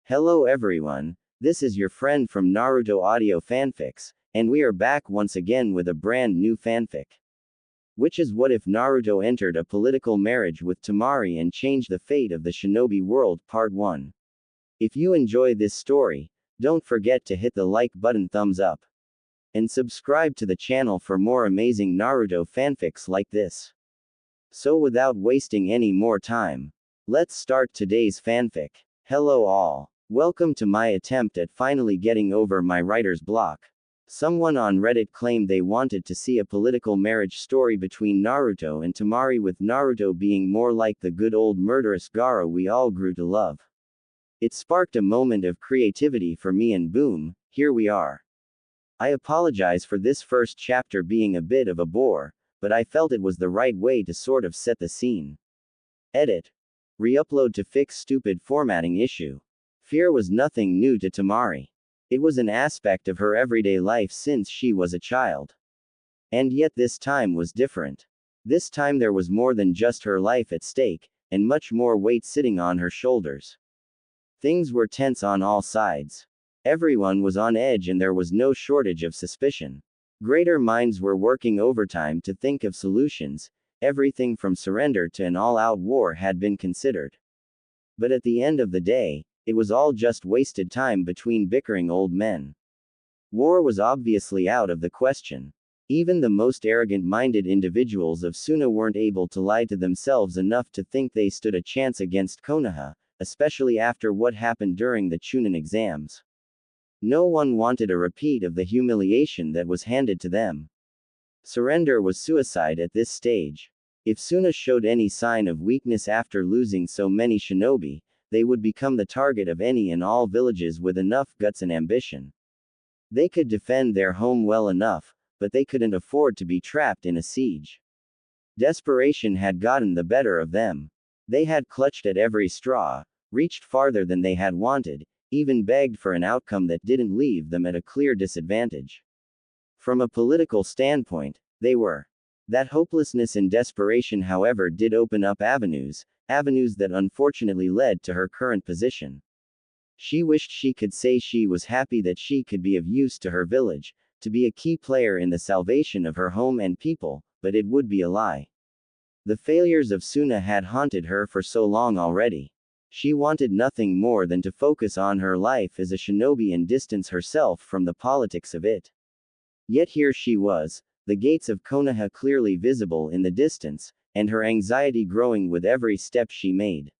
Hello everyone, this is your friend from Naruto Audio Fanfics, and we are back once again with a brand new fanfic. Which is what if Naruto entered a political marriage with Temari and changed the fate of the Shinobi world Part 1. If you enjoy this story, don't forget to hit the like button, thumbs up, and subscribe to the channel for more amazing Naruto fanfics like this. So without wasting any more time, let's start today's fanfic. Hello all. Welcome to my attempt at finally getting over my writer's block. Someone on Reddit claimed they wanted to see a political marriage story between Naruto and Temari, with Naruto being more like the good old murderous Gaara we all grew to love. It sparked a moment of creativity for me, and boom, here we are. I apologize for this first chapter being a bit of a bore, but I felt it was the right way to sort of set the scene. Edit. Re-upload to fix stupid formatting issue. Fear was nothing new to Temari. It was an aspect of her everyday life since she was a child. And yet this time was different. This time there was more than just her life at stake, and much more weight sitting on her shoulders. Things were tense on all sides. Everyone was on edge and there was no shortage of suspicion. Greater minds were working overtime to think of solutions. Everything from surrender to an all-out war had been considered. But at the end of the day, it was all just wasted time between bickering old men. War was obviously out of the question. Even the most arrogant-minded individuals of Suna weren't able to lie to themselves enough to think they stood a chance against Konoha, especially after what happened during the Chunin exams. No one wanted a repeat of the humiliation that was handed to them. Surrender was suicide at this stage. If Suna showed any sign of weakness after losing so many shinobi, they would become the target of any and all villages with enough guts and ambition. They could defend their home well enough, but they couldn't afford to be trapped in a siege. Desperation had gotten the better of them. They had clutched at every straw, reached farther than they had wanted, even begged for an outcome that didn't leave them at a clear disadvantage. From a political standpoint, they were. That hopelessness and desperation, however, did open up avenues that unfortunately led to her current position. She wished she could say she was happy that she could be of use to her village, to be a key player in the salvation of her home and people, but it would be a lie. The failures of Suna had haunted her for so long already. She wanted nothing more than to focus on her life as a shinobi and distance herself from the politics of it. Yet here she was, the gates of Konoha clearly visible in the distance, and her anxiety growing with every step she made.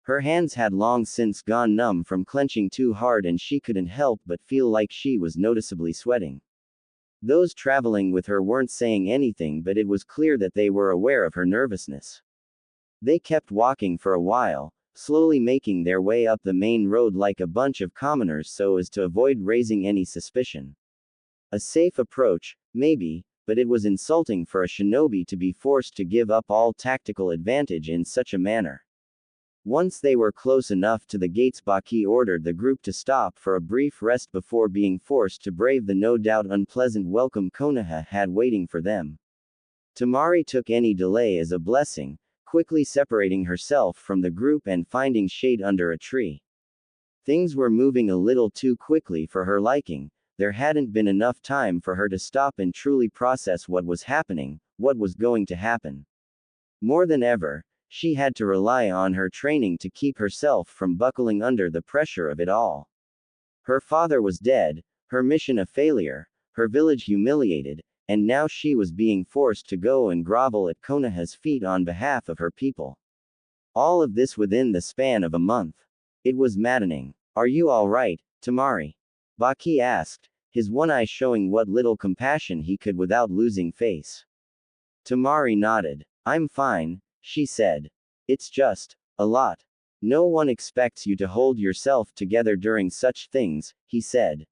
Her hands had long since gone numb from clenching too hard, and she couldn't help but feel like she was noticeably sweating. Those traveling with her weren't saying anything, but it was clear that they were aware of her nervousness. They kept walking for a while, slowly making their way up the main road like a bunch of commoners so as to avoid raising any suspicion. A safe approach, maybe, but it was insulting for a shinobi to be forced to give up all tactical advantage in such a manner. Once they were close enough to the gates, Baki ordered the group to stop for a brief rest before being forced to brave the no doubt unpleasant welcome Konoha had waiting for them. Temari took any delay as a blessing, quickly separating herself from the group and finding shade under a tree. Things were moving a little too quickly for her liking. There hadn't been enough time for her to stop and truly process what was happening, what was going to happen. More than ever, she had to rely on her training to keep herself from buckling under the pressure of it all. Her father was dead, her mission a failure, her village humiliated, and now she was being forced to go and grovel at Konoha's feet on behalf of her people. All of this within the span of a month. It was maddening. "Are you all right, Temari?" Baki asked, his one eye showing what little compassion he could without losing face. Temari nodded. "I'm fine," she said. "It's just a lot. No one expects you to hold yourself together during such things," he said.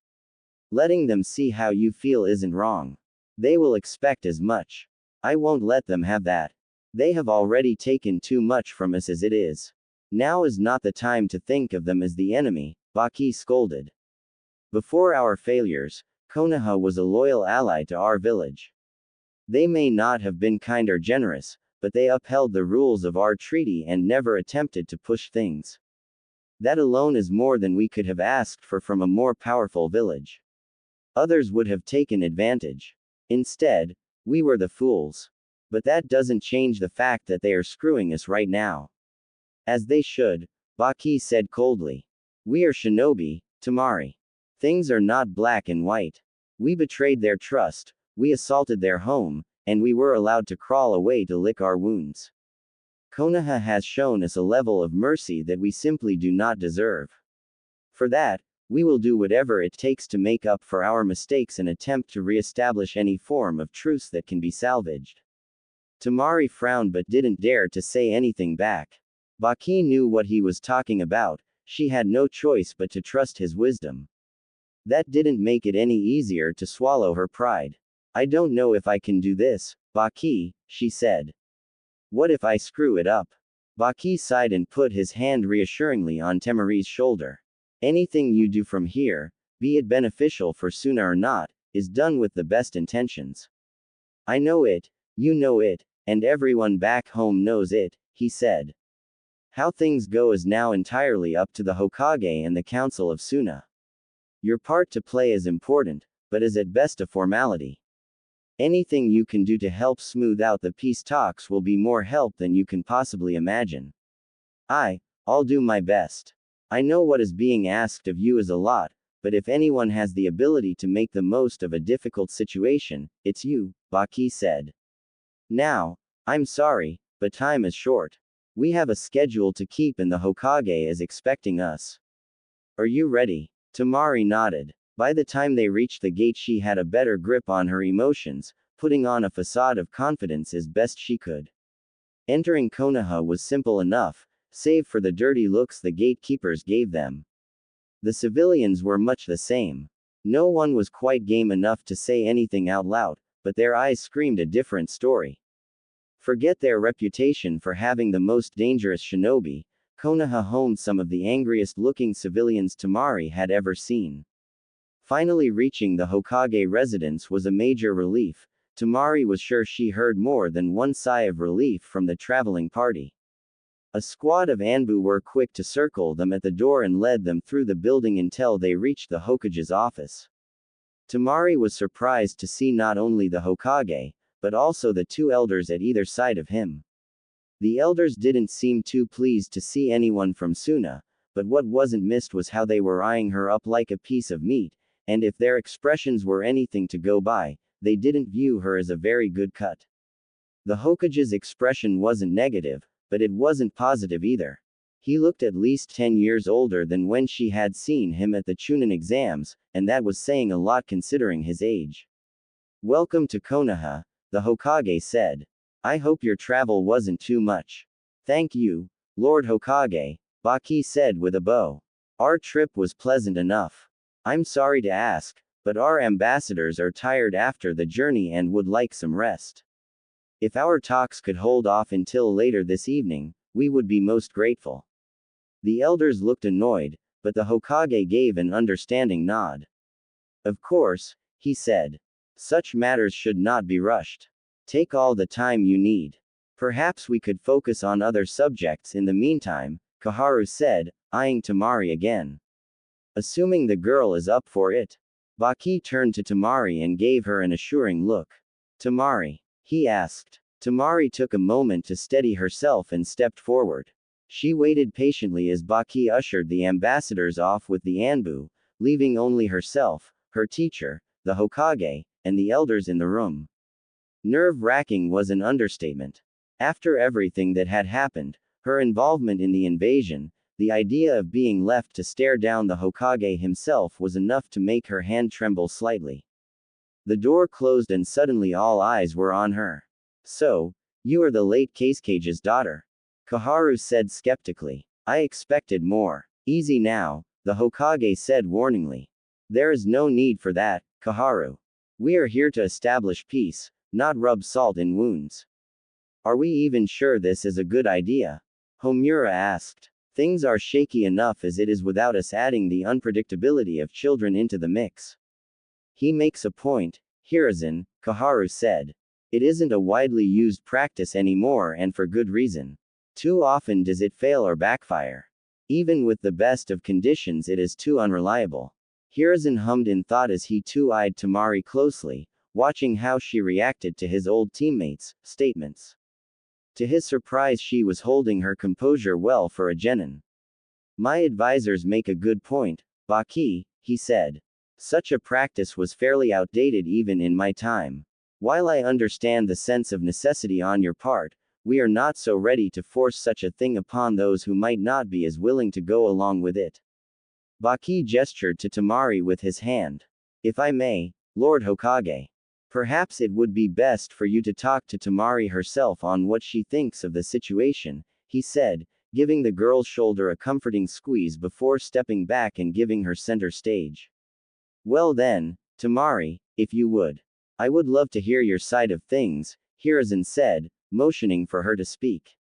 "Letting them see how you feel isn't wrong. They will expect as much. I won't let them have that. They have already taken too much from us as it is. Now is not the time to think of them as the enemy," Baki scolded. "Before our failures, Konoha was a loyal ally to our village. They may not have been kind or generous, but they upheld the rules of our treaty and never attempted to push things. That alone is more than we could have asked for from a more powerful village. Others would have taken advantage. Instead, we were the fools. But that doesn't change the fact that they are screwing us right now. As they should, Baki said coldly. We are Shinobi, Temari. Things are not black and white. We betrayed their trust, we assaulted their home, and we were allowed to crawl away to lick our wounds. Konoha has shown us a level of mercy that we simply do not deserve. For that, we will do whatever it takes to make up for our mistakes and attempt to re-establish any form of truce that can be salvaged. Temari frowned but didn't dare to say anything back. Baki knew what he was talking about, she had no choice but to trust his wisdom. That didn't make it any easier to swallow her pride. I don't know if I can do this, Baki, she said. What if I screw it up? Baki sighed and put his hand reassuringly on Temari's shoulder. Anything you do from here, be it beneficial for Suna or not, is done with the best intentions. I know it, you know it, and everyone back home knows it, he said. How things go is now entirely up to the Hokage and the Council of Suna. Your part to play is important, but is at best a formality. Anything you can do to help smooth out the peace talks will be more help than you can possibly imagine. I'll do my best. I know what is being asked of you is a lot, but if anyone has the ability to make the most of a difficult situation, it's you, Baki said. Now, I'm sorry, but time is short. We have a schedule to keep and the Hokage is expecting us. Are you ready? Temari nodded. By the time they reached the gate she had a better grip on her emotions, putting on a facade of confidence as best she could. Entering Konoha was simple enough, save for the dirty looks the gatekeepers gave them. The civilians were much the same. No one was quite game enough to say anything out loud, but their eyes screamed a different story. Forget their reputation for having the most dangerous shinobi, Konoha homed some of the angriest-looking civilians Temari had ever seen. Finally reaching the Hokage residence was a major relief. Temari was sure she heard more than one sigh of relief from the traveling party. A squad of Anbu were quick to circle them at the door and led them through the building until they reached the Hokage's office. Temari was surprised to see not only the Hokage, but also the two elders at either side of him. The elders didn't seem too pleased to see anyone from Suna, but what wasn't missed was how they were eyeing her up like a piece of meat, and if their expressions were anything to go by, they didn't view her as a very good cut. The Hokage's expression wasn't negative, but it wasn't positive either. He looked at least 10 years older than when she had seen him at the Chunin exams, and that was saying a lot considering his age. Welcome to Konoha, the Hokage said. I hope your travel wasn't too much. Thank you, Lord Hokage, Baki said with a bow. Our trip was pleasant enough. I'm sorry to ask, but our ambassadors are tired after the journey and would like some rest. If our talks could hold off until later this evening, we would be most grateful. The elders looked annoyed, but the Hokage gave an understanding nod. Of course, he said. Such matters should not be rushed. Take all the time you need. Perhaps we could focus on other subjects in the meantime, Koharu said, eyeing Temari again. Assuming the girl is up for it. Baki turned to Temari and gave her an assuring look. Temari? He asked. Temari took a moment to steady herself and stepped forward. She waited patiently as Baki ushered the ambassadors off with the Anbu, leaving only herself, her teacher, the Hokage, and the elders in the room. Nerve-wracking was an understatement. After everything that had happened, her involvement in the invasion, the idea of being left to stare down the Hokage himself was enough to make her hand tremble slightly. The door closed and suddenly all eyes were on her. So, you are the late Kaisuke's daughter? Koharu said skeptically. I expected more. Easy now, the Hokage said warningly. There is no need for that, Koharu. We are here to establish peace, not rub salt in wounds. Are we even sure this is a good idea? Homura asked. Things are shaky enough as it is without us adding the unpredictability of children into the mix. He makes a point, Hiruzen, Koharu said. It isn't a widely used practice anymore and for good reason. Too often does it fail or backfire. Even with the best of conditions, it is too unreliable. Hiruzen hummed in thought as he too eyed Temari closely, watching how she reacted to his old teammates' statements. To his surprise, she was holding her composure well for a genin. My advisors make a good point, Baki, he said. Such a practice was fairly outdated even in my time. While I understand the sense of necessity on your part, we are not so ready to force such a thing upon those who might not be as willing to go along with it. Baki gestured to Temari with his hand. If I may, Lord Hokage. Perhaps it would be best for you to talk to Temari herself on what she thinks of the situation, he said, giving the girl's shoulder a comforting squeeze before stepping back and giving her center stage. Well then, Temari, if you would. I would love to hear your side of things, Hiruzen said, motioning for her to speak.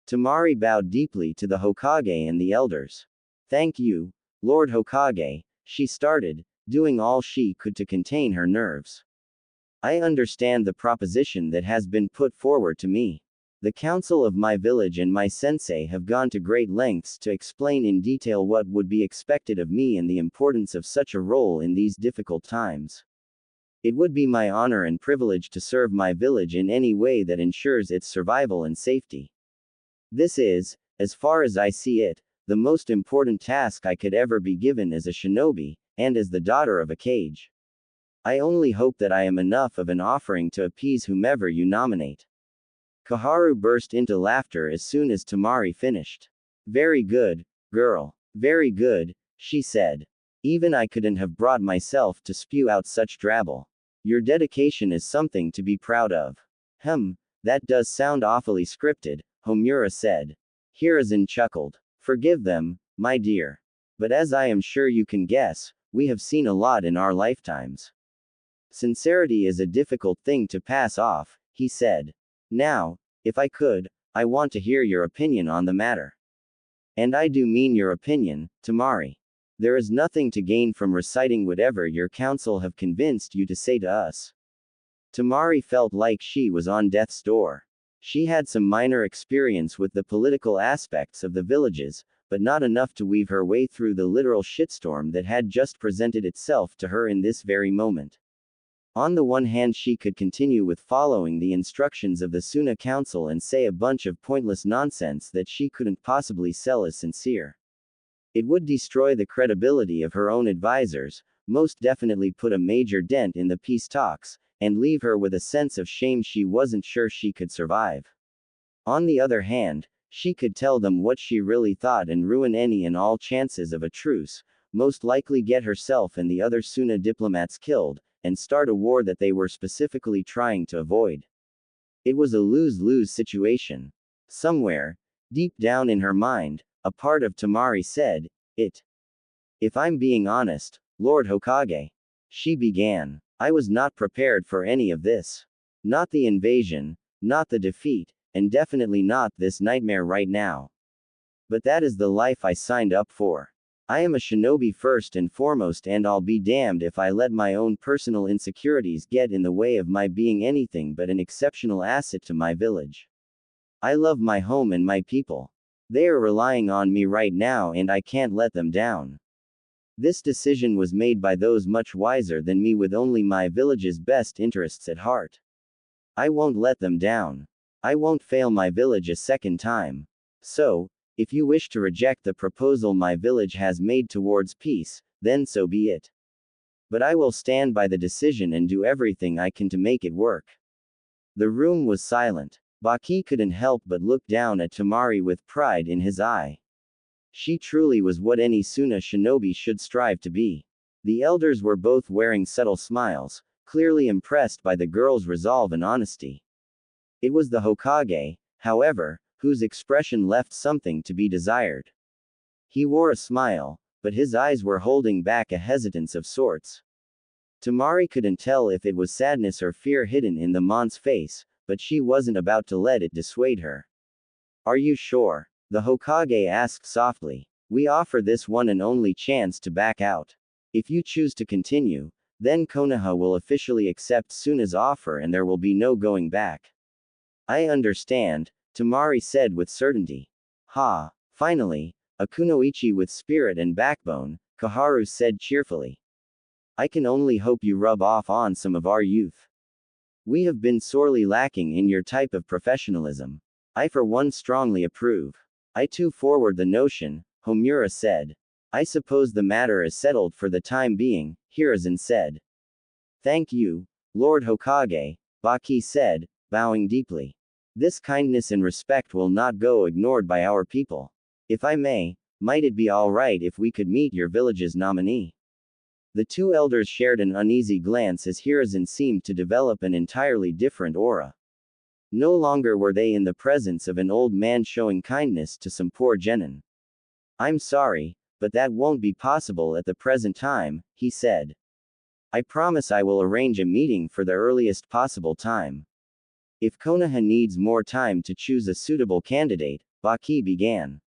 Temari bowed deeply to the Hokage and the elders. Thank you, Lord Hokage, she started, doing all she could to contain her nerves. I understand the proposition that has been put forward to me. The council of my village and my sensei have gone to great lengths to explain in detail what would be expected of me and the importance of such a role in these difficult times. It would be my honor and privilege to serve my village in any way that ensures its survival and safety. This is, as far as I see it, the most important task I could ever be given as a shinobi, and as the daughter of a Kage. I only hope that I am enough of an offering to appease whomever you nominate. Kaharu burst into laughter as soon as Temari finished. Very good, girl. Very good, she said. Even I couldn't have brought myself to spew out such drabble. Your dedication is something to be proud of. That does sound awfully scripted, Homura said. Hiruzen chuckled. Forgive them, my dear. But as I am sure you can guess, we have seen a lot in our lifetimes. Sincerity is a difficult thing to pass off, he said. Now, if I could, I want to hear your opinion on the matter. And I do mean your opinion, Temari. There is nothing to gain from reciting whatever your council have convinced you to say to us. Temari felt like she was on death's door. She had some minor experience with the political aspects of the villages, but not enough to weave her way through the literal shitstorm that had just presented itself to her in this very moment. On the one hand, she could continue with following the instructions of the Suna Council and say a bunch of pointless nonsense that she couldn't possibly sell as sincere. It would destroy the credibility of her own advisors, most definitely put a major dent in the peace talks, and leave her with a sense of shame she wasn't sure she could survive. On the other hand, she could tell them what she really thought and ruin any and all chances of a truce, most likely get herself and the other Suna diplomats killed, and start a war that they were specifically trying to avoid. It was a lose-lose situation. Somewhere, deep down in her mind, a part of Temari said, it. If I'm being honest, Lord Hokage. She began. I was not prepared for any of this. Not the invasion, not the defeat, and definitely not this nightmare right now. But that is the life I signed up for. I am a shinobi first and foremost, and I'll be damned if I let my own personal insecurities get in the way of my being anything but an exceptional asset to my village. I love my home and my people. They are relying on me right now and I can't let them down. This decision was made by those much wiser than me with only my village's best interests at heart. I won't let them down. I won't fail my village a second time. So, if you wish to reject the proposal my village has made towards peace, then so be it. But I will stand by the decision and do everything I can to make it work. The room was silent. Baki couldn't help but look down at Temari with pride in his eye. She truly was what any Suna shinobi should strive to be. The elders were both wearing subtle smiles, clearly impressed by the girl's resolve and honesty. It was the Hokage, however, whose expression left something to be desired. He wore a smile, but his eyes were holding back a hesitance of sorts. Temari couldn't tell if it was sadness or fear hidden in the Mon's face, but she wasn't about to let it dissuade her. Are you sure? The Hokage asked softly. We offer this one and only chance to back out. If you choose to continue, then Konoha will officially accept Suna's offer and there will be no going back. I understand, Temari said with certainty. Finally, A kunoichi with spirit and backbone, Kaharu said cheerfully. I can only hope you rub off on some of our youth. We have been sorely lacking in your type of professionalism. I for one strongly approve. I too forward the notion, Homura said. I suppose the matter is settled for the time being, Hiruzen said. Thank you, Lord Hokage, Baki said, bowing deeply. This kindness and respect will not go ignored by our people. If I may, might it be all right if we could meet your village's nominee? The two elders shared an uneasy glance as Hiruzen seemed to develop an entirely different aura. No longer were they in the presence of an old man showing kindness to some poor genin. I'm sorry, but that won't be possible at the present time, he said. I promise I will arrange a meeting for the earliest possible time. If Konoha needs more time to choose a suitable candidate, Baki began.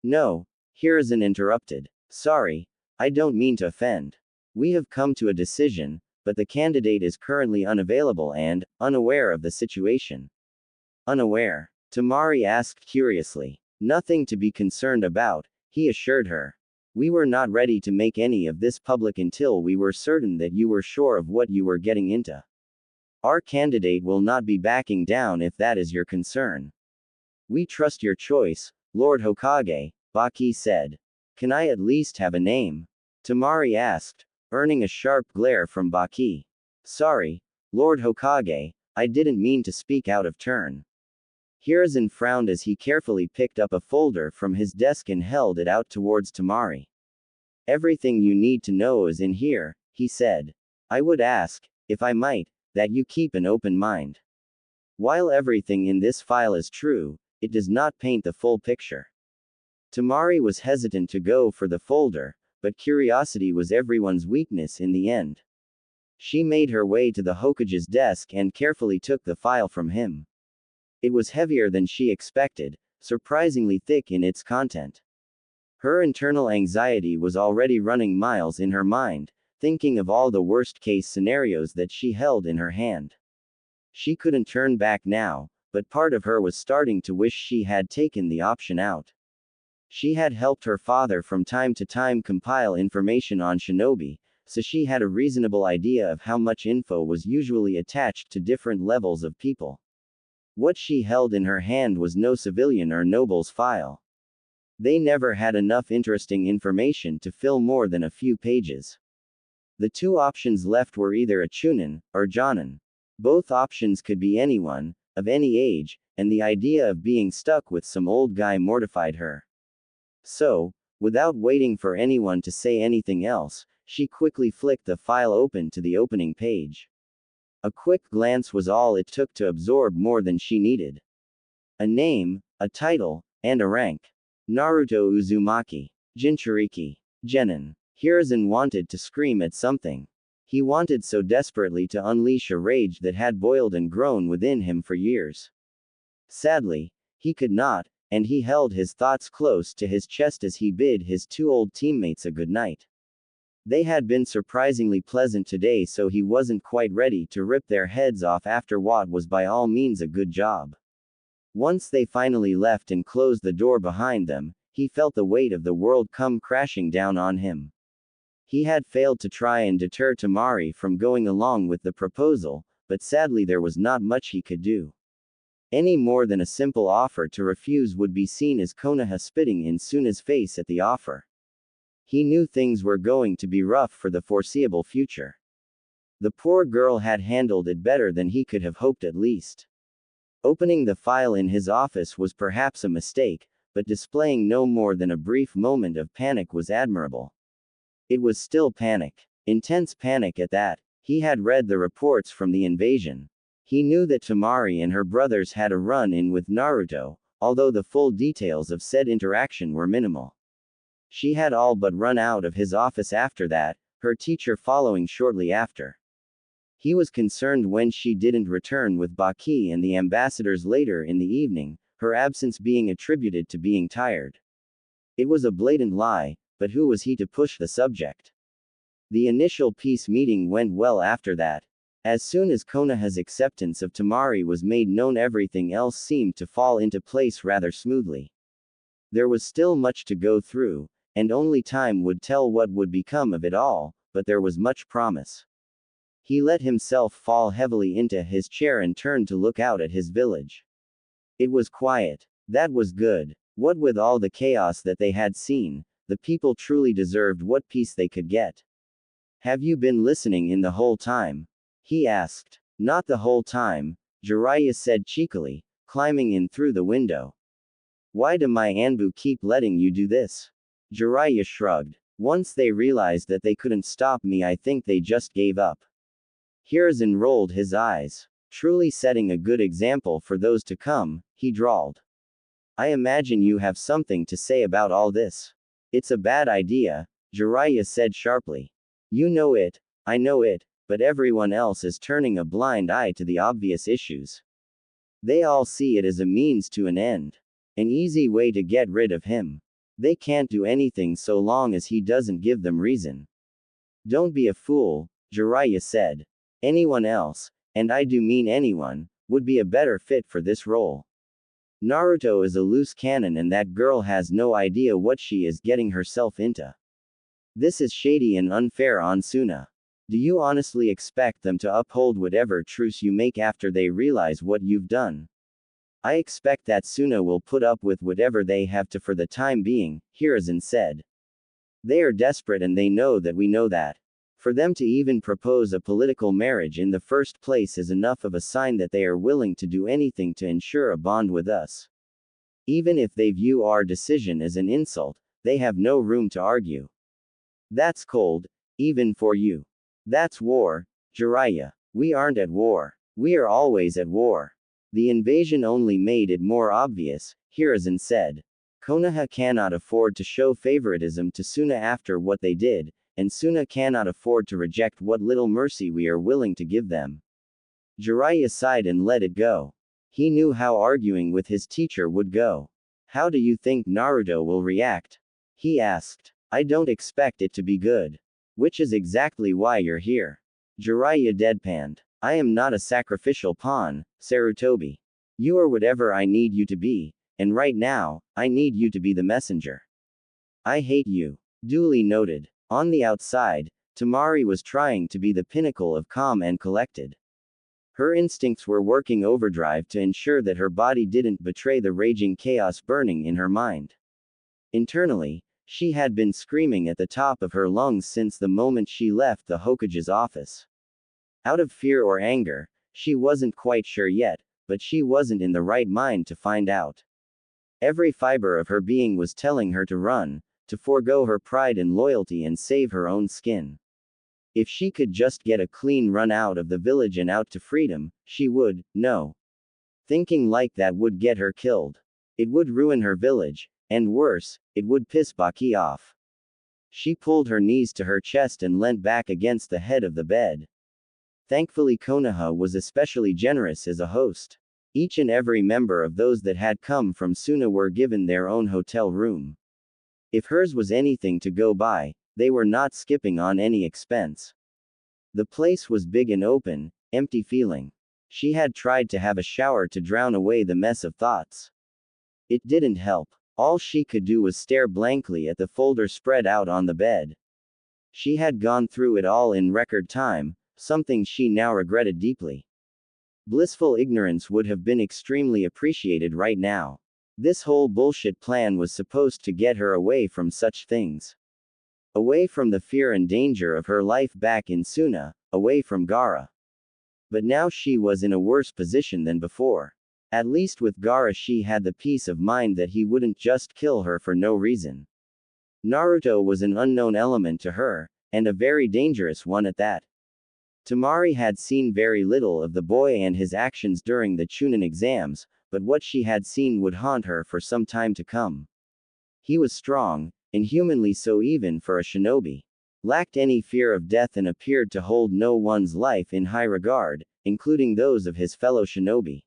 No, Hiruzen interrupted. Sorry, I don't mean to offend. We have come to a decision, but the candidate is currently unavailable and unaware of the situation. Unaware? Temari asked curiously. Nothing to be concerned about, he assured her. We were not ready to make any of this public until we were certain that you were sure of what you were getting into. Our candidate will not be backing down if that is your concern. We trust your choice, Lord Hokage, Baki said. Can I at least have a name? Temari asked, earning a sharp glare from Baki. Sorry, Lord Hokage, I didn't mean to speak out of turn. Hiruzen frowned as he carefully picked up a folder from his desk and held it out towards Temari. Everything you need to know is in here, he said. I would ask, if I might, that you keep an open mind. While everything in this file is true, it does not paint the full picture. Temari was hesitant to go for the folder, but curiosity was everyone's weakness in the end. She made her way to the Hokage's desk and carefully took the file from him. It was heavier than she expected, surprisingly thick in its content. Her internal anxiety was already running miles in her mind, thinking of all the worst-case scenarios that she held in her hand. She couldn't turn back now, but part of her was starting to wish she had taken the option out. She had helped her father from time to time compile information on Shinobi, so she had a reasonable idea of how much info was usually attached to different levels of people. What she held in her hand was no civilian or noble's file. They never had enough interesting information to fill more than a few pages. The two options left were either a chunin, or jonin. Both options could be anyone, of any age, and the idea of being stuck with some old guy mortified her. So, without waiting for anyone to say anything else, she quickly flicked the file open to the opening page. A quick glance was all it took to absorb more than she needed. A name, a title, and a rank. Naruto Uzumaki. Jinchuriki. Genin. Hiruzen wanted to scream at something. He wanted so desperately to unleash a rage that had boiled and grown within him for years. Sadly, he could not, and he held his thoughts close to his chest as he bid his two old teammates a good night. They had been surprisingly pleasant today, so he wasn't quite ready to rip their heads off after what was by all means a good job. Once they finally left and closed the door behind them, he felt the weight of the world come crashing down on him. He had failed to try and deter Temari from going along with the proposal, but sadly there was not much he could do. Any more than a simple offer to refuse would be seen as Konoha spitting in Suna's face at the offer. He knew things were going to be rough for the foreseeable future. The poor girl had handled it better than he could have hoped at least. Opening the file in his office was perhaps a mistake, but displaying no more than a brief moment of panic was admirable. It was still panic. Intense panic at that. He had read the reports from the invasion. He knew that Temari and her brothers had a run-in with Naruto, although the full details of said interaction were minimal. She had all but run out of his office after that, her teacher following shortly after. He was concerned when she didn't return with Baki and the ambassadors later in the evening, her absence being attributed to being tired. It was a blatant lie, but who was he to push the subject? The initial peace meeting went well after that. As soon as Konoha's acceptance of Temari was made known, everything else seemed to fall into place rather smoothly. There was still much to go through, and only time would tell what would become of it all, but there was much promise. He let himself fall heavily into his chair and turned to look out at his village. It was quiet. That was good. What with all the chaos that they had seen, the people truly deserved what peace they could get. Have you been listening in the whole time? He asked. Not the whole time, Jiraiya said cheekily, climbing in through the window. Why do my Anbu keep letting you do this? Jiraiya shrugged. Once they realized that they couldn't stop me, I think they just gave up. Hiruzen rolled his eyes. Truly setting a good example for those to come, he drawled. I imagine you have something to say about all this. It's a bad idea, Jiraiya said sharply. You know it, I know it, but everyone else is turning a blind eye to the obvious issues. They all see it as a means to an end. An easy way to get rid of him. They can't do anything so long as he doesn't give them reason. Don't be a fool, Jiraiya said. Anyone else, and I do mean anyone, would be a better fit for this role. Naruto is a loose cannon and that girl has no idea what she is getting herself into. This is shady and unfair on Suna. Do you honestly expect them to uphold whatever truce you make after they realize what you've done? I expect that Suna will put up with whatever they have to for the time being, Hiruzen said. They are desperate and they know that we know that. For them to even propose a political marriage in the first place is enough of a sign that they are willing to do anything to ensure a bond with us. Even if they view our decision as an insult, they have no room to argue. That's cold, even for you. That's war, Jiraiya. We aren't at war. We are always at war. The invasion only made it more obvious, Hiruzen said. Konoha cannot afford to show favoritism to Suna after what they did, and Suna cannot afford to reject what little mercy we are willing to give them. Jiraiya sighed and let it go. He knew how arguing with his teacher would go. How do you think Naruto will react? He asked. I don't expect it to be good. Which is exactly why you're here. Jiraiya deadpanned. I am not a sacrificial pawn, Sarutobi. You are whatever I need you to be, and right now, I need you to be the messenger. I hate you. Duly noted. On the outside, Temari was trying to be the pinnacle of calm and collected. Her instincts were working overdrive to ensure that her body didn't betray the raging chaos burning in her mind. Internally, she had been screaming at the top of her lungs since the moment she left the Hokage's office. Out of fear or anger, she wasn't quite sure yet, but she wasn't in the right mind to find out. Every fiber of her being was telling her to run, to forego her pride and loyalty and save her own skin. If she could just get a clean run out of the village and out to freedom, she would. No. Thinking like that would get her killed. It would ruin her village, and worse, it would piss Baki off. She pulled her knees to her chest and leant back against the head of the bed. Thankfully Konoha was especially generous as a host. Each and every member of those that had come from Suna were given their own hotel room. If hers was anything to go by, they were not skipping on any expense. The place was big and open, empty feeling. She had tried to have a shower to drown away the mess of thoughts. It didn't help. All she could do was stare blankly at the folder spread out on the bed. She had gone through it all in record time, something she now regretted deeply. Blissful ignorance would have been extremely appreciated right now. This whole bullshit plan was supposed to get her away from such things. Away from the fear and danger of her life back in Suna, away from Gaara. But now she was in a worse position than before. At least with Gaara she had the peace of mind that he wouldn't just kill her for no reason. Naruto was an unknown element to her, and a very dangerous one at that. Temari had seen very little of the boy and his actions during the Chunin exams, but what she had seen would haunt her for some time to come. He was strong, inhumanly so even for a shinobi. Lacked any fear of death and appeared to hold no one's life in high regard, including those of his fellow shinobi.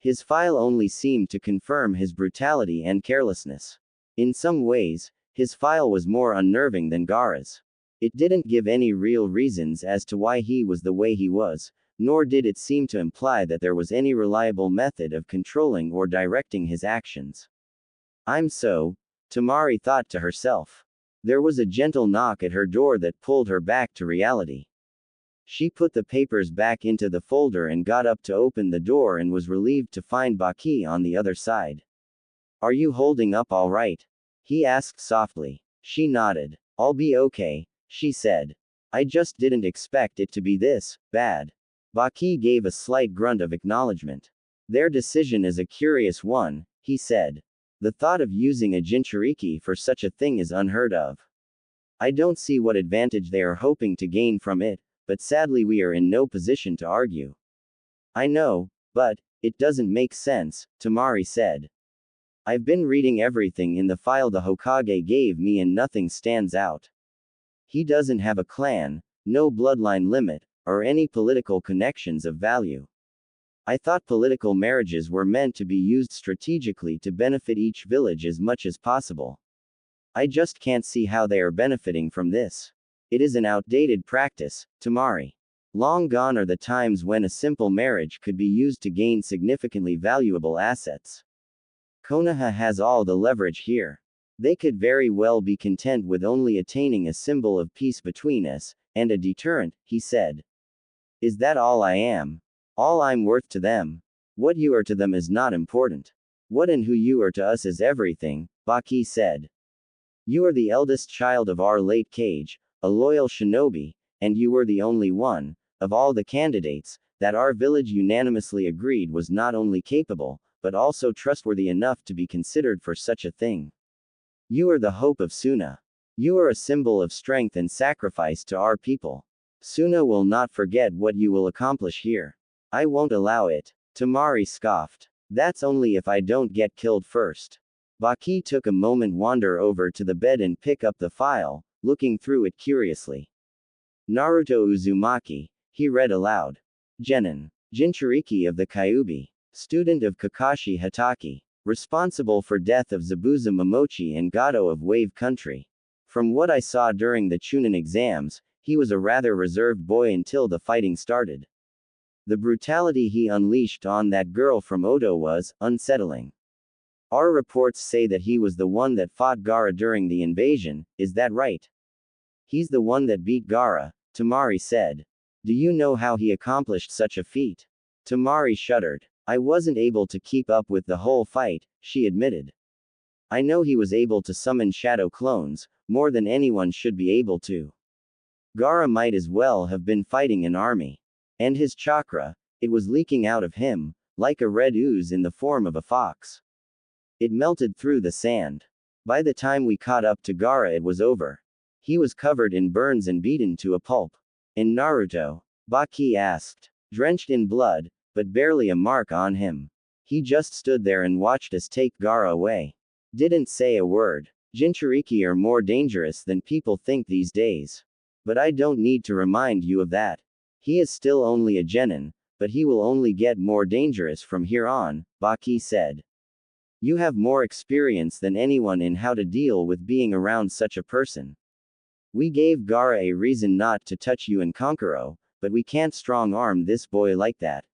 His file only seemed to confirm his brutality and carelessness. In some ways, his file was more unnerving than Gaara's. It didn't give any real reasons as to why he was the way he was, nor did it seem to imply that there was any reliable method of controlling or directing his actions. I'm so, Temari thought to herself. There was a gentle knock at her door that pulled her back to reality. She put the papers back into the folder and got up to open the door and was relieved to find Baki on the other side. Are you holding up all right? He asked softly. She nodded. I'll be okay, she said. I just didn't expect it to be this bad. Baki gave a slight grunt of acknowledgement. Their decision is a curious one, he said. The thought of using a Jinchuriki for such a thing is unheard of. I don't see what advantage they are hoping to gain from it, but sadly we are in no position to argue. I know, but it doesn't make sense, Temari said. I've been reading everything in the file the Hokage gave me and nothing stands out. He doesn't have a clan, no bloodline limit, or any political connections of value. I thought political marriages were meant to be used strategically to benefit each village as much as possible. I just can't see how they are benefiting from this. It is an outdated practice, Temari. Long gone are the times when a simple marriage could be used to gain significantly valuable assets. Konoha has all the leverage here. They could very well be content with only attaining a symbol of peace between us, and a deterrent, he said. Is that all I am? All I'm worth to them? What you are to them is not important. What and who you are to us is everything, Baki said. You are the eldest child of our late Kage, a loyal shinobi, and you were the only one, of all the candidates, that our village unanimously agreed was not only capable, but also trustworthy enough to be considered for such a thing. You are the hope of Suna. You are a symbol of strength and sacrifice to our people. Suna will not forget what you will accomplish here. I won't allow it. Temari scoffed. That's only if I don't get killed first. Baki took a moment wander over to the bed and pick up the file, looking through it curiously. Naruto Uzumaki, he read aloud. Genin. Jinchuriki of the Kyuubi. Student of Kakashi Hatake. Responsible for death of Zabuza Momochi and Gato of Wave Country. From what I saw during the Chunin exams, he was a rather reserved boy until the fighting started. The brutality he unleashed on that girl from Odo was unsettling. Our reports say that he was the one that fought Gaara during the invasion, is that right? He's the one that beat Gaara, Temari said. Do you know how he accomplished such a feat? Temari shuddered. I wasn't able to keep up with the whole fight, she admitted. I know he was able to summon shadow clones, more than anyone should be able to. Gaara might as well have been fighting an army. And his chakra, it was leaking out of him, like a red ooze in the form of a fox. It melted through the sand. By the time we caught up to Gaara it was over. He was covered in burns and beaten to a pulp. In Naruto? Baki asked. Drenched in blood, but barely a mark on him. He just stood there and watched us take Gaara away. Didn't say a word. Jinchuriki are more dangerous than people think these days. But I don't need to remind you of that. He is still only a genin, but he will only get more dangerous from here on, Baki said. You have more experience than anyone in how to deal with being around such a person. We gave Gaara a reason not to touch you in Konkuro, but we can't strong-arm this boy like that.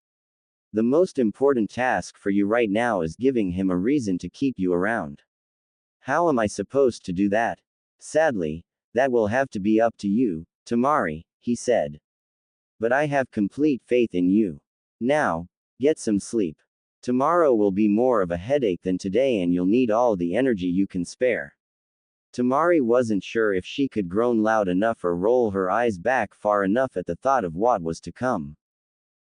The most important task for you right now is giving him a reason to keep you around. How am I supposed to do that? Sadly, that will have to be up to you, Temari, he said. But I have complete faith in you. Now, get some sleep. Tomorrow will be more of a headache than today and you'll need all the energy you can spare. Temari wasn't sure if she could groan loud enough or roll her eyes back far enough at the thought of what was to come.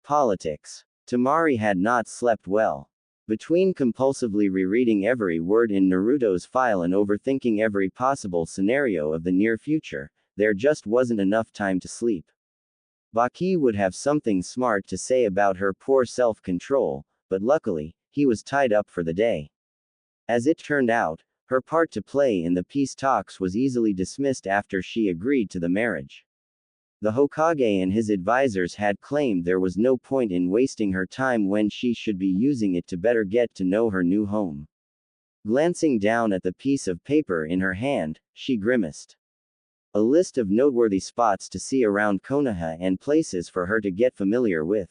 Politics. Temari had not slept well. Between compulsively rereading every word in Naruto's file and overthinking every possible scenario of the near future, there just wasn't enough time to sleep. Baki would have something smart to say about her poor self-control, but luckily, he was tied up for the day. As it turned out, her part to play in the peace talks was easily dismissed after she agreed to the marriage. The Hokage and his advisors had claimed there was no point in wasting her time when she should be using it to better get to know her new home. Glancing down at the piece of paper in her hand, she grimaced. A list of noteworthy spots to see around Konoha and places for her to get familiar with.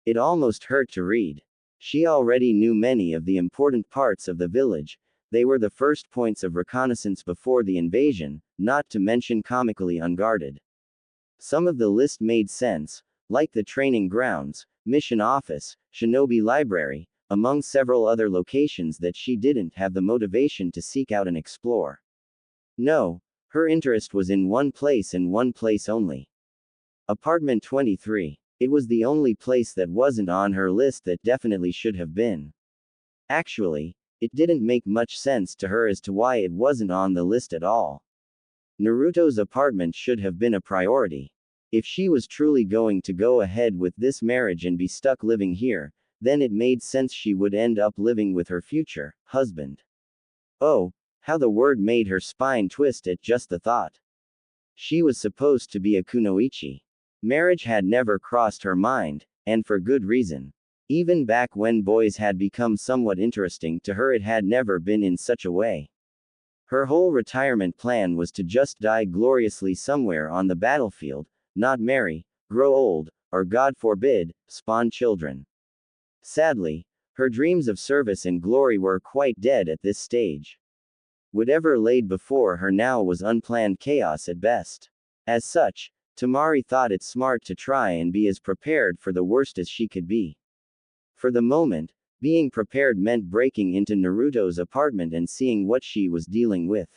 It almost hurt to read. She already knew many of the important parts of the village, They were the first points of reconnaissance before the invasion, not to mention comically unguarded. Some of the list made sense, like the training grounds, mission office, Shinobi library, among several other locations that she didn't have the motivation to seek out and explore. No, her interest was in one place and one place only. Apartment 23. It was the only place that wasn't on her list that definitely should have been. Actually, it didn't make much sense to her as to why it wasn't on the list at all. Naruto's apartment should have been a priority. If she was truly going to go ahead with this marriage and be stuck living here, then it made sense she would end up living with her future husband. Oh, how the word made her spine twist at just the thought. She was supposed to be a kunoichi. Marriage had never crossed her mind, and for good reason. Even back when boys had become somewhat interesting to her, it had never been in such a way. Her whole retirement plan was to just die gloriously somewhere on the battlefield, not marry, grow old, or God forbid, spawn children. Sadly, her dreams of service and glory were quite dead at this stage. Whatever laid before her now was unplanned chaos at best. As such, Temari thought it smart to try and be as prepared for the worst as she could be. For the moment, being prepared meant breaking into Naruto's apartment and seeing what she was dealing with.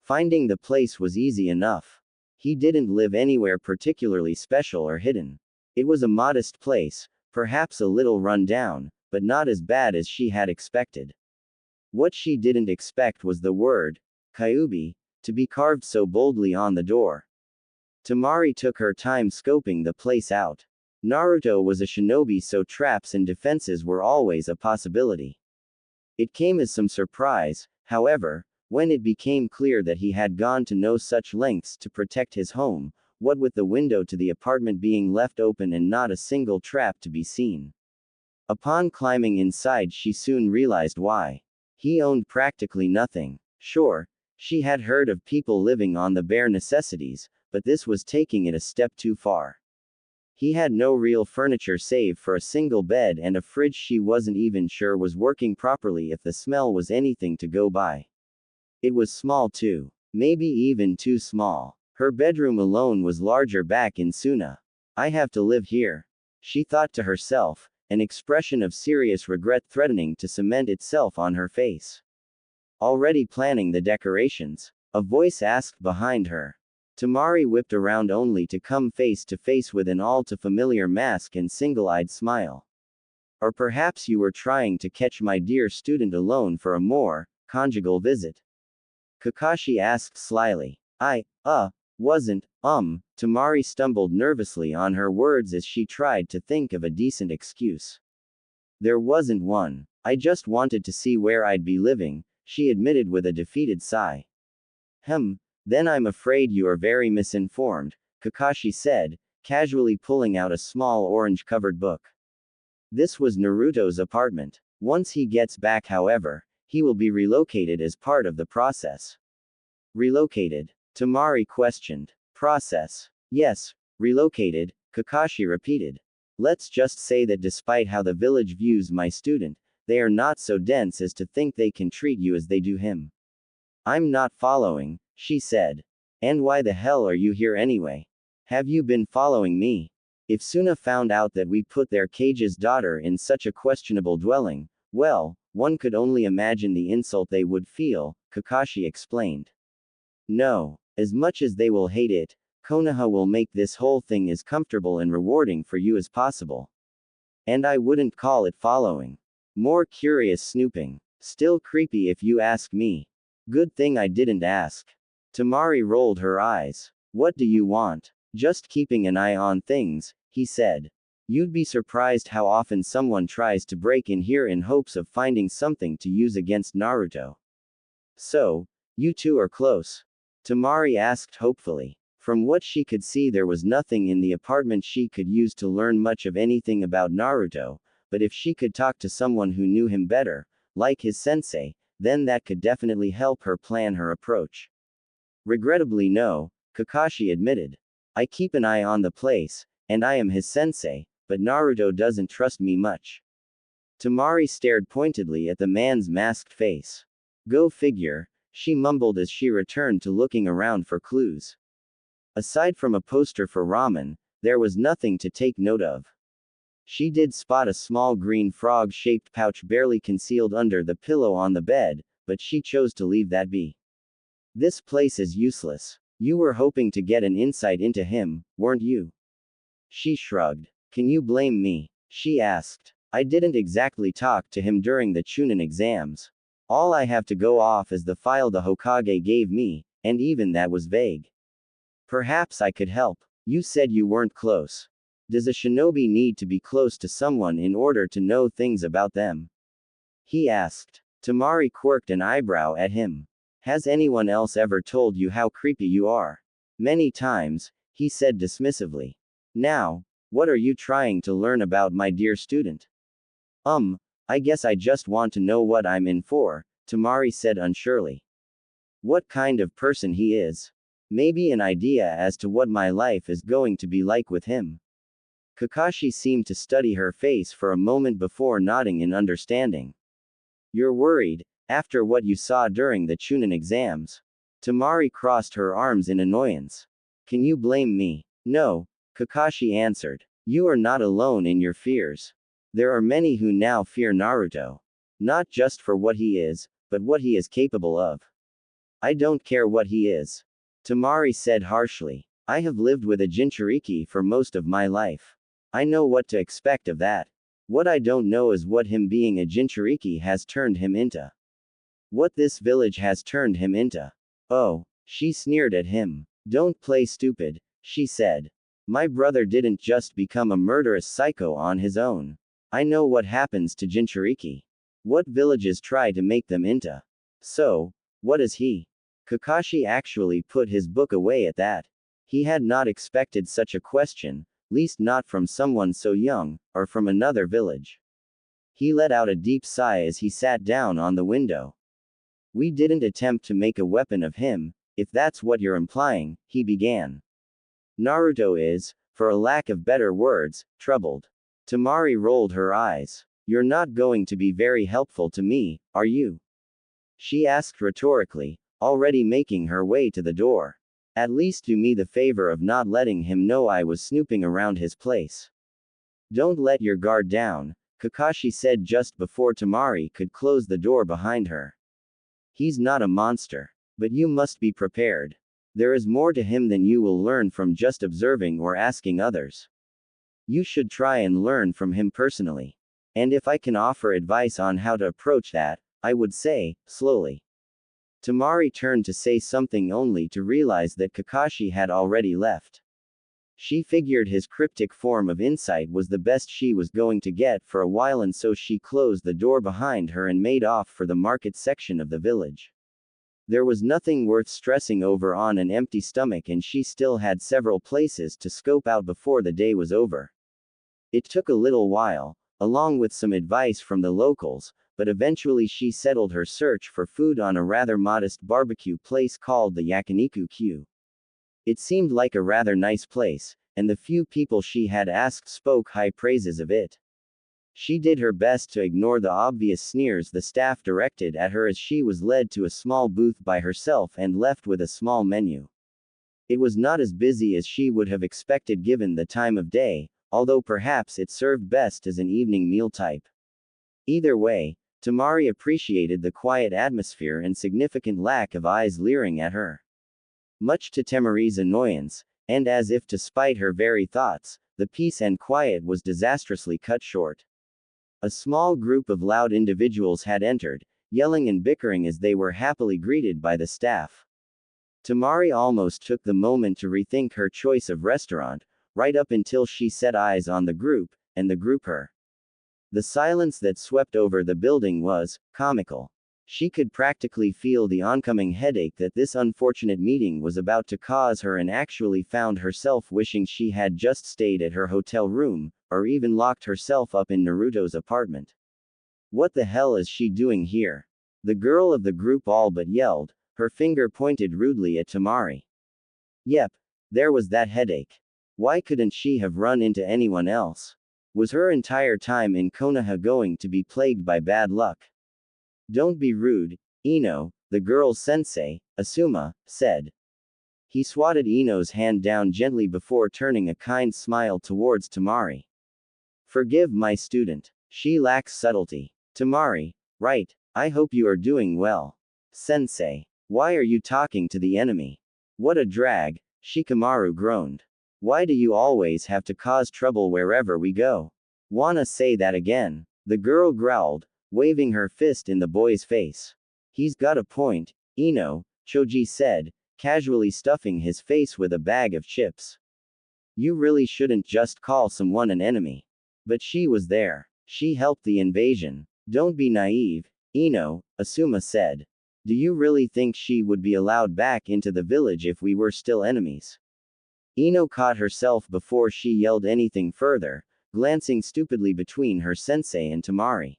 Finding the place was easy enough. He didn't live anywhere particularly special or hidden. It was a modest place, perhaps a little run down, but not as bad as she had expected. What she didn't expect was the word, Kyubi, to be carved so boldly on the door. Temari took her time scoping the place out. Naruto was a shinobi, so traps and defenses were always a possibility. It came as some surprise, however, when it became clear that he had gone to no such lengths to protect his home, what with the window to the apartment being left open and not a single trap to be seen. Upon climbing inside, she soon realized why. He owned practically nothing. Sure, she had heard of people living on the bare necessities, but this was taking it a step too far. He had no real furniture save for a single bed and a fridge she wasn't even sure was working properly if the smell was anything to go by. It was small too. Maybe even too small. Her bedroom alone was larger back in Suna. I have to live here, she thought to herself, an expression of serious regret threatening to cement itself on her face. Already planning the decorations? A voice asked behind her. Temari whipped around only to come face to face with an all-too-familiar mask and single-eyed smile. Or perhaps you were trying to catch my dear student alone for a more conjugal visit? Kakashi asked slyly. Wasn't, Temari stumbled nervously on her words as she tried to think of a decent excuse. There wasn't one. I just wanted to see where I'd be living, she admitted with a defeated sigh. Then I'm afraid you are very misinformed, Kakashi said, casually pulling out a small orange-covered book. This was Naruto's apartment. Once he gets back, however, he will be relocated as part of the process. Relocated? Temari questioned. Process? Yes, relocated, Kakashi repeated. Let's just say that despite how the village views my student, they are not so dense as to think they can treat you as they do him. I'm not following, she said. And why the hell are you here anyway? Have you been following me? If Suna found out that we put their cage's daughter in such a questionable dwelling, well, one could only imagine the insult they would feel, Kakashi explained. No, as much as they will hate it, Konoha will make this whole thing as comfortable and rewarding for you as possible. And I wouldn't call it following. More curious snooping. Still creepy if you ask me. Good thing I didn't ask. Temari rolled her eyes. What do you want? Just keeping an eye on things, he said. You'd be surprised how often someone tries to break in here in hopes of finding something to use against Naruto. So, you two are close? Temari asked hopefully. From what she could see, there was nothing in the apartment she could use to learn much of anything about Naruto, but if she could talk to someone who knew him better, like his sensei, then that could definitely help her plan her approach. Regrettably no, Kakashi admitted. I keep an eye on the place, and I am his sensei, but Naruto doesn't trust me much. Temari stared pointedly at the man's masked face. Go figure, she mumbled as she returned to looking around for clues. Aside from a poster for ramen, there was nothing to take note of. She did spot a small green frog-shaped pouch barely concealed under the pillow on the bed, but she chose to leave that be. This place is useless. You were hoping to get an insight into him, weren't you? She shrugged. Can you blame me? She asked. I didn't exactly talk to him during the Chunin exams. All I have to go off is the file the Hokage gave me, and even that was vague. Perhaps I could help. You said you weren't close. Does a shinobi need to be close to someone in order to know things about them? He asked. Temari quirked an eyebrow at him. Has anyone else ever told you how creepy you are? Many times, he said dismissively. Now, what are you trying to learn about, my dear student? I guess I just want to know what I'm in for, Temari said unsurely. What kind of person he is? Maybe an idea as to what my life is going to be like with him. Kakashi seemed to study her face for a moment before nodding in understanding. You're worried, after what you saw during the Chunin exams. Temari crossed her arms in annoyance. Can you blame me? No, Kakashi answered. You are not alone in your fears. There are many who now fear Naruto. Not just for what he is, but what he is capable of. I don't care what he is. Temari said harshly. I have lived with a Jinchuriki for most of my life. I know what to expect of that. What I don't know is what him being a Jinchuriki has turned him into. What this village has turned him into. Oh, she sneered at him. Don't play stupid, she said. My brother didn't just become a murderous psycho on his own. I know what happens to Jinchuriki. What villages try to make them into. So, what is he? Kakashi actually put his book away at that. He had not expected such a question, least not from someone so young, or from another village. He let out a deep sigh as he sat down on the window. We didn't attempt to make a weapon of him, if that's what you're implying, he began. Naruto is, for a lack of better words, troubled. Temari rolled her eyes. You're not going to be very helpful to me, are you? She asked rhetorically, already making her way to the door. At least do me the favor of not letting him know I was snooping around his place. Don't let your guard down, Kakashi said just before Temari could close the door behind her. He's not a monster. But you must be prepared. There is more to him than you will learn from just observing or asking others. You should try and learn from him personally. And if I can offer advice on how to approach that, I would say, slowly. Temari turned to say something only to realize that Kakashi had already left. She figured his cryptic form of insight was the best she was going to get for a while, and so she closed the door behind her and made off for the market section of the village. There was nothing worth stressing over on an empty stomach, and she still had several places to scope out before the day was over. It took a little while, along with some advice from the locals, but eventually she settled her search for food on a rather modest barbecue place called the Yakiniku Q. It seemed like a rather nice place, and the few people she had asked spoke high praises of it. She did her best to ignore the obvious sneers the staff directed at her as she was led to a small booth by herself and left with a small menu. It was not as busy as she would have expected given the time of day, although perhaps it served best as an evening meal type. Either way, Temari appreciated the quiet atmosphere and significant lack of eyes leering at her. Much to Temari's annoyance, and as if to spite her very thoughts, the peace and quiet was disastrously cut short. A small group of loud individuals had entered, yelling and bickering as they were happily greeted by the staff. Temari almost took the moment to rethink her choice of restaurant, right up until she set eyes on the group, and the group her. The silence that swept over the building was comical. She could practically feel the oncoming headache that this unfortunate meeting was about to cause her, and actually found herself wishing she had just stayed at her hotel room, or even locked herself up in Naruto's apartment. What the hell is she doing here? The girl of the group all but yelled, her finger pointed rudely at Temari. Yep, there was that headache. Why couldn't she have run into anyone else? Was her entire time in Konoha going to be plagued by bad luck? Don't be rude, Ino, the girl's sensei, Asuma, said. He swatted Ino's hand down gently before turning a kind smile towards Temari. Forgive my student. She lacks subtlety. Temari, right, I hope you are doing well. Sensei, why are you talking to the enemy? What a drag, Shikamaru groaned. Why do you always have to cause trouble wherever we go? Wanna say that again? The girl growled, waving her fist in the boy's face. He's got a point, Ino, Choji said, casually stuffing his face with a bag of chips. You really shouldn't just call someone an enemy. But she was there. She helped the invasion. Don't be naive, Ino, Asuma said. Do you really think she would be allowed back into the village if we were still enemies? Ino caught herself before she yelled anything further, glancing stupidly between her sensei and Temari.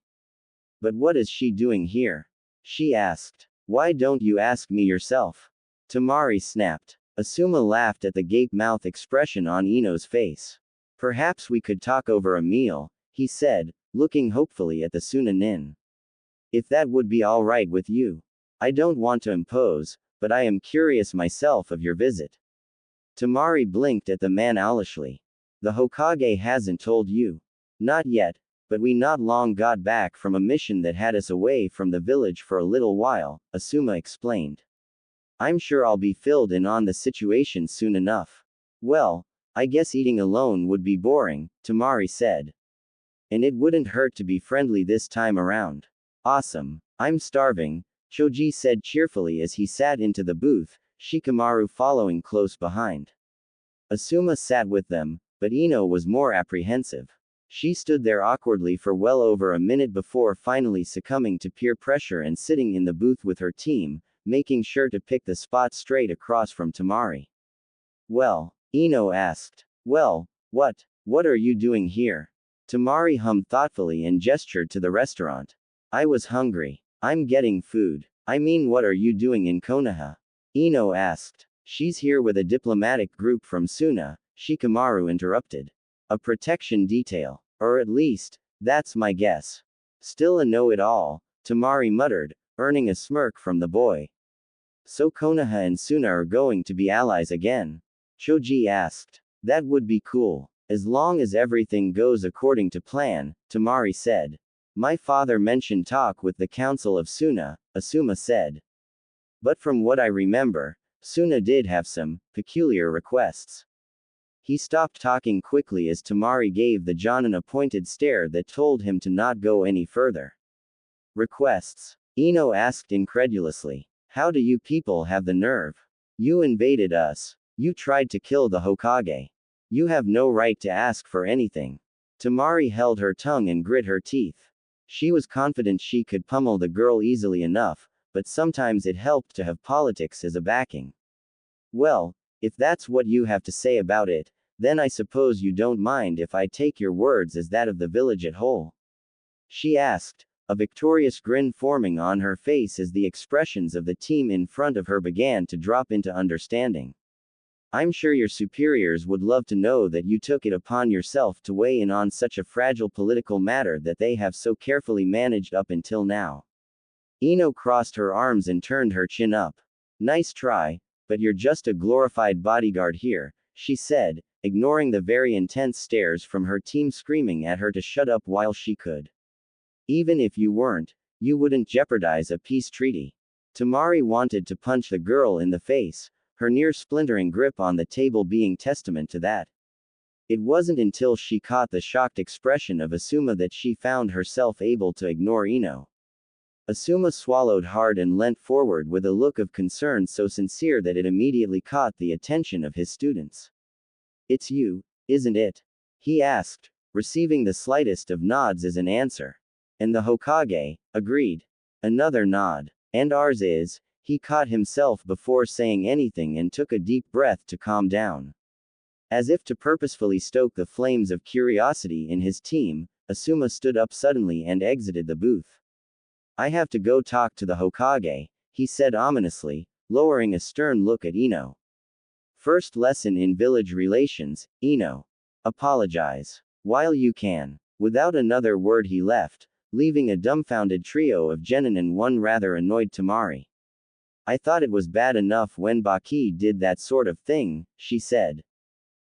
But what is she doing here? She asked. Why don't you ask me yourself? Temari snapped. Asuma laughed at the gape-mouth expression on Ino's face. Perhaps we could talk over a meal, he said, looking hopefully at the Sunanin. If that would be all right with you. I don't want to impose, but I am curious myself of your visit. Temari blinked at the man owlishly. The Hokage hasn't told you. Not yet, but we not long got back from a mission that had us away from the village for a little while, Asuma explained. I'm sure I'll be filled in on the situation soon enough. Well, I guess eating alone would be boring, Temari said. And it wouldn't hurt to be friendly this time around. Awesome. I'm starving, Choji said cheerfully as he sat into the booth, Shikamaru following close behind. Asuma sat with them, but Ino was more apprehensive. She stood there awkwardly for well over a minute before finally succumbing to peer pressure and sitting in the booth with her team, making sure to pick the spot straight across from Temari. Well, Ino asked. Well, what are you doing here? Temari hummed thoughtfully and gestured to the restaurant. I was hungry. I'm getting food. I mean, what are you doing in Konoha? Ino asked. She's here with a diplomatic group from Suna, Shikamaru interrupted. A protection detail. Or at least, that's my guess. Still a know-it-all, Temari muttered, earning a smirk from the boy. So Konoha and Suna are going to be allies again? Choji asked. That would be cool. As long as everything goes according to plan, Temari said. My father mentioned talk with the Council of Suna, Asuma said. But from what I remember, Suna did have some peculiar requests. He stopped talking quickly as Temari gave the Jonin a pointed stare that told him to not go any further. Requests? Ino asked incredulously. How do you people have the nerve? You invaded us. You tried to kill the Hokage. You have no right to ask for anything. Temari held her tongue and grit her teeth. She was confident she could pummel the girl easily enough, but sometimes it helped to have politics as a backing. Well, if that's what you have to say about it, then I suppose you don't mind if I take your words as that of the village at whole? She asked, a victorious grin forming on her face as the expressions of the team in front of her began to drop into understanding. I'm sure your superiors would love to know that you took it upon yourself to weigh in on such a fragile political matter that they have so carefully managed up until now. Ino crossed her arms and turned her chin up. Nice try, but you're just a glorified bodyguard here, she said, ignoring the very intense stares from her team screaming at her to shut up while she could. Even if you weren't, you wouldn't jeopardize a peace treaty. Temari wanted to punch the girl in the face, her near-splintering grip on the table being testament to that. It wasn't until she caught the shocked expression of Asuma that she found herself able to ignore Ino. Asuma swallowed hard and leant forward with a look of concern so sincere that it immediately caught the attention of his students. It's you, isn't it? He asked, receiving the slightest of nods as an answer. And the Hokage agreed. Another nod. And ours is. He caught himself before saying anything and took a deep breath to calm down. As if to purposefully stoke the flames of curiosity in his team, Asuma stood up suddenly and exited the booth. I have to go talk to the Hokage, he said ominously, lowering a stern look at Ino. First lesson in village relations, Ino. Apologize. While you can. Without another word he left, leaving a dumbfounded trio of genin and one rather annoyed Temari. I thought it was bad enough when Baki did that sort of thing, she said.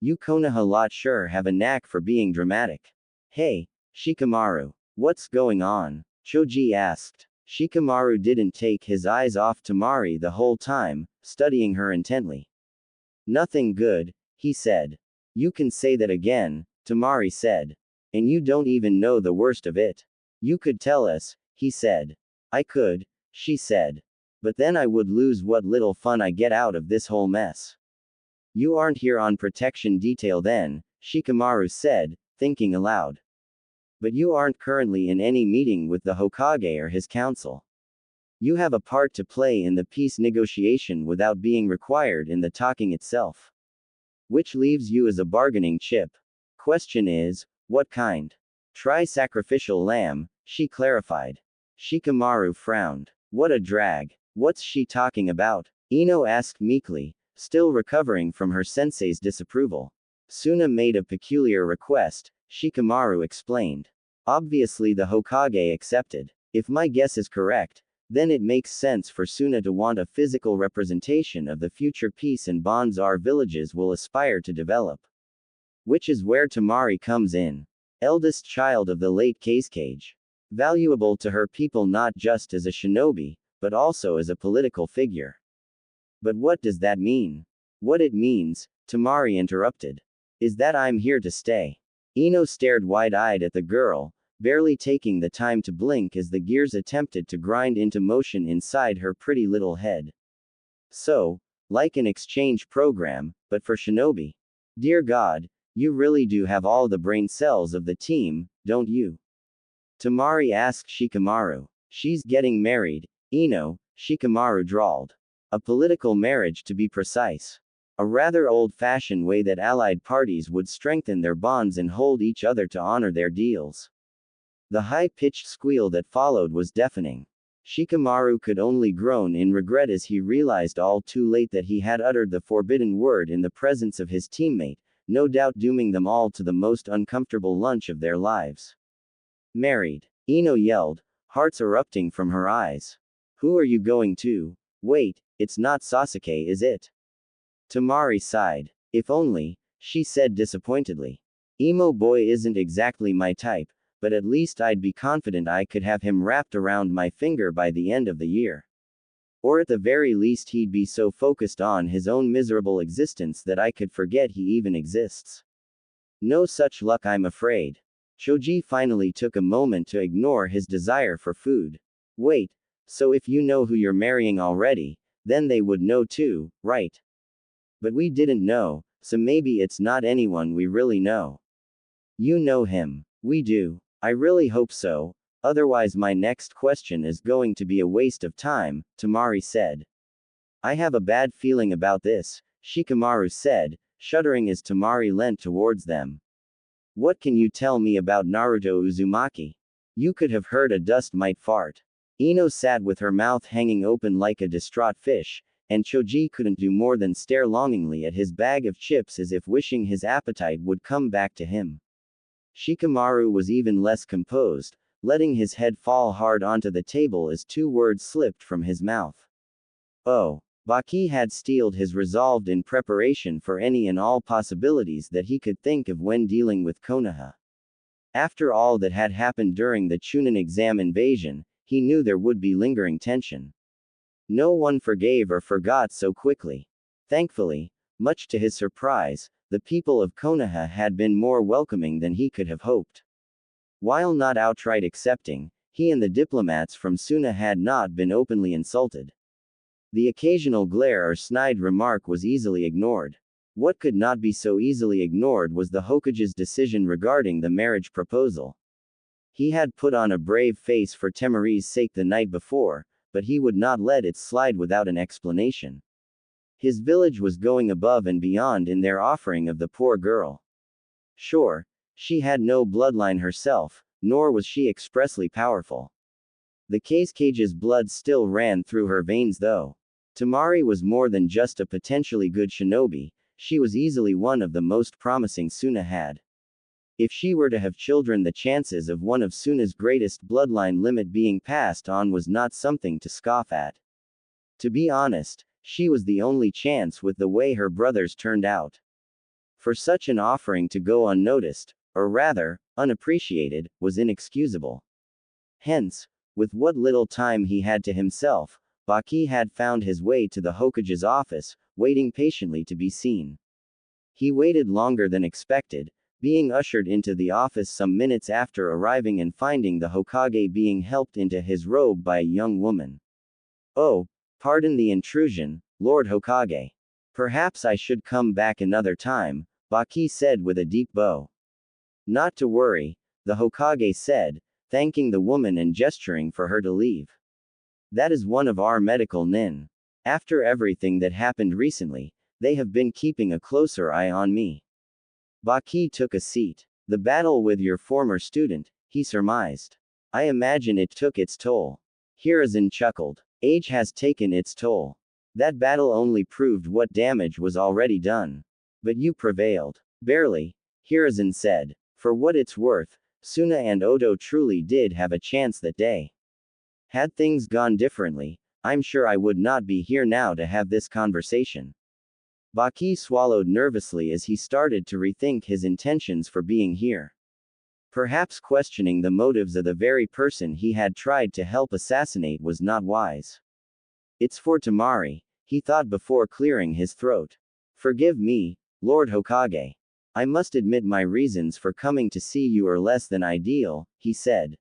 You Konoha lot sure have a knack for being dramatic. Hey, Shikamaru, what's going on? Choji asked. Shikamaru didn't take his eyes off Temari the whole time, studying her intently. Nothing good, he said. You can say that again, Temari said. And you don't even know the worst of it. You could tell us, he said. I could, she said. But then I would lose what little fun I get out of this whole mess. You aren't here on protection detail then, Shikamaru said, thinking aloud. But you aren't currently in any meeting with the Hokage or his council. You have a part to play in the peace negotiation without being required in the talking itself. Which leaves you as a bargaining chip. Question is, what kind? Try sacrificial lamb, she clarified. Shikamaru frowned. What a drag. What's she talking about? Ino asked meekly, still recovering from her sensei's disapproval. Suna made a peculiar request, Shikamaru explained. Obviously the Hokage accepted. If my guess is correct, then it makes sense for Suna to want a physical representation of the future peace and bonds our villages will aspire to develop. Which is where Temari comes in. Eldest child of the late Kazekage. Valuable to her people not just as a shinobi, but also as a political figure. But what does that mean? What it means, Temari interrupted, is that I'm here to stay. Ino stared wide-eyed at the girl, barely taking the time to blink as the gears attempted to grind into motion inside her pretty little head. So, like an exchange program, but for shinobi. Dear God, you really do have all the brain cells of the team, don't you? Temari asked Shikamaru. She's getting married, Ino, Shikamaru drawled. A political marriage to be precise. A rather old-fashioned way that allied parties would strengthen their bonds and hold each other to honor their deals. The high-pitched squeal that followed was deafening. Shikamaru could only groan in regret as he realized all too late that he had uttered the forbidden word in the presence of his teammate, no doubt dooming them all to the most uncomfortable lunch of their lives. Married, Ino yelled, hearts erupting from her eyes. Who are you going to? Wait, it's not Sasuke, is it? Temari sighed. If only, she said disappointedly. Emo boy isn't exactly my type, but at least I'd be confident I could have him wrapped around my finger by the end of the year. Or at the very least he'd be so focused on his own miserable existence that I could forget he even exists. No such luck, I'm afraid. Choji finally took a moment to ignore his desire for food. Wait, so if you know who you're marrying already, then they would know too, right? But we didn't know, so maybe it's not anyone we really know. You know him. We do. I really hope so, otherwise my next question is going to be a waste of time, Temari said. I have a bad feeling about this, Shikamaru said, shuddering as Temari leant towards them. What can you tell me about Naruto Uzumaki? You could have heard a dust mite fart. Ino sat with her mouth hanging open like a distraught fish, and Choji couldn't do more than stare longingly at his bag of chips as if wishing his appetite would come back to him. Shikamaru was even less composed, letting his head fall hard onto the table as two words slipped from his mouth. Oh. Baki had steeled his resolve in preparation for any and all possibilities that he could think of when dealing with Konoha. After all that had happened during the Chunin exam invasion, he knew there would be lingering tension. No one forgave or forgot so quickly. Thankfully, much to his surprise, the people of Konoha had been more welcoming than he could have hoped. While not outright accepting, he and the diplomats from Suna had not been openly insulted. The occasional glare or snide remark was easily ignored. What could not be so easily ignored was the Hokage's decision regarding the marriage proposal. He had put on a brave face for Temari's sake the night before, but he would not let it slide without an explanation. His village was going above and beyond in their offering of the poor girl. Sure, she had no bloodline herself, nor was she expressly powerful. The Kazecage's blood still ran through her veins though. Temari was more than just a potentially good shinobi, she was easily one of the most promising Suna had. If she were to have children, the chances of one of Suna's greatest bloodline limit being passed on was not something to scoff at. To be honest, she was the only chance with the way her brothers turned out. For such an offering to go unnoticed, or rather, unappreciated, was inexcusable. Hence, with what little time he had to himself, Baki had found his way to the Hokage's office, waiting patiently to be seen. He waited longer than expected, being ushered into the office some minutes after arriving and finding the Hokage being helped into his robe by a young woman. "Oh, pardon the intrusion, Lord Hokage. Perhaps I should come back another time," Baki said with a deep bow. "Not to worry," the Hokage said, thanking the woman and gesturing for her to leave. "That is one of our medical nin. After everything that happened recently, they have been keeping a closer eye on me." Baki took a seat. "The battle with your former student," he surmised. "I imagine it took its toll." Hiruzen chuckled. "Age has taken its toll. That battle only proved what damage was already done. But you prevailed." "Barely," Hiruzen said. "For what it's worth, Suna and Oto truly did have a chance that day. Had things gone differently, I'm sure I would not be here now to have this conversation." Baki swallowed nervously as he started to rethink his intentions for being here. Perhaps questioning the motives of the very person he had tried to help assassinate was not wise. "It's for Temari," he thought before clearing his throat. "Forgive me, Lord Hokage. I must admit my reasons for coming to see you are less than ideal," he said.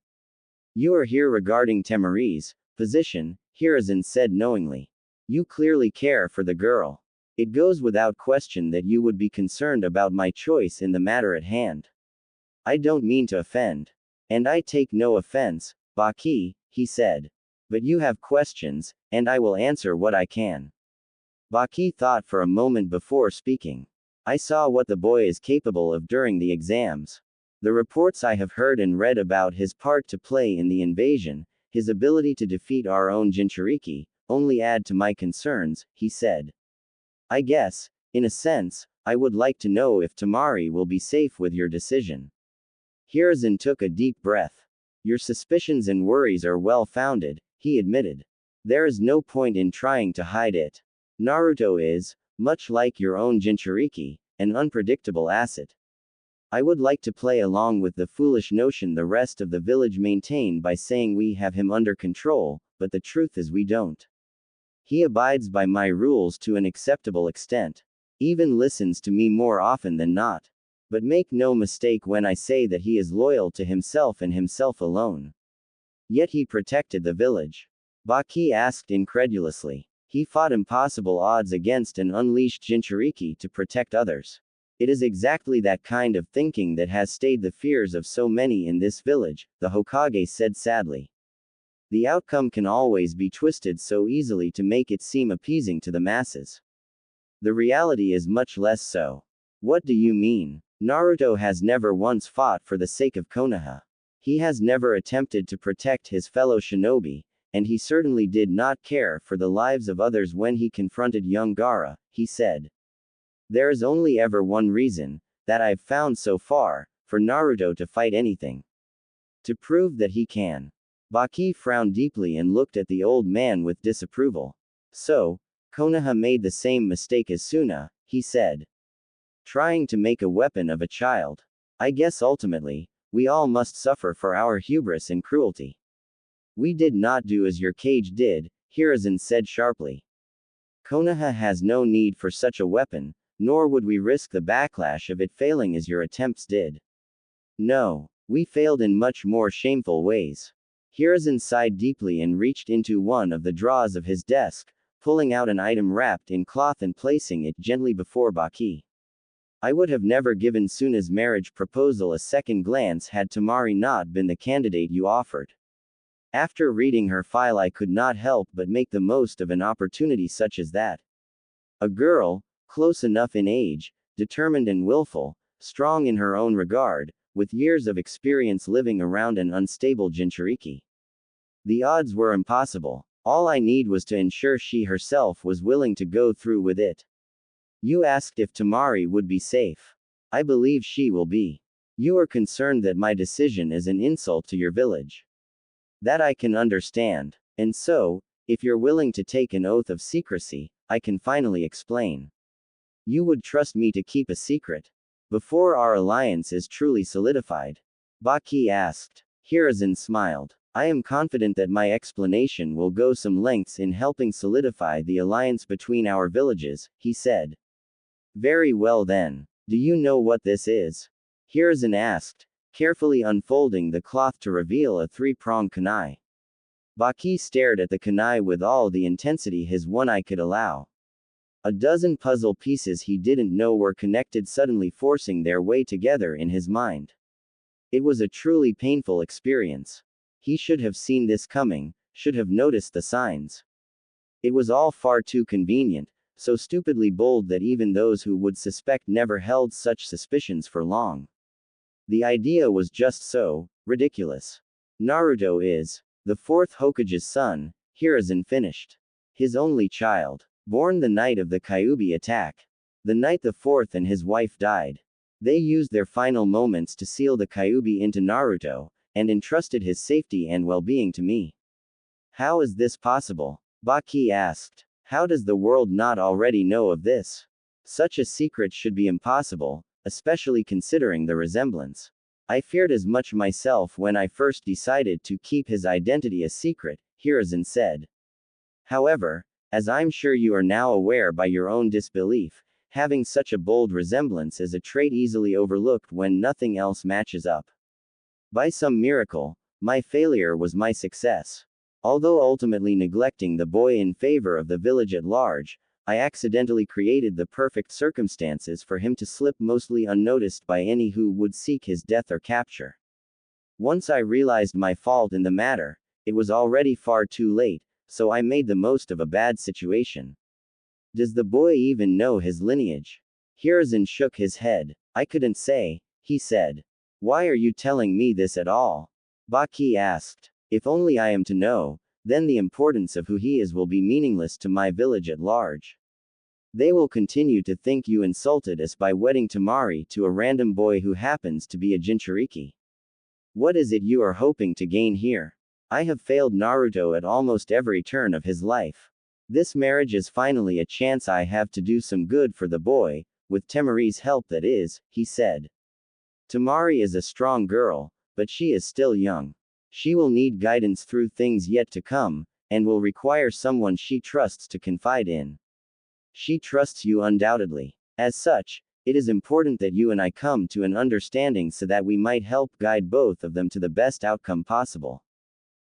"You are here regarding Temari's position," Hiruzen said knowingly. "You clearly care for the girl. It goes without question that you would be concerned about my choice in the matter at hand. I don't mean to offend. And I take no offense, Baki," he said. "But you have questions, and I will answer what I can." Baki thought for a moment before speaking. "I saw what the boy is capable of during the exams. The reports I have heard and read about his part to play in the invasion, his ability to defeat our own Jinchuriki, only add to my concerns," he said. "I guess, in a sense, I would like to know if Temari will be safe with your decision." Hiruzen took a deep breath. "Your suspicions and worries are well founded," he admitted. "There is no point in trying to hide it. Naruto is, much like your own Jinchuriki, an unpredictable asset. I would like to play along with the foolish notion the rest of the village maintain by saying we have him under control, but the truth is we don't. He abides by my rules to an acceptable extent. Even listens to me more often than not. But make no mistake when I say that he is loyal to himself and himself alone." "Yet he protected the village?" Baki asked incredulously. "He fought impossible odds against an unleashed Jinchuriki to protect others. It is exactly that kind of thinking that has stayed the fears of so many in this village," the Hokage said sadly. "The outcome can always be twisted so easily to make it seem appeasing to the masses. The reality is much less so." "What do you mean?" "Naruto has never once fought for the sake of Konoha. He has never attempted to protect his fellow shinobi, and he certainly did not care for the lives of others when he confronted young Gaara," he said. "There is only ever one reason, that I've found so far, for Naruto to fight anything. To prove that he can." Baki frowned deeply and looked at the old man with disapproval. "So, Konoha made the same mistake as Suna," he said. "Trying to make a weapon of a child. I guess ultimately, we all must suffer for our hubris and cruelty." "We did not do as your cage did," Hiruzen said sharply. "Konoha has no need for such a weapon, nor would we risk the backlash of it failing as your attempts did. No, we failed in much more shameful ways." Hiruzen sighed deeply and reached into one of the drawers of his desk, pulling out an item wrapped in cloth and placing it gently before Baki. "I would have never given Suna's marriage proposal a second glance had Temari not been the candidate you offered. After reading her file, I could not help but make the most of an opportunity such as that. A girl, close enough in age, determined and willful, strong in her own regard, with years of experience living around an unstable Jinchuriki. The odds were impossible. All I need was to ensure she herself was willing to go through with it. You asked if Temari would be safe. I believe she will be." You are concerned that my decision is an insult to your village. That I can understand. And so, if you're willing to take an oath of secrecy, I can finally explain. You would trust me to keep a secret before our alliance is truly solidified? Baki asked. Hiruzen smiled. I am confident that my explanation will go some lengths in helping solidify the alliance between our villages, he said. Very well then. Do you know what this is? Hiruzen asked, carefully unfolding the cloth to reveal a three-pronged kunai. Baki stared at the kunai with all the intensity his one eye could allow. A dozen puzzle pieces he didn't know were connected suddenly forcing their way together in his mind. It was a truly painful experience. He should have seen this coming, should have noticed the signs. It was all far too convenient, so stupidly bold that even those who would suspect never held such suspicions for long. The idea was just so ridiculous. Naruto is the fourth Hokage's son, Hiruzen finished. His only child. Born the night of the Kyuubi attack. The night the fourth and his wife died. They used their final moments to seal the Kyuubi into Naruto, and entrusted his safety and well-being to me. How is this possible? Baki asked. How does the world not already know of this? Such a secret should be impossible, especially considering the resemblance. I feared as much myself when I first decided to keep his identity a secret, Hiruzen said. However, as I'm sure you are now aware by your own disbelief, having such a bold resemblance is a trait easily overlooked when nothing else matches up. By some miracle, my failure was my success. Although ultimately neglecting the boy in favor of the village at large, I accidentally created the perfect circumstances for him to slip mostly unnoticed by any who would seek his death or capture. Once I realized my fault in the matter, it was already far too late, so I made the most of a bad situation. Does the boy even know his lineage? Hiruzen shook his head. I couldn't say, he said. Why are you telling me this at all? Baki asked. If only I am to know, then the importance of who he is will be meaningless to my village at large. They will continue to think you insulted us by wedding Temari to a random boy who happens to be a Jinchuriki. What is it you are hoping to gain here? I have failed Naruto at almost every turn of his life. This marriage is finally a chance I have to do some good for the boy, with Temari's help that is, he said. Temari is a strong girl, but she is still young. She will need guidance through things yet to come, and will require someone she trusts to confide in. She trusts you undoubtedly. As such, it is important that you and I come to an understanding so that we might help guide both of them to the best outcome possible.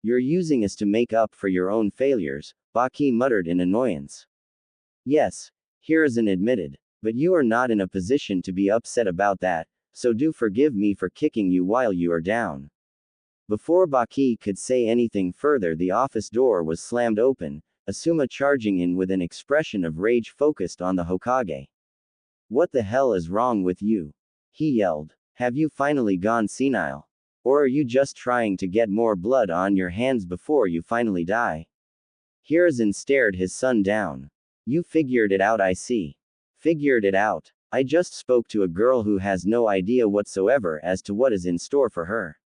You're using us to make up for your own failures, Baki muttered in annoyance. Yes, Hiruzen admitted, but you are not in a position to be upset about that, so do forgive me for kicking you while you are down. Before Baki could say anything further, the office door was slammed open, Asuma charging in with an expression of rage focused on the Hokage. What the hell is wrong with you? He yelled. Have you finally gone senile? Or are you just trying to get more blood on your hands before you finally die? Hiruzen stared his son down. You figured it out, I see. Figured it out. I just spoke to a girl who has no idea whatsoever as to what is in store for her.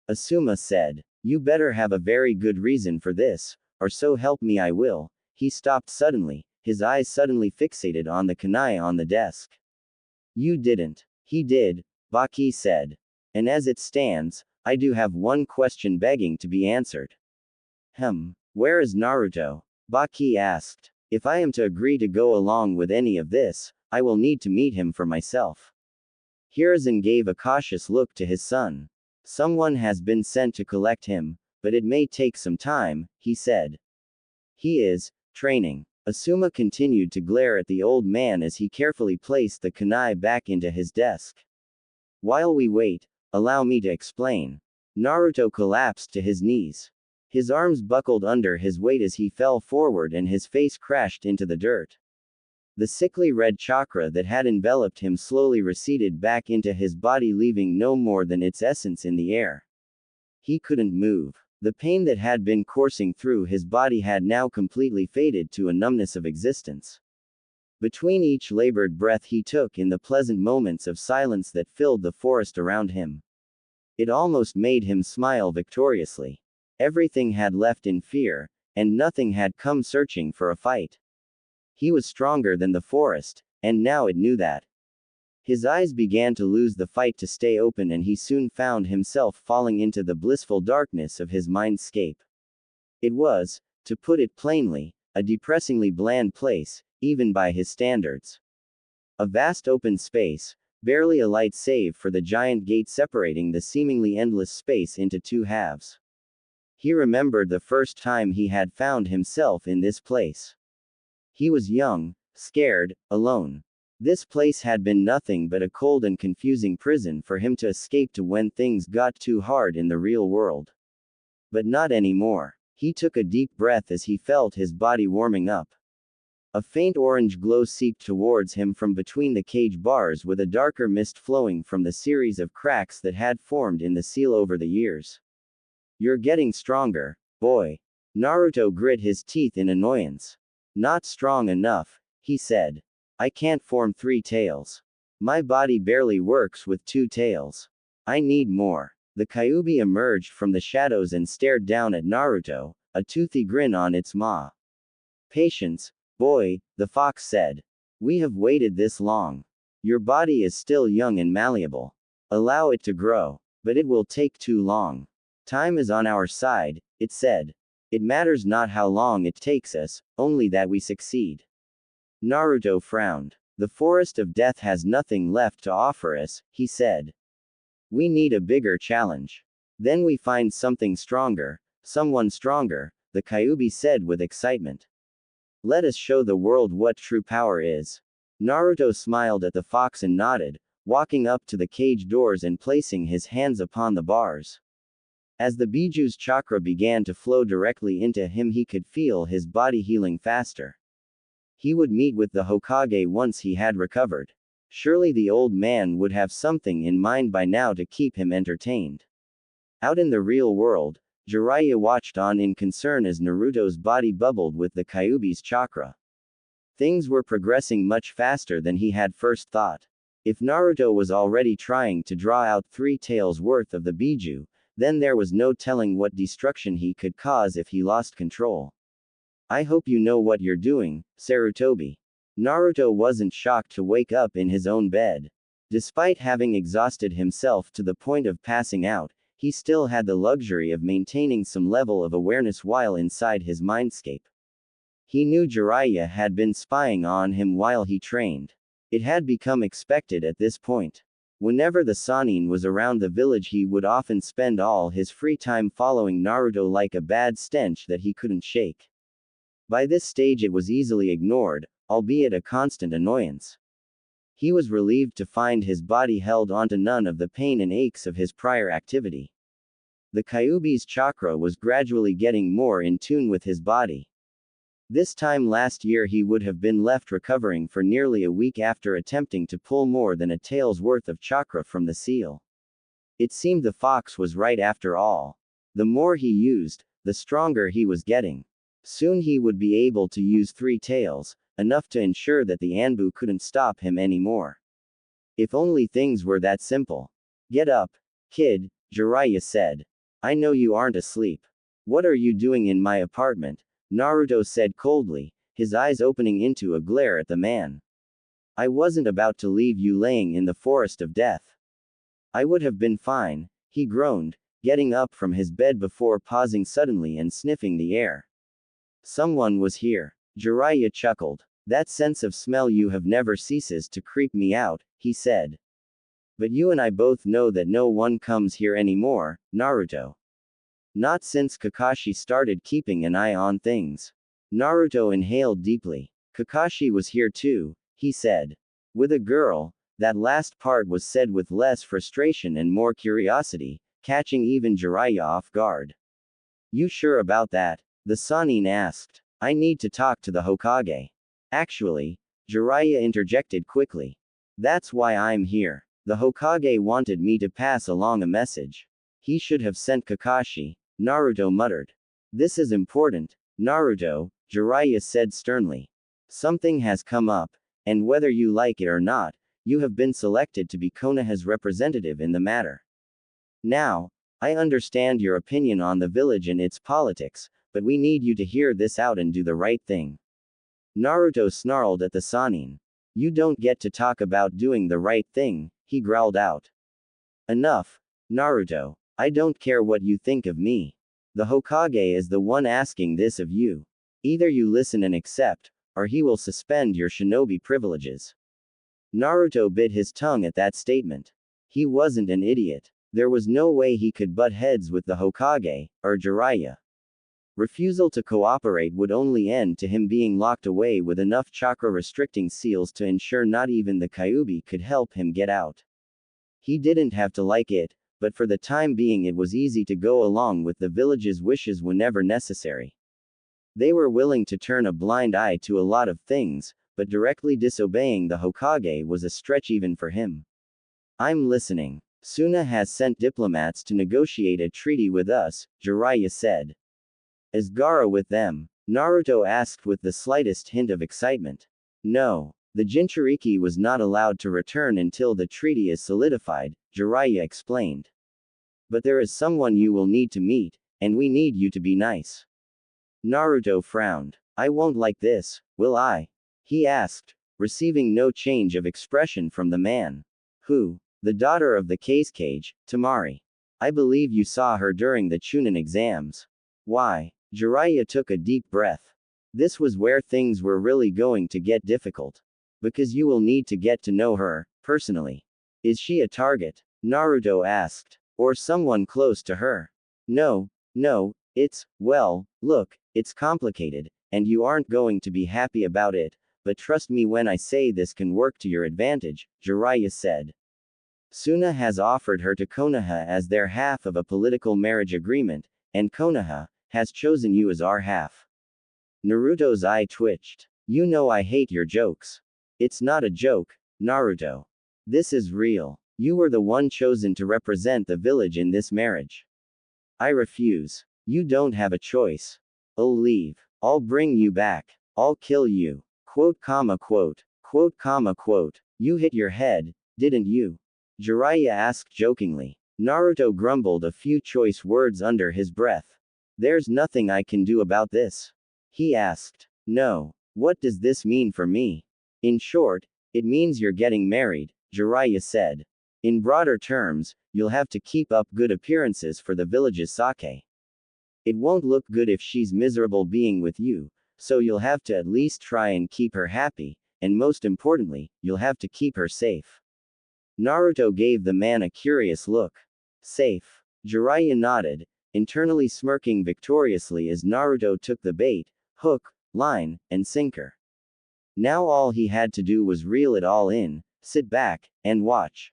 Asuma said. You better have a very good reason for this, or so help me I will. He stopped suddenly, his eyes suddenly fixated on the kunai on the desk. You didn't. He did, Baki said. And as it stands, I do have one question begging to be answered. Where is Naruto? Baki asked. If I am to agree to go along with any of this, I will need to meet him for myself. Hiruzen gave a cautious look to his son. Someone has been sent to collect him, but it may take some time, he said. He is training. Asuma continued to glare at the old man as he carefully placed the kunai back into his desk. While we wait, allow me to explain. Naruto collapsed to his knees. His arms buckled under his weight as he fell forward and his face crashed into the dirt. The sickly red chakra that had enveloped him slowly receded back into his body, leaving no more than its essence in the air. He couldn't move. The pain that had been coursing through his body had now completely faded to a numbness of existence. Between each labored breath he took in the pleasant moments of silence that filled the forest around him, it almost made him smile victoriously. Everything had left in fear, and nothing had come searching for a fight. He was stronger than the forest, and now it knew that. His eyes began to lose the fight to stay open, and he soon found himself falling into the blissful darkness of his mindscape. It was, to put it plainly, a depressingly bland place, even by his standards. A vast open space, barely a light save for the giant gate separating the seemingly endless space into two halves. He remembered the first time he had found himself in this place. He was young, scared, alone. This place had been nothing but a cold and confusing prison for him to escape to when things got too hard in the real world. But not anymore. He took a deep breath as he felt his body warming up. A faint orange glow seeped towards him from between the cage bars, with a darker mist flowing from the series of cracks that had formed in the seal over the years. You're getting stronger, boy. Naruto grit his teeth in annoyance. Not strong enough, he said. I can't form 3 tails. My body barely works with 2 tails. I need more. The Kyuubi emerged from the shadows and stared down at Naruto, a toothy grin on its maw. Patience, boy, the fox said. We have waited this long. Your body is still young and malleable. Allow it to grow. But it will take too long. Time is on our side, it said. It matters not how long it takes us, only that we succeed. Naruto frowned. The forest of death has nothing left to offer us, he said. We need a bigger challenge. Then we find something stronger, someone stronger, the Kyuubi said with excitement. Let us show the world what true power is. Naruto smiled at the fox and nodded, walking up to the cage doors and placing his hands upon the bars. As the Biju's chakra began to flow directly into him, he could feel his body healing faster. He would meet with the Hokage once he had recovered. Surely the old man would have something in mind by now to keep him entertained. Out in the real world, Jiraiya watched on in concern as Naruto's body bubbled with the Kyuubi's chakra. Things were progressing much faster than he had first thought. If Naruto was already trying to draw out 3 taels worth of the Biju, then there was no telling what destruction he could cause if he lost control. I hope you know what you're doing, Sarutobi. Naruto wasn't shocked to wake up in his own bed. Despite having exhausted himself to the point of passing out, he still had the luxury of maintaining some level of awareness while inside his mindscape. He knew Jiraiya had been spying on him while he trained. It had become expected at this point. Whenever the Sannin was around the village, he would often spend all his free time following Naruto like a bad stench that he couldn't shake. By this stage it was easily ignored, albeit a constant annoyance. He was relieved to find his body held onto none of the pain and aches of his prior activity. The Kyuubi's chakra was gradually getting more in tune with his body. This time last year he would have been left recovering for nearly a week after attempting to pull more than a tael's worth of chakra from the seal. It seemed the fox was right after all. The more he used, the stronger he was getting. Soon he would be able to use 3 taels, enough to ensure that the Anbu couldn't stop him anymore. If only things were that simple. Get up, kid, Jiraiya said. I know you aren't asleep. What are you doing in my apartment? Naruto said coldly, his eyes opening into a glare at the man. I wasn't about to leave you laying in the forest of death. I would have been fine, he groaned, getting up from his bed before pausing suddenly and sniffing the air. Someone was here. Jiraiya chuckled. That sense of smell you have never ceases to creep me out, he said. But you and I both know that no one comes here anymore, Naruto. Not since Kakashi started keeping an eye on things. Naruto inhaled deeply. Kakashi was here too, he said. With a girl, that last part was said with less frustration and more curiosity, catching even Jiraiya off guard. You sure about that? The Sannin asked. I need to talk to the Hokage. Actually, Jiraiya interjected quickly. That's why I'm here. The Hokage wanted me to pass along a message. He should have sent Kakashi, Naruto muttered. This is important, Naruto, Jiraiya said sternly. Something has come up, and whether you like it or not, you have been selected to be Konoha's representative in the matter. Now, I understand your opinion on the village and its politics, but we need you to hear this out and do the right thing. Naruto snarled at the Sannin. You don't get to talk about doing the right thing, he growled out. Enough, Naruto. I don't care what you think of me. The Hokage is the one asking this of you. Either you listen and accept, or he will suspend your shinobi privileges. Naruto bit his tongue at that statement. He wasn't an idiot. There was no way he could butt heads with the Hokage, or Jiraiya. Refusal to cooperate would only end to him being locked away with enough chakra-restricting seals to ensure not even the Kyuubi could help him get out. He didn't have to like it, but for the time being it was easy to go along with the village's wishes whenever necessary. They were willing to turn a blind eye to a lot of things, but directly disobeying the Hokage was a stretch even for him. I'm listening. Suna has sent diplomats to negotiate a treaty with us, Jiraiya said. Is Gaara with them? Naruto asked with the slightest hint of excitement. No. The Jinchuriki was not allowed to return until the treaty is solidified, Jiraiya explained. But there is someone you will need to meet, and we need you to be nice. Naruto frowned. I won't like this, will I? He asked, receiving no change of expression from the man. Who? The daughter of the Cage, Temari. I believe you saw her during the Chunin exams. Why? Jiraiya took a deep breath. This was where things were really going to get difficult. Because you will need to get to know her, personally. Is she a target? Naruto asked. Or someone close to her? No, well, look, it's complicated, and you aren't going to be happy about it, but trust me when I say this can work to your advantage, Jiraiya said. Suna has offered her to Konoha as their half of a political marriage agreement, and Konoha has chosen you as our half. Naruto's eye twitched. You know I hate your jokes. It's not a joke, Naruto. This is real. You were the one chosen to represent the village in this marriage. I refuse. You don't have a choice. I'll leave. I'll bring you back. I'll kill you. Quote. You hit your head, didn't you? Jiraiya asked jokingly. Naruto grumbled a few choice words under his breath. There's nothing I can do about this. He asked. No. What does this mean for me? In short, it means you're getting married, Jiraiya said. In broader terms, you'll have to keep up good appearances for the village's sake. It won't look good if she's miserable being with you, so you'll have to at least try and keep her happy, and most importantly, you'll have to keep her safe. Naruto gave the man a curious look. Safe. Jiraiya nodded, internally smirking victoriously as Naruto took the bait, hook, line, and sinker. Now all he had to do was reel it all in, sit back, and watch.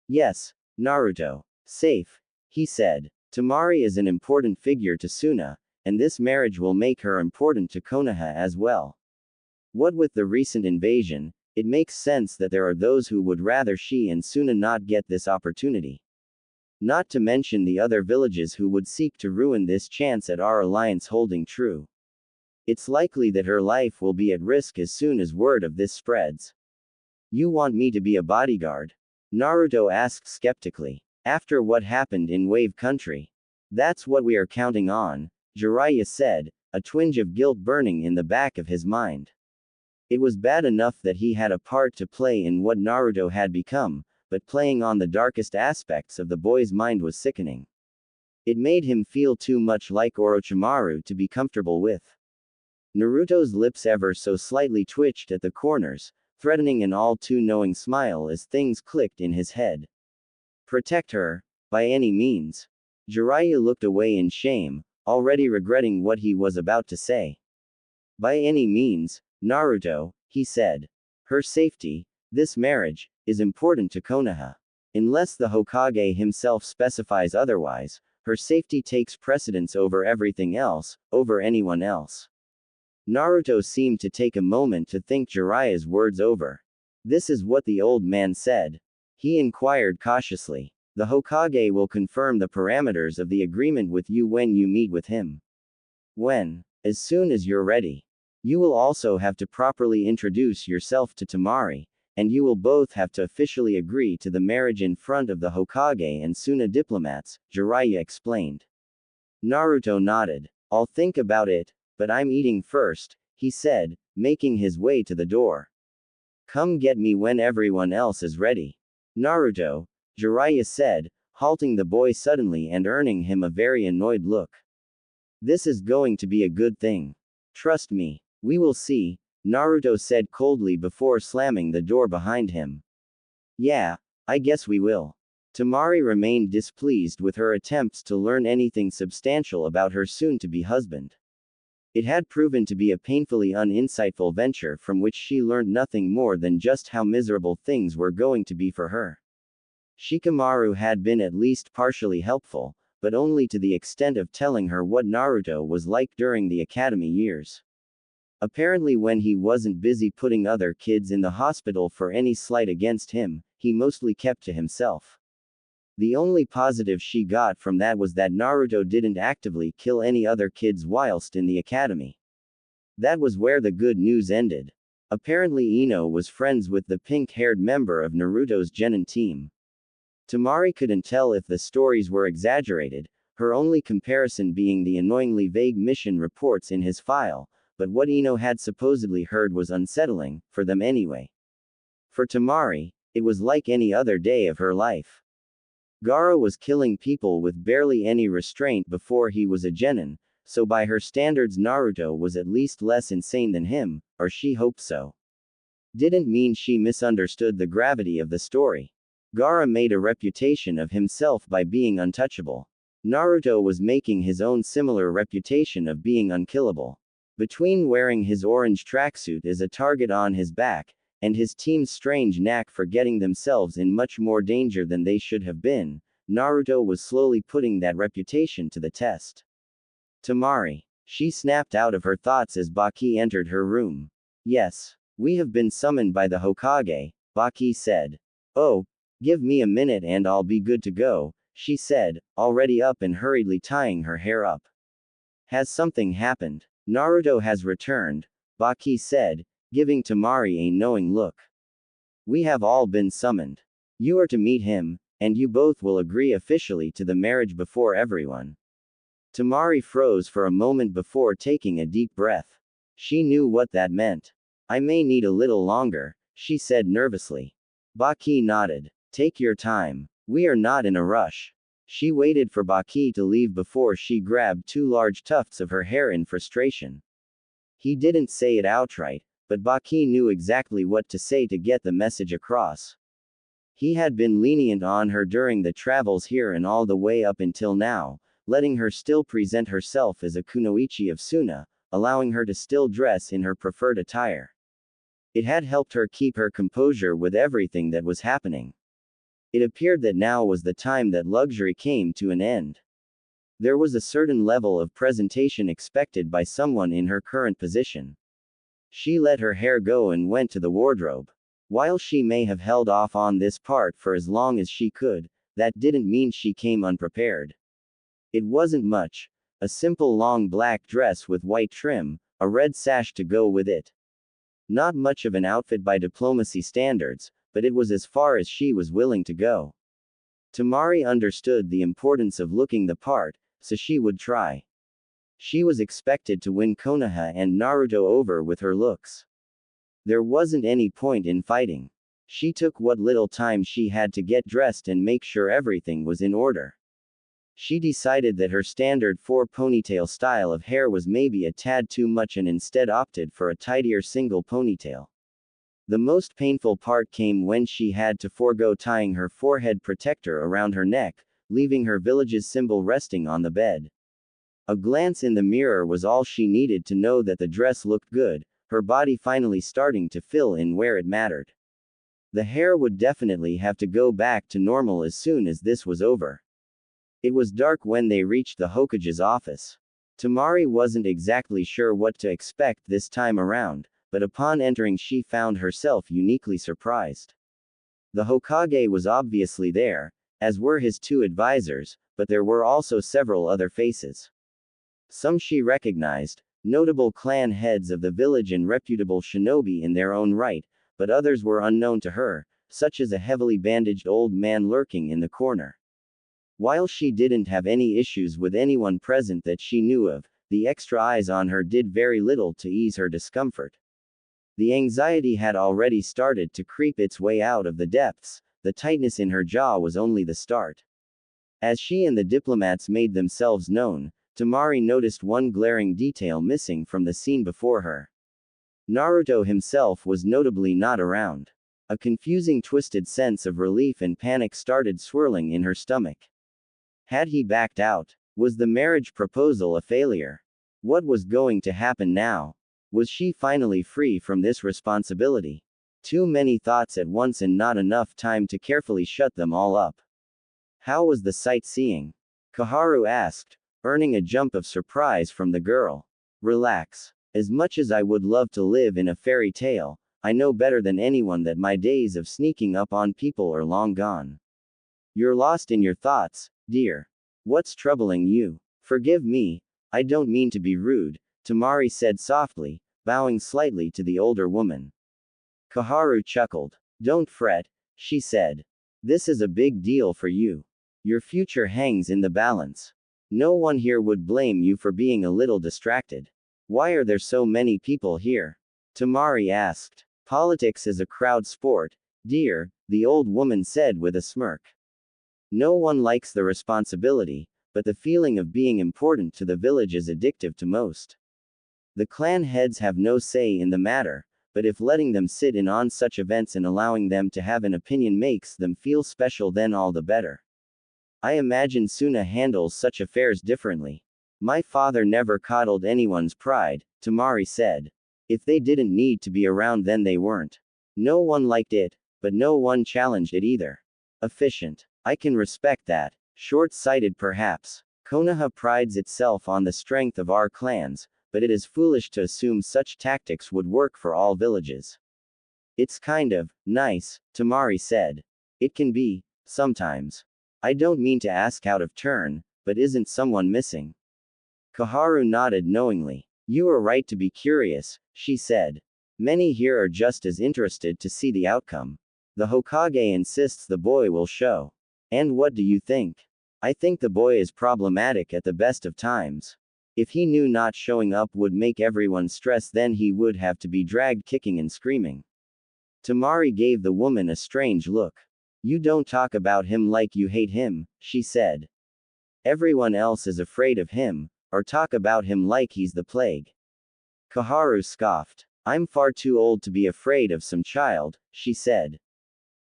Yes, Naruto. Safe, he said. Temari is an important figure to Suna, and this marriage will make her important to Konoha as well. What with the recent invasion, it makes sense that there are those who would rather she and Suna not get this opportunity. Not to mention the other villages who would seek to ruin this chance at our alliance holding true. It's likely that her life will be at risk as soon as word of this spreads. You want me to be a bodyguard? Naruto asked skeptically. After what happened in Wave Country. That's what we are counting on, Jiraiya said, a twinge of guilt burning in the back of his mind. It was bad enough that he had a part to play in what Naruto had become, but playing on the darkest aspects of the boy's mind was sickening. It made him feel too much like Orochimaru to be comfortable with. Naruto's lips ever so slightly twitched at the corners, threatening an all-too-knowing smile as things clicked in his head. Protect her, by any means. Jiraiya looked away in shame, already regretting what he was about to say. By any means, Naruto, he said. Her safety, this marriage, is important to Konoha. Unless the Hokage himself specifies otherwise, her safety takes precedence over everything else, over anyone else. Naruto seemed to take a moment to think Jiraiya's words over. This is what the old man said. He inquired cautiously. The Hokage will confirm the parameters of the agreement with you when you meet with him. When? As soon as you're ready. You will also have to properly introduce yourself to Temari, and you will both have to officially agree to the marriage in front of the Hokage and Suna diplomats, Jiraiya explained. Naruto nodded. I'll think about it, but I'm eating first, he said, making his way to the door. Come get me when everyone else is ready. Naruto, Jiraiya said, halting the boy suddenly and earning him a very annoyed look. This is going to be a good thing. Trust me. We will see, Naruto said coldly before slamming the door behind him. Yeah, I guess we will. Temari remained displeased with her attempts to learn anything substantial about her soon-to-be husband. It had proven to be a painfully uninsightful venture from which she learned nothing more than just how miserable things were going to be for her. Shikamaru had been at least partially helpful, but only to the extent of telling her what Naruto was like during the academy years. Apparently when he wasn't busy putting other kids in the hospital for any slight against him, he mostly kept to himself. The only positive she got from that was that Naruto didn't actively kill any other kids whilst in the academy. That was where the good news ended. Apparently Ino was friends with the pink-haired member of Naruto's genin team. Temari couldn't tell if the stories were exaggerated, her only comparison being the annoyingly vague mission reports in his file, but what Ino had supposedly heard was unsettling, for them anyway. For Temari, it was like any other day of her life. Gaara was killing people with barely any restraint before he was a genin, so by her standards Naruto was at least less insane than him, or she hoped so. Didn't mean she misunderstood the gravity of the story. Gaara made a reputation of himself by being untouchable. Naruto was making his own similar reputation of being unkillable. Between wearing his orange tracksuit as a target on his back, and his team's strange knack for getting themselves in much more danger than they should have been, Naruto was slowly putting that reputation to the test. Temari. She snapped out of her thoughts as Baki entered her room. Yes. We have been summoned by the Hokage, Baki said. Oh, give me a minute and I'll be good to go, she said, already up and hurriedly tying her hair up. Has something happened? Naruto has returned, Baki said, giving Temari a knowing look. We have all been summoned. You are to meet him, and you both will agree officially to the marriage before everyone. Temari froze for a moment before taking a deep breath. She knew what that meant. I may need a little longer, she said nervously. Baki nodded. Take your time. We are not in a rush. She waited for Baki to leave before she grabbed two large tufts of her hair in frustration. He didn't say it outright, but Baki knew exactly what to say to get the message across. He had been lenient on her during the travels here and all the way up until now, letting her still present herself as a kunoichi of Suna, allowing her to still dress in her preferred attire. It had helped her keep her composure with everything that was happening. It appeared that now was the time that luxury came to an end. There was a certain level of presentation expected by someone in her current position. She let her hair go and went to the wardrobe. While she may have held off on this part for as long as she could, that didn't mean she came unprepared. It wasn't much. A simple long black dress with white trim, a red sash to go with it. Not much of an outfit by diplomacy standards, but it was as far as she was willing to go. Temari understood the importance of looking the part, so she would try. She was expected to win Konoha and Naruto over with her looks. There wasn't any point in fighting. She took what little time she had to get dressed and make sure everything was in order. She decided that her standard 4-ponytail style of hair was maybe a tad too much and instead opted for a tidier single ponytail. The most painful part came when she had to forego tying her forehead protector around her neck, leaving her village's symbol resting on the bed. A glance in the mirror was all she needed to know that the dress looked good, her body finally starting to fill in where it mattered. The hair would definitely have to go back to normal as soon as this was over. It was dark when they reached the Hokage's office. Temari wasn't exactly sure what to expect this time around, but upon entering she found herself uniquely surprised. The Hokage was obviously there, as were his two advisors, but there were also several other faces. Some she recognized, notable clan heads of the village and reputable shinobi in their own right, but others were unknown to her, such as a heavily bandaged old man lurking in the corner. While she didn't have any issues with anyone present that she knew of, the extra eyes on her did very little to ease her discomfort. The anxiety had already started to creep its way out of the depths, the tightness in her jaw was only the start. As she and the diplomats made themselves known, Temari noticed one glaring detail missing from the scene before her. Naruto himself was notably not around. A confusing twisted sense of relief and panic started swirling in her stomach. Had he backed out? Was the marriage proposal a failure? What was going to happen now? Was she finally free from this responsibility? Too many thoughts at once and not enough time to carefully shut them all up. How was the sightseeing? Koharu asked, earning a jump of surprise from the girl. Relax. As much as I would love to live in a fairy tale, I know better than anyone that my days of sneaking up on people are long gone. You're lost in your thoughts, dear. What's troubling you? Forgive me, I don't mean to be rude, Temari said softly, bowing slightly to the older woman. Koharu chuckled. Don't fret, she said. This is a big deal for you. Your future hangs in the balance. No one here would blame you for being a little distracted. Why are there so many people here? Temari asked. Politics is a crowd sport, dear, the old woman said with a smirk. No one likes the responsibility, but the feeling of being important to the village is addictive to most. The clan heads have no say in the matter, but if letting them sit in on such events and allowing them to have an opinion makes them feel special, then all the better. I imagine Suna handles such affairs differently. My father never coddled anyone's pride, Temari said. If they didn't need to be around, then they weren't. No one liked it, but no one challenged it either. Efficient. I can respect that. Short-sighted perhaps. Konoha prides itself on the strength of our clans, but it is foolish to assume such tactics would work for all villages. It's kind of nice, Temari said. It can be, sometimes. I don't mean to ask out of turn, but isn't someone missing? Koharu nodded knowingly. You are right to be curious, she said. Many here are just as interested to see the outcome. The Hokage insists the boy will show. And what do you think? I think the boy is problematic at the best of times. If he knew not showing up would make everyone stress, then he would have to be dragged kicking and screaming. Temari gave the woman a strange look. You don't talk about him like you hate him, she said. Everyone else is afraid of him, or talk about him like he's the plague. Koharu scoffed. I'm far too old to be afraid of some child, she said.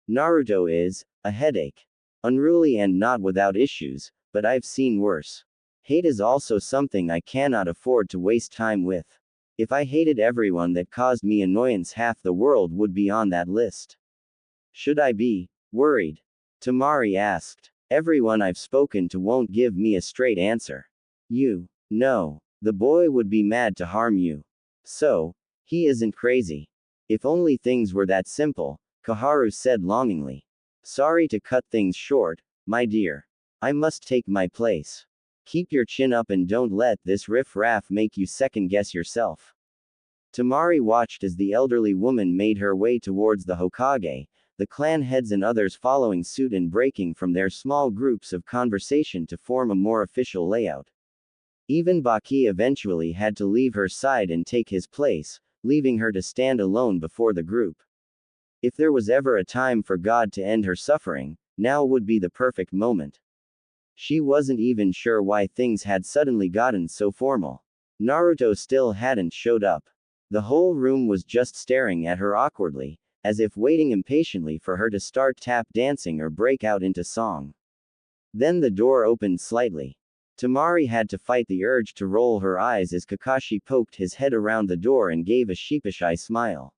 Naruto is a headache. Unruly and not without issues, but I've seen worse. Hate is also something I cannot afford to waste time with. If I hated everyone that caused me annoyance, half the world would be on that list. Should I be worried? Temari asked. Everyone I've spoken to won't give me a straight answer. You know, the boy would be mad to harm you. So, he isn't crazy. If only things were that simple, Koharu said longingly. Sorry to cut things short, my dear. I must take my place. Keep your chin up and don't let this riff-raff make you second-guess yourself. Temari watched as the elderly woman made her way towards the Hokage, the clan heads and others following suit and breaking from their small groups of conversation to form a more official layout. Even Baki eventually had to leave her side and take his place, leaving her to stand alone before the group. If there was ever a time for God to end her suffering, now would be the perfect moment. She wasn't even sure why things had suddenly gotten so formal. Naruto still hadn't showed up. The whole room was just staring at her awkwardly, as if waiting impatiently for her to start tap dancing or break out into song. Then the door opened slightly. Temari had to fight the urge to roll her eyes as Kakashi poked his head around the door and gave a sheepish eye smile.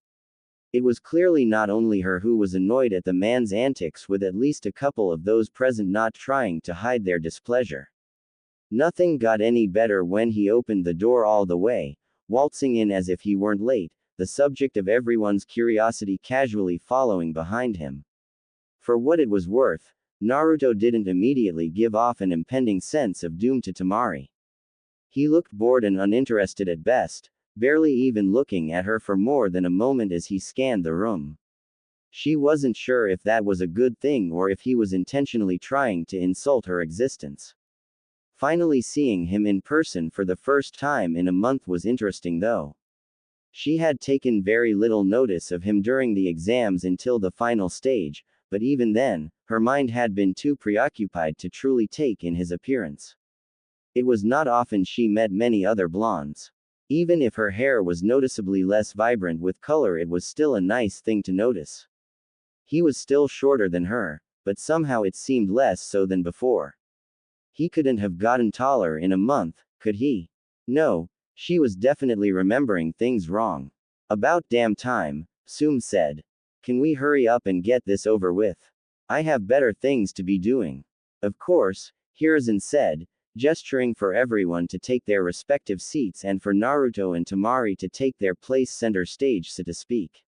It was clearly not only her who was annoyed at the man's antics, with at least a couple of those present not trying to hide their displeasure. Nothing got any better when he opened the door all the way, waltzing in as if he weren't late, the subject of everyone's curiosity casually following behind him. For what it was worth, Naruto didn't immediately give off an impending sense of doom to Temari. He looked bored and uninterested at best, barely even looking at her for more than a moment as he scanned the room. She wasn't sure if that was a good thing or if he was intentionally trying to insult her existence. Finally seeing him in person for the first time in a month was interesting though. She had taken very little notice of him during the exams until the final stage, but even then, her mind had been too preoccupied to truly take in his appearance. It was not often she met many other blondes. Even if her hair was noticeably less vibrant with color, it was still a nice thing to notice. He was still shorter than her, but somehow it seemed less so than before. He couldn't have gotten taller in a month, could he? No, she was definitely remembering things wrong. About damn time, Soom said. Can we hurry up and get this over with? I have better things to be doing. Of course, Hiruzen said, gesturing for everyone to take their respective seats and for Naruto and Temari to take their place center stage, so to speak.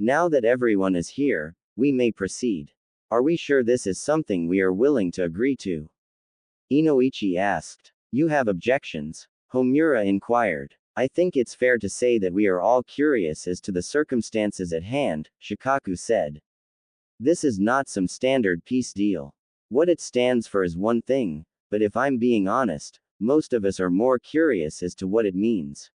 Now that everyone is here, we may proceed. Are we sure this is something we are willing to agree to? Inoichi asked. You have objections? Homura inquired. I think it's fair to say that we are all curious as to the circumstances at hand, Shikaku said. This is not some standard peace deal. What it stands for is one thing, but if I'm being honest, most of us are more curious as to what it means.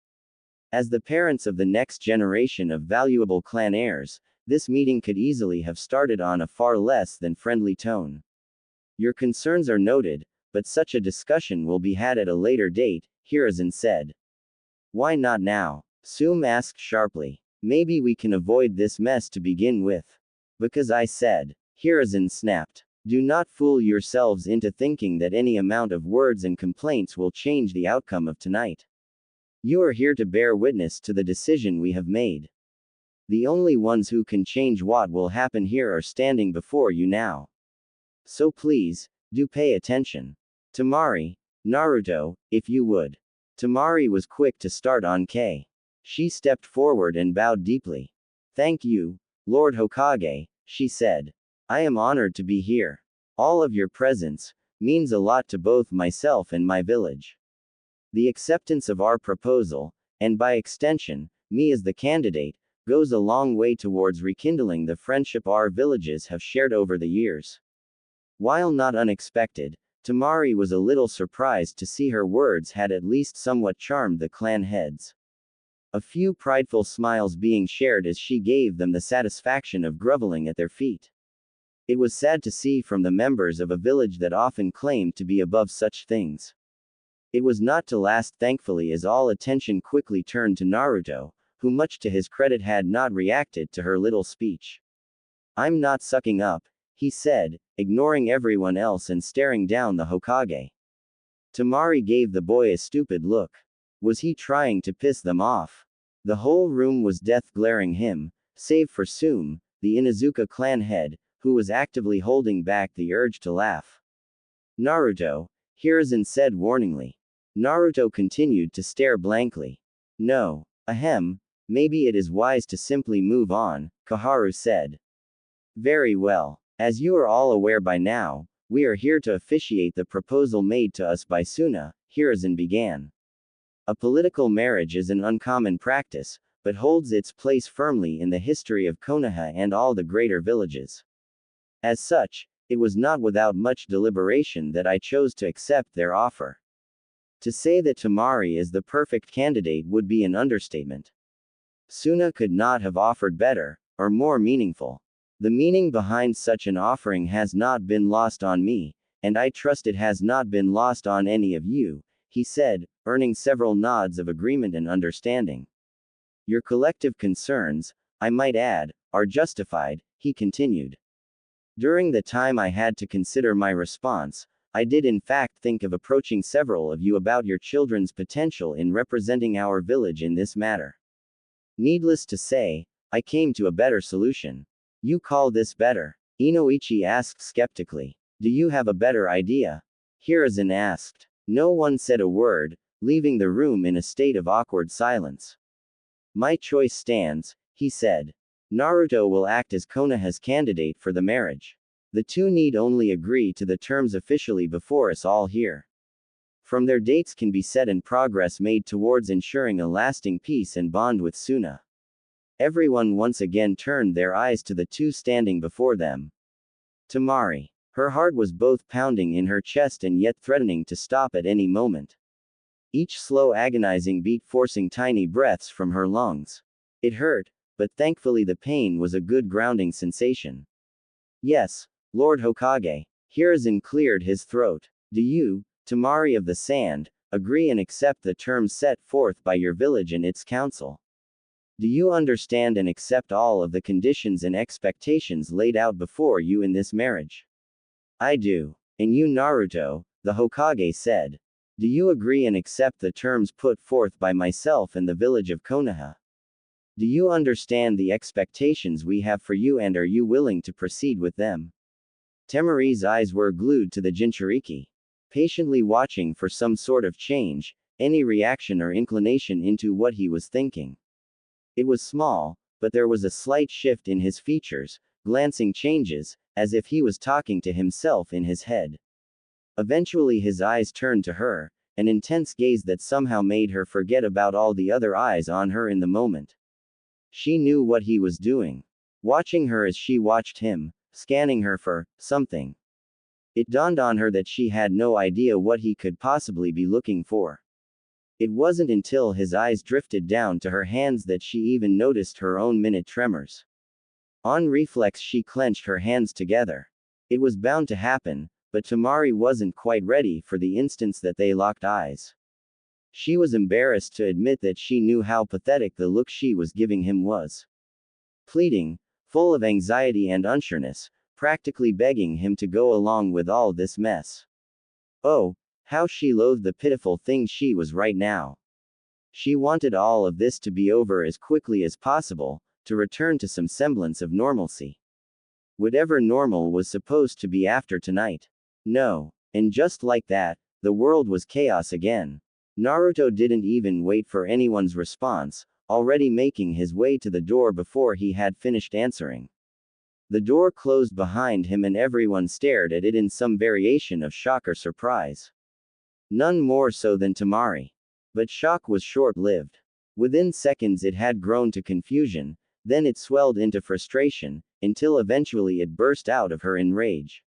As the parents of the next generation of valuable clan heirs, this meeting could easily have started on a far less than friendly tone. Your concerns are noted, but such a discussion will be had at a later date, Hiruzen said. Why not now? Soom asked sharply. Maybe we can avoid this mess to begin with. Because I said. Hiruzen snapped. Do not fool yourselves into thinking that any amount of words and complaints will change the outcome of tonight. You are here to bear witness to the decision we have made. The only ones who can change what will happen here are standing before you now. So please, do pay attention. Temari, Naruto, if you would. Temari was quick to start on K. She stepped forward and bowed deeply. Thank you, Lord Hokage, she said. I am honored to be here. All of your presence means a lot to both myself and my village. The acceptance of our proposal, and by extension, me as the candidate, goes a long way towards rekindling the friendship our villages have shared over the years. While not unexpected, Temari was a little surprised to see her words had at least somewhat charmed the clan heads. A few prideful smiles being shared as she gave them the satisfaction of groveling at their feet. It was sad to see from the members of a village that often claimed to be above such things. It was not to last thankfully, as all attention quickly turned to Naruto, who much to his credit had not reacted to her little speech. I'm not sucking up, he said, ignoring everyone else and staring down the Hokage. Temari gave the boy a stupid look. Was he trying to piss them off? The whole room was death glaring him, save for Soom, the Inuzuka clan head, who was actively holding back the urge to laugh. Naruto, Hiruzen said warningly. Naruto continued to stare blankly. No, ahem, maybe it is wise to simply move on, Koharu said. Very well. As you are all aware by now, we are here to officiate the proposal made to us by Suna, Hiruzen began. A political marriage is an uncommon practice, but holds its place firmly in the history of Konoha and all the greater villages. As such, it was not without much deliberation that I chose to accept their offer. To say that Temari is the perfect candidate would be an understatement. Suna could not have offered better, or more meaningful. The meaning behind such an offering has not been lost on me, and I trust it has not been lost on any of you, he said, earning several nods of agreement and understanding. Your collective concerns, I might add, are justified, he continued. During the time I had to consider my response, I did in fact think of approaching several of you about your children's potential in representing our village in this matter. Needless to say, I came to a better solution. You call this better? Inoichi asked skeptically. Do you have a better idea? Hiruzen asked. No one said a word, leaving the room in a state of awkward silence. My choice stands, he said. Naruto will act as Konoha's candidate for the marriage. The two need only agree to the terms officially before us all here. From their dates can be set and progress made towards ensuring a lasting peace and bond with Suna. Everyone once again turned their eyes to the two standing before them. Temari. Her heart was both pounding in her chest and yet threatening to stop at any moment. Each slow agonizing beat forcing tiny breaths from her lungs. It hurt, but thankfully the pain was a good grounding sensation. Yes, Lord Hokage. Hiruzen cleared his throat. Do you, Temari of the Sand, agree and accept the terms set forth by your village and its council? Do you understand and accept all of the conditions and expectations laid out before you in this marriage? I do. And you, Naruto, the Hokage said. Do you agree and accept the terms put forth by myself and the village of Konoha? Do you understand the expectations we have for you and are you willing to proceed with them? Temari's eyes were glued to the Jinchuriki, patiently watching for some sort of change, any reaction or inclination into what he was thinking. It was small, but there was a slight shift in his features, glancing changes, as if he was talking to himself in his head. Eventually his eyes turned to her, an intense gaze that somehow made her forget about all the other eyes on her in the moment. She knew what he was doing. Watching her as she watched him, scanning her for something. It dawned on her that she had no idea what he could possibly be looking for. It wasn't until his eyes drifted down to her hands that she even noticed her own minute tremors. On reflex she clenched her hands together. It was bound to happen, but Temari wasn't quite ready for the instance that they locked eyes. She was embarrassed to admit that she knew how pathetic the look she was giving him was. Pleading, full of anxiety and unsureness, practically begging him to go along with all this mess. Oh, how she loathed the pitiful thing she was right now. She wanted all of this to be over as quickly as possible, to return to some semblance of normalcy. Whatever normal was supposed to be after tonight. No. And just like that, the world was chaos again. Naruto didn't even wait for anyone's response, already making his way to the door before he had finished answering. The door closed behind him and everyone stared at it in some variation of shock or surprise. None more so than Temari. But shock was short-lived. Within seconds it had grown to confusion, then it swelled into frustration, until eventually it burst out of her in rage.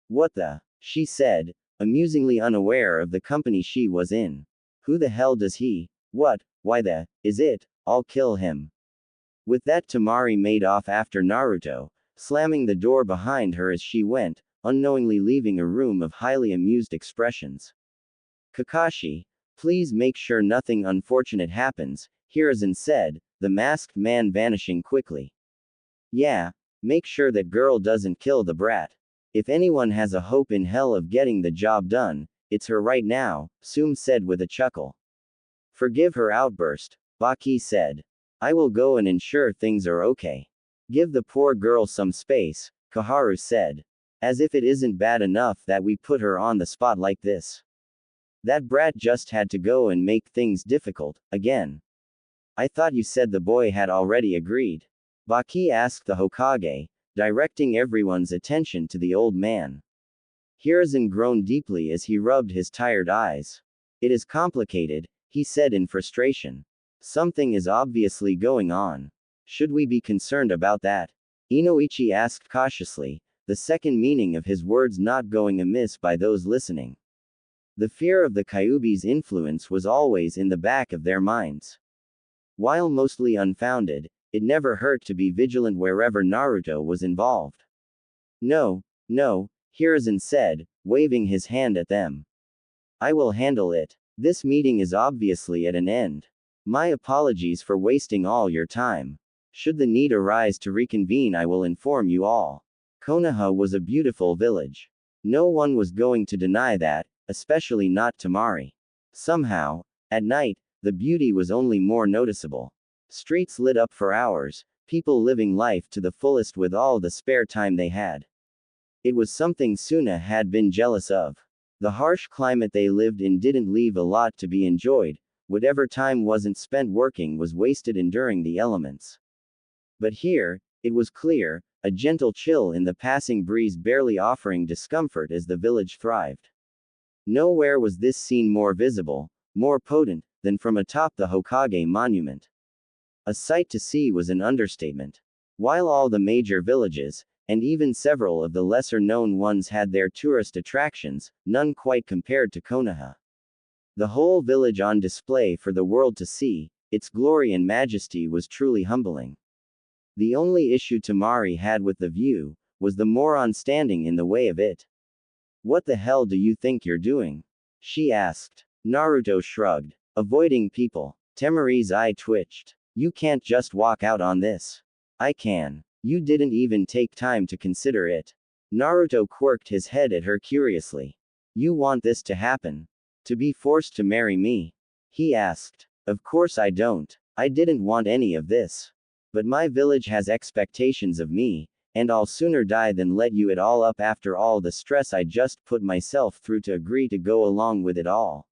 What the? She said, amusingly unaware of the company she was in. Who the hell does he? What? Why the? Is it? I'll kill him. With that Temari made off after Naruto, slamming the door behind her as she went, unknowingly leaving a room of highly amused expressions. Kakashi, please make sure nothing unfortunate happens, Hiruzen said, the masked man vanishing quickly. Yeah, make sure that girl doesn't kill the brat. If anyone has a hope in hell of getting the job done, it's her right now, Sum said with a chuckle. Forgive her outburst, Baki said. I will go and ensure things are okay. Give the poor girl some space, Koharu said. As if it isn't bad enough that we put her on the spot like this. That brat just had to go and make things difficult, again. I thought you said the boy had already agreed. Baki asked the Hokage, directing everyone's attention to the old man. Hiruzen groaned deeply as he rubbed his tired eyes. It is complicated, he said in frustration. Something is obviously going on. Should we be concerned about that? Inoichi asked cautiously, the second meaning of his words not going amiss by those listening. The fear of the Kyuubi's influence was always in the back of their minds. While mostly unfounded, it never hurt to be vigilant wherever Naruto was involved. No, Hiruzen said, waving his hand at them. I will handle it. This meeting is obviously at an end. My apologies for wasting all your time. Should the need arise to reconvene, I will inform you all. Konoha was a beautiful village. No one was going to deny that, especially not Temari. Somehow, at night, the beauty was only more noticeable. Streets lit up for hours, people living life to the fullest with all the spare time they had. It was something Suna had been jealous of. The harsh climate they lived in didn't leave a lot to be enjoyed, whatever time wasn't spent working was wasted enduring the elements. But here, it was clear, a gentle chill in the passing breeze barely offering discomfort as the village thrived. Nowhere was this scene more visible, more potent, than from atop the Hokage monument. A sight to see was an understatement. While all the major villages, and even several of the lesser-known ones had their tourist attractions, none quite compared to Konoha. The whole village on display for the world to see, its glory and majesty was truly humbling. The only issue Temari had with the view, was the moron standing in the way of it. What the hell do you think you're doing? She asked. Naruto shrugged. Avoiding people. Temari's eye twitched. You can't just walk out on this. I can. You didn't even take time to consider it. Naruto quirked his head at her curiously. You want this to happen? To be forced to marry me? He asked. Of course I don't. I didn't want any of this. But my village has expectations of me, and I'll sooner die than let you it all up after all the stress I just put myself through to agree to go along with it all.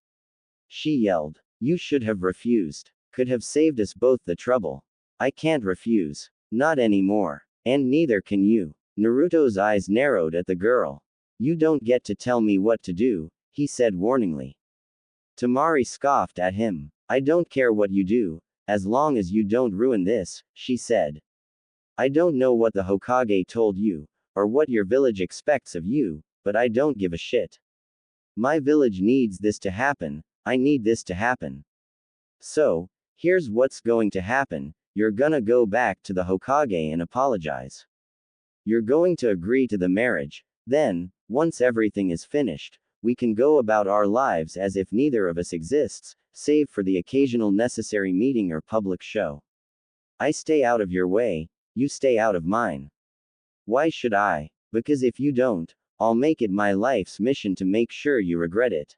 She yelled. You should have refused. Could have saved us both the trouble. I can't refuse. Not anymore. And neither can you. Naruto's eyes narrowed at the girl. You don't get to tell me what to do, he said warningly. Temari scoffed at him. I don't care what you do, as long as you don't ruin this, she said. I don't know what the Hokage told you, or what your village expects of you, but I don't give a shit. My village needs this to happen, I need this to happen. So, here's what's going to happen, you're gonna go back to the Hokage and apologize. You're going to agree to the marriage, then, once everything is finished, we can go about our lives as if neither of us exists, save for the occasional necessary meeting or public show. I stay out of your way, you stay out of mine. Why should I? Because if you don't, I'll make it my life's mission to make sure you regret it.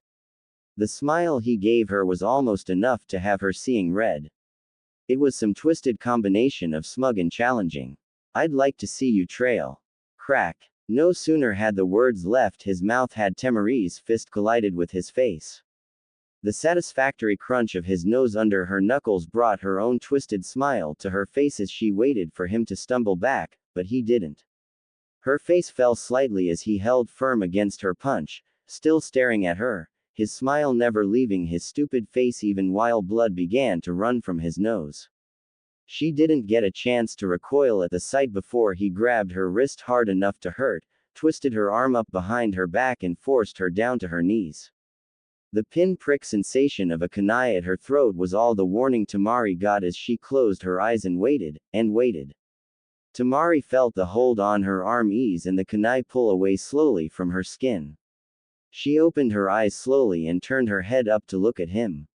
The smile he gave her was almost enough to have her seeing red. It was some twisted combination of smug and challenging. I'd like to see you trail. Crack. No sooner had the words left his mouth had Temari's fist collided with his face. The satisfactory crunch of his nose under her knuckles brought her own twisted smile to her face as she waited for him to stumble back, but he didn't. Her face fell slightly as he held firm against her punch, still staring at her, his smile never leaving his stupid face even while blood began to run from his nose. She didn't get a chance to recoil at the sight before he grabbed her wrist hard enough to hurt, twisted her arm up behind her back and forced her down to her knees. The pin-prick sensation of a kunai at her throat was all the warning Temari got as she closed her eyes and waited, and waited. Temari felt the hold on her arm ease and the kunai pull away slowly from her skin. She opened her eyes slowly and turned her head up to look at him.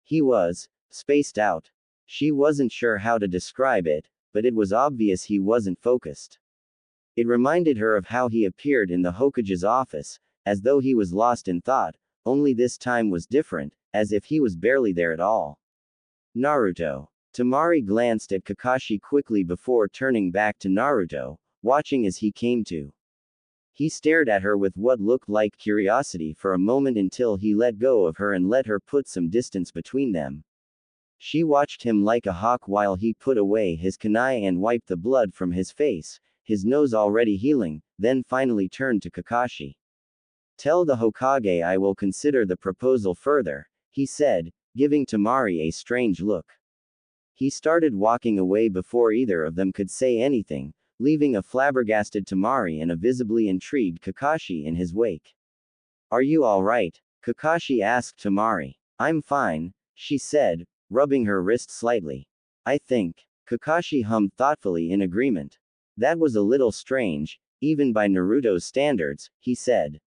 He was spaced out. She wasn't sure how to describe it, but it was obvious he wasn't focused. It reminded her of how he appeared in the Hokage's office, as though he was lost in thought, only this time was different, as if he was barely there at all. Naruto. Temari glanced at Kakashi quickly before turning back to Naruto, watching as he came to. He stared at her with what looked like curiosity for a moment until he let go of her and let her put some distance between them. She watched him like a hawk while he put away his kunai and wiped the blood from his face, his nose already healing, then finally turned to Kakashi. Tell the Hokage I will consider the proposal further, he said, giving Temari a strange look. He started walking away before either of them could say anything, leaving a flabbergasted Temari and a visibly intrigued Kakashi in his wake. Are you alright? Kakashi asked Temari. I'm fine, she said, rubbing her wrist slightly. I think. Kakashi hummed thoughtfully in agreement. That was a little strange, even by Naruto's standards, he said.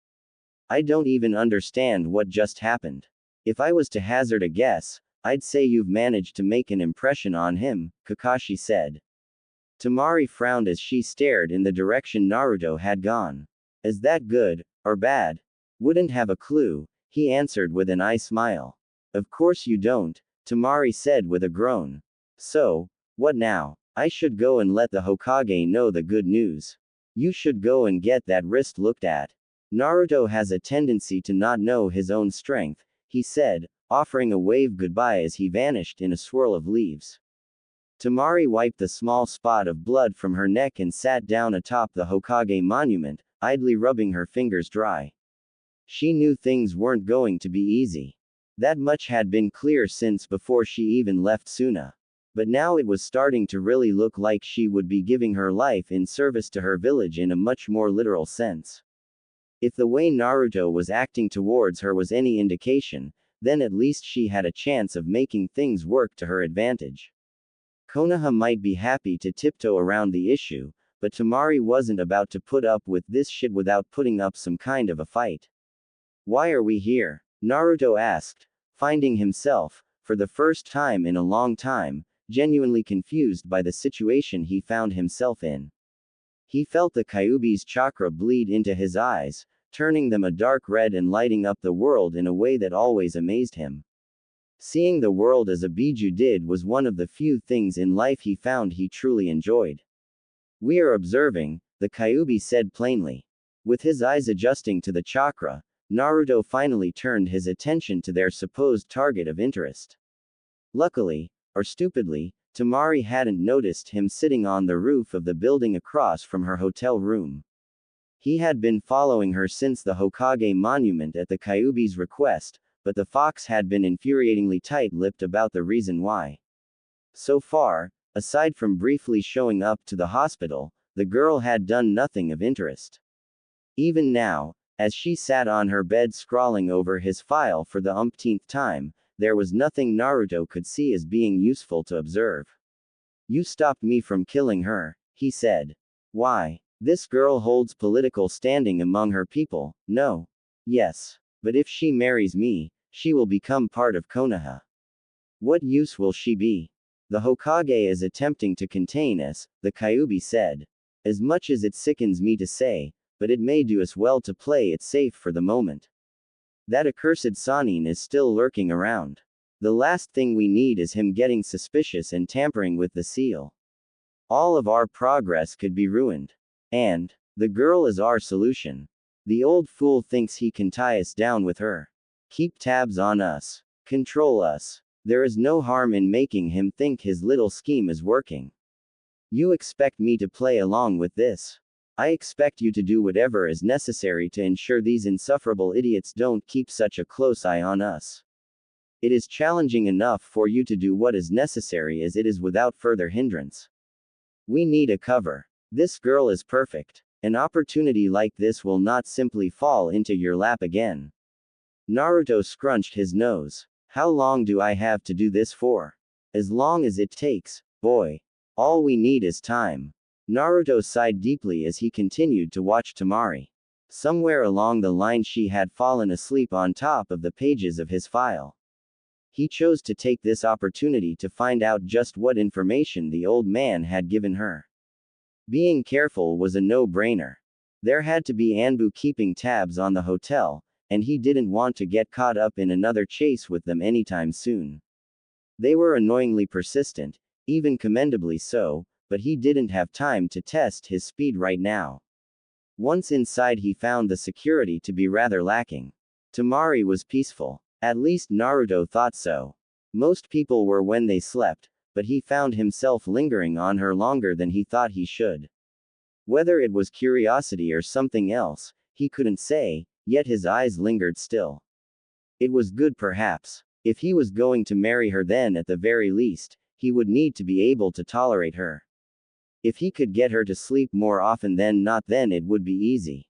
I don't even understand what just happened. If I was to hazard a guess, I'd say you've managed to make an impression on him, Kakashi said. Temari frowned as she stared in the direction Naruto had gone. Is that good, or bad? Wouldn't have a clue, he answered with an eye smile. Of course you don't, Temari said with a groan. So, what now? I should go and let the Hokage know the good news. You should go and get that wrist looked at. Naruto has a tendency to not know his own strength, he said, offering a wave goodbye as he vanished in a swirl of leaves. Temari wiped the small spot of blood from her neck and sat down atop the Hokage monument, idly rubbing her fingers dry. She knew things weren't going to be easy. That much had been clear since before she even left Suna. But now it was starting to really look like she would be giving her life in service to her village in a much more literal sense. If the way Naruto was acting towards her was any indication, then at least she had a chance of making things work to her advantage. Konoha might be happy to tiptoe around the issue, but Temari wasn't about to put up with this shit without putting up some kind of a fight. Why are we here? Naruto asked, finding himself, for the first time in a long time, genuinely confused by the situation he found himself in. He felt the Kyuubi's chakra bleed into his eyes, turning them a dark red and lighting up the world in a way that always amazed him. Seeing the world as a Biju did was one of the few things in life he found he truly enjoyed. We are observing, the Kyuubi said plainly. With his eyes adjusting to the chakra, Naruto finally turned his attention to their supposed target of interest. Luckily, or stupidly, Temari hadn't noticed him sitting on the roof of the building across from her hotel room. He had been following her since the Hokage monument at the Kyuubi's request, but the fox had been infuriatingly tight-lipped about the reason why. So far, aside from briefly showing up to the hospital, the girl had done nothing of interest. Even now, as she sat on her bed scrawling over his file for the umpteenth time, there was nothing Naruto could see as being useful to observe. You stopped me from killing her, he said. Why? This girl holds political standing among her people, no? Yes. But if she marries me, she will become part of Konoha. What use will she be? The Hokage is attempting to contain us, the Kyuubi said. As much as it sickens me to say, but it may do us well to play it safe for the moment. That accursed Sanin is still lurking around. The last thing we need is him getting suspicious and tampering with the seal. All of our progress could be ruined. And, the girl is our solution. The old fool thinks he can tie us down with her. Keep tabs on us. Control us. There is no harm in making him think his little scheme is working. You expect me to play along with this. I expect you to do whatever is necessary to ensure these insufferable idiots don't keep such a close eye on us. It is challenging enough for you to do what is necessary as it is without further hindrance. We need a cover. This girl is perfect. An opportunity like this will not simply fall into your lap again. Naruto scrunched his nose. How long do I have to do this for? As long as it takes, boy. All we need is time. Naruto sighed deeply as he continued to watch Temari. Somewhere along the line she had fallen asleep on top of the pages of his file. He chose to take this opportunity to find out just what information the old man had given her. Being careful was a no-brainer. There had to be Anbu keeping tabs on the hotel, and he didn't want to get caught up in another chase with them anytime soon. They were annoyingly persistent, even commendably so, but he didn't have time to test his speed right now. Once inside he found the security to be rather lacking. Temari was peaceful. At least Naruto thought so. Most people were when they slept, but he found himself lingering on her longer than he thought he should. Whether it was curiosity or something else, he couldn't say, yet his eyes lingered still. It was good perhaps. If he was going to marry her then at the very least, he would need to be able to tolerate her. If he could get her to sleep more often than not then it would be easy.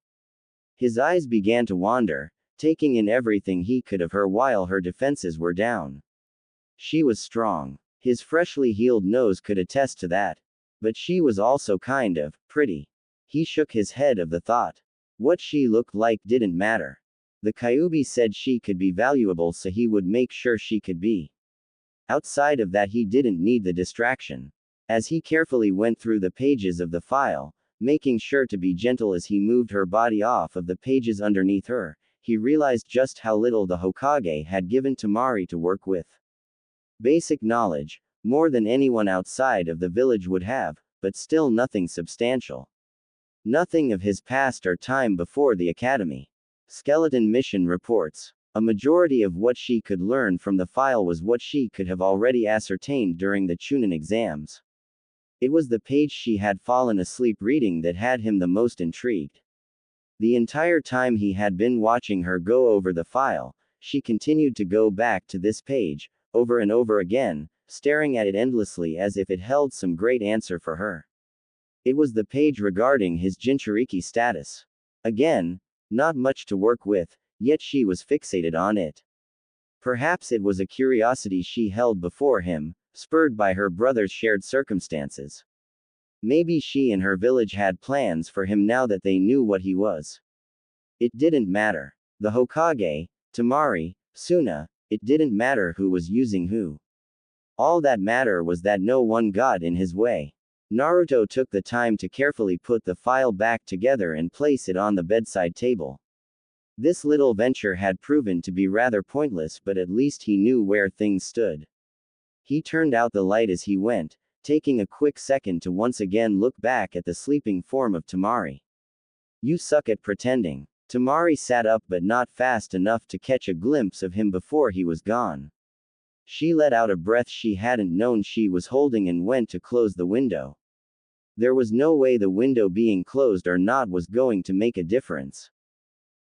His eyes began to wander, taking in everything he could of her while her defenses were down. She was strong. His freshly healed nose could attest to that. But she was also kind of pretty. He shook his head of the thought. What she looked like didn't matter. The Kyuubi said she could be valuable so he would make sure she could be. Outside of that he didn't need the distraction. As he carefully went through the pages of the file, making sure to be gentle as he moved her body off of the pages underneath her, he realized just how little the Hokage had given Temari to work with. Basic knowledge, more than anyone outside of the village would have, but still nothing substantial. Nothing of his past or time before the academy. Skeleton mission reports. A majority of what she could learn from the file was what she could have already ascertained during the Chunin exams. It was the page she had fallen asleep reading that had him the most intrigued. The entire time he had been watching her go over the file, she continued to go back to this page, over and over again, staring at it endlessly as if it held some great answer for her. It was the page regarding his Jinchuriki status. Again, not much to work with, yet she was fixated on it. Perhaps it was a curiosity she held before him, spurred by her brother's shared circumstances. Maybe she and her village had plans for him now that they knew what he was. It didn't matter. The Hokage, Temari, Suna, it didn't matter who was using who. All that mattered was that no one got in his way. Naruto took the time to carefully put the file back together and place it on the bedside table. This little venture had proven to be rather pointless, but at least he knew where things stood. He turned out the light as he went, taking a quick second to once again look back at the sleeping form of Temari. You suck at pretending. Temari sat up but not fast enough to catch a glimpse of him before he was gone. She let out a breath she hadn't known she was holding and went to close the window. There was no way the window being closed or not was going to make a difference.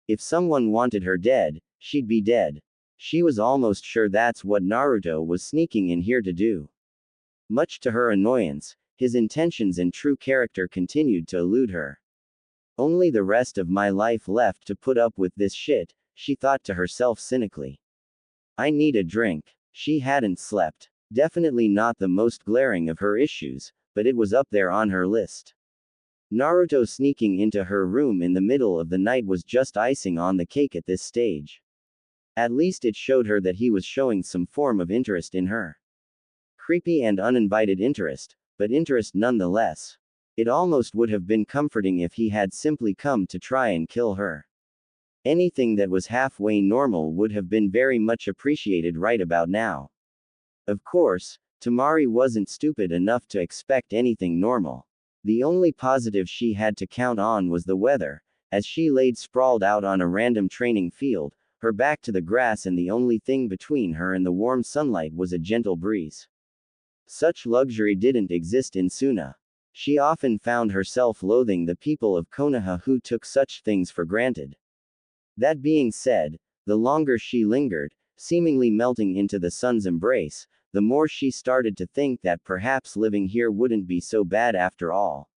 If someone wanted her dead, she'd be dead. She was almost sure that's what Naruto was sneaking in here to do. Much to her annoyance, his intentions and true character continued to elude her. Only the rest of my life left to put up with this shit, she thought to herself cynically. I need a drink. She hadn't slept. Definitely not the most glaring of her issues, but it was up there on her list. Naruto sneaking into her room in the middle of the night was just icing on the cake at this stage. At least it showed her that he was showing some form of interest in her. Creepy and uninvited interest, but interest nonetheless. It almost would have been comforting if he had simply come to try and kill her. Anything that was halfway normal would have been very much appreciated right about now. Of course, Temari wasn't stupid enough to expect anything normal. The only positive she had to count on was the weather, as she laid sprawled out on a random training field, her back to the grass, and the only thing between her and the warm sunlight was a gentle breeze. Such luxury didn't exist in Suna. She often found herself loathing the people of Konoha who took such things for granted. That being said, the longer she lingered, seemingly melting into the sun's embrace, the more she started to think that perhaps living here wouldn't be so bad after all.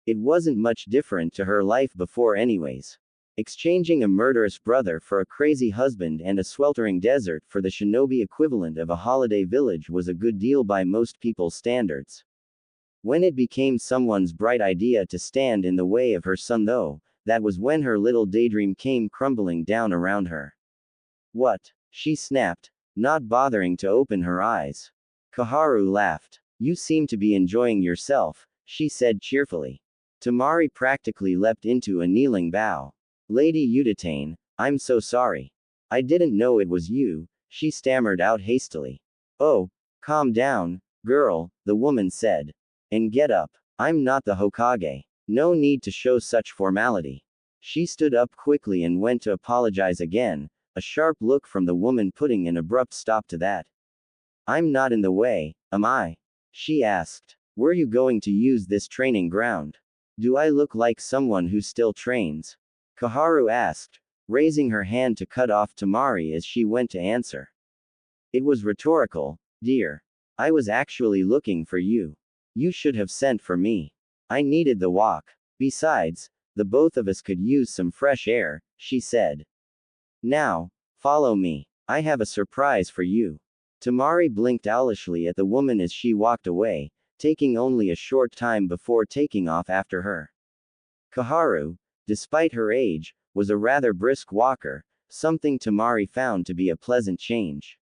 It wasn't much different to her life before anyways. Exchanging a murderous brother for a crazy husband and a sweltering desert for the shinobi equivalent of a holiday village was a good deal by most people's standards. When it became someone's bright idea to stand in the way of her son though, that was when her little daydream came crumbling down around her. What? She snapped, not bothering to open her eyes. Koharu laughed. You seem to be enjoying yourself, she said cheerfully. Temari practically leapt into a kneeling bow. Lady Udatane, I'm so sorry. I didn't know it was you, she stammered out hastily. Oh, calm down, girl, the woman said. And get up. I'm not the Hokage. No need to show such formality. She stood up quickly and went to apologize again, a sharp look from the woman putting an abrupt stop to that. I'm not in the way, am I? She asked. Were you going to use this training ground? Do I look like someone who still trains? Koharu asked, raising her hand to cut off Temari as she went to answer. It was rhetorical, dear. I was actually looking for you. You should have sent for me. I needed the walk. Besides, the both of us could use some fresh air, she said. Now, follow me. I have a surprise for you. Temari blinked owlishly at the woman as she walked away, taking only a short time before taking off after her. Koharu, despite her age, was a rather brisk walker, something Temari found to be a pleasant change.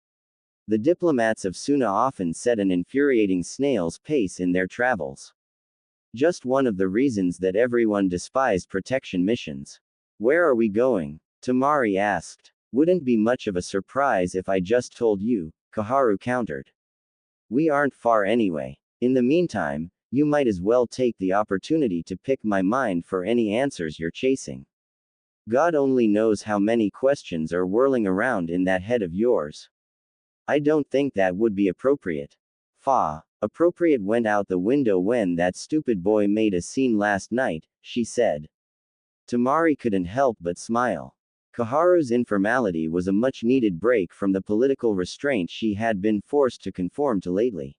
The diplomats of Suna often set an infuriating snail's pace in their travels. Just one of the reasons that everyone despised protection missions. Where are we going? Temari asked. Wouldn't be much of a surprise if I just told you, Koharu countered. We aren't far anyway. In the meantime, you might as well take the opportunity to pick my mind for any answers you're chasing. God only knows how many questions are whirling around in that head of yours. I don't think that would be appropriate. Appropriate went out the window when that stupid boy made a scene last night, she said. Temari couldn't help but smile. Kaharu's informality was a much-needed break from the political restraint she had been forced to conform to lately.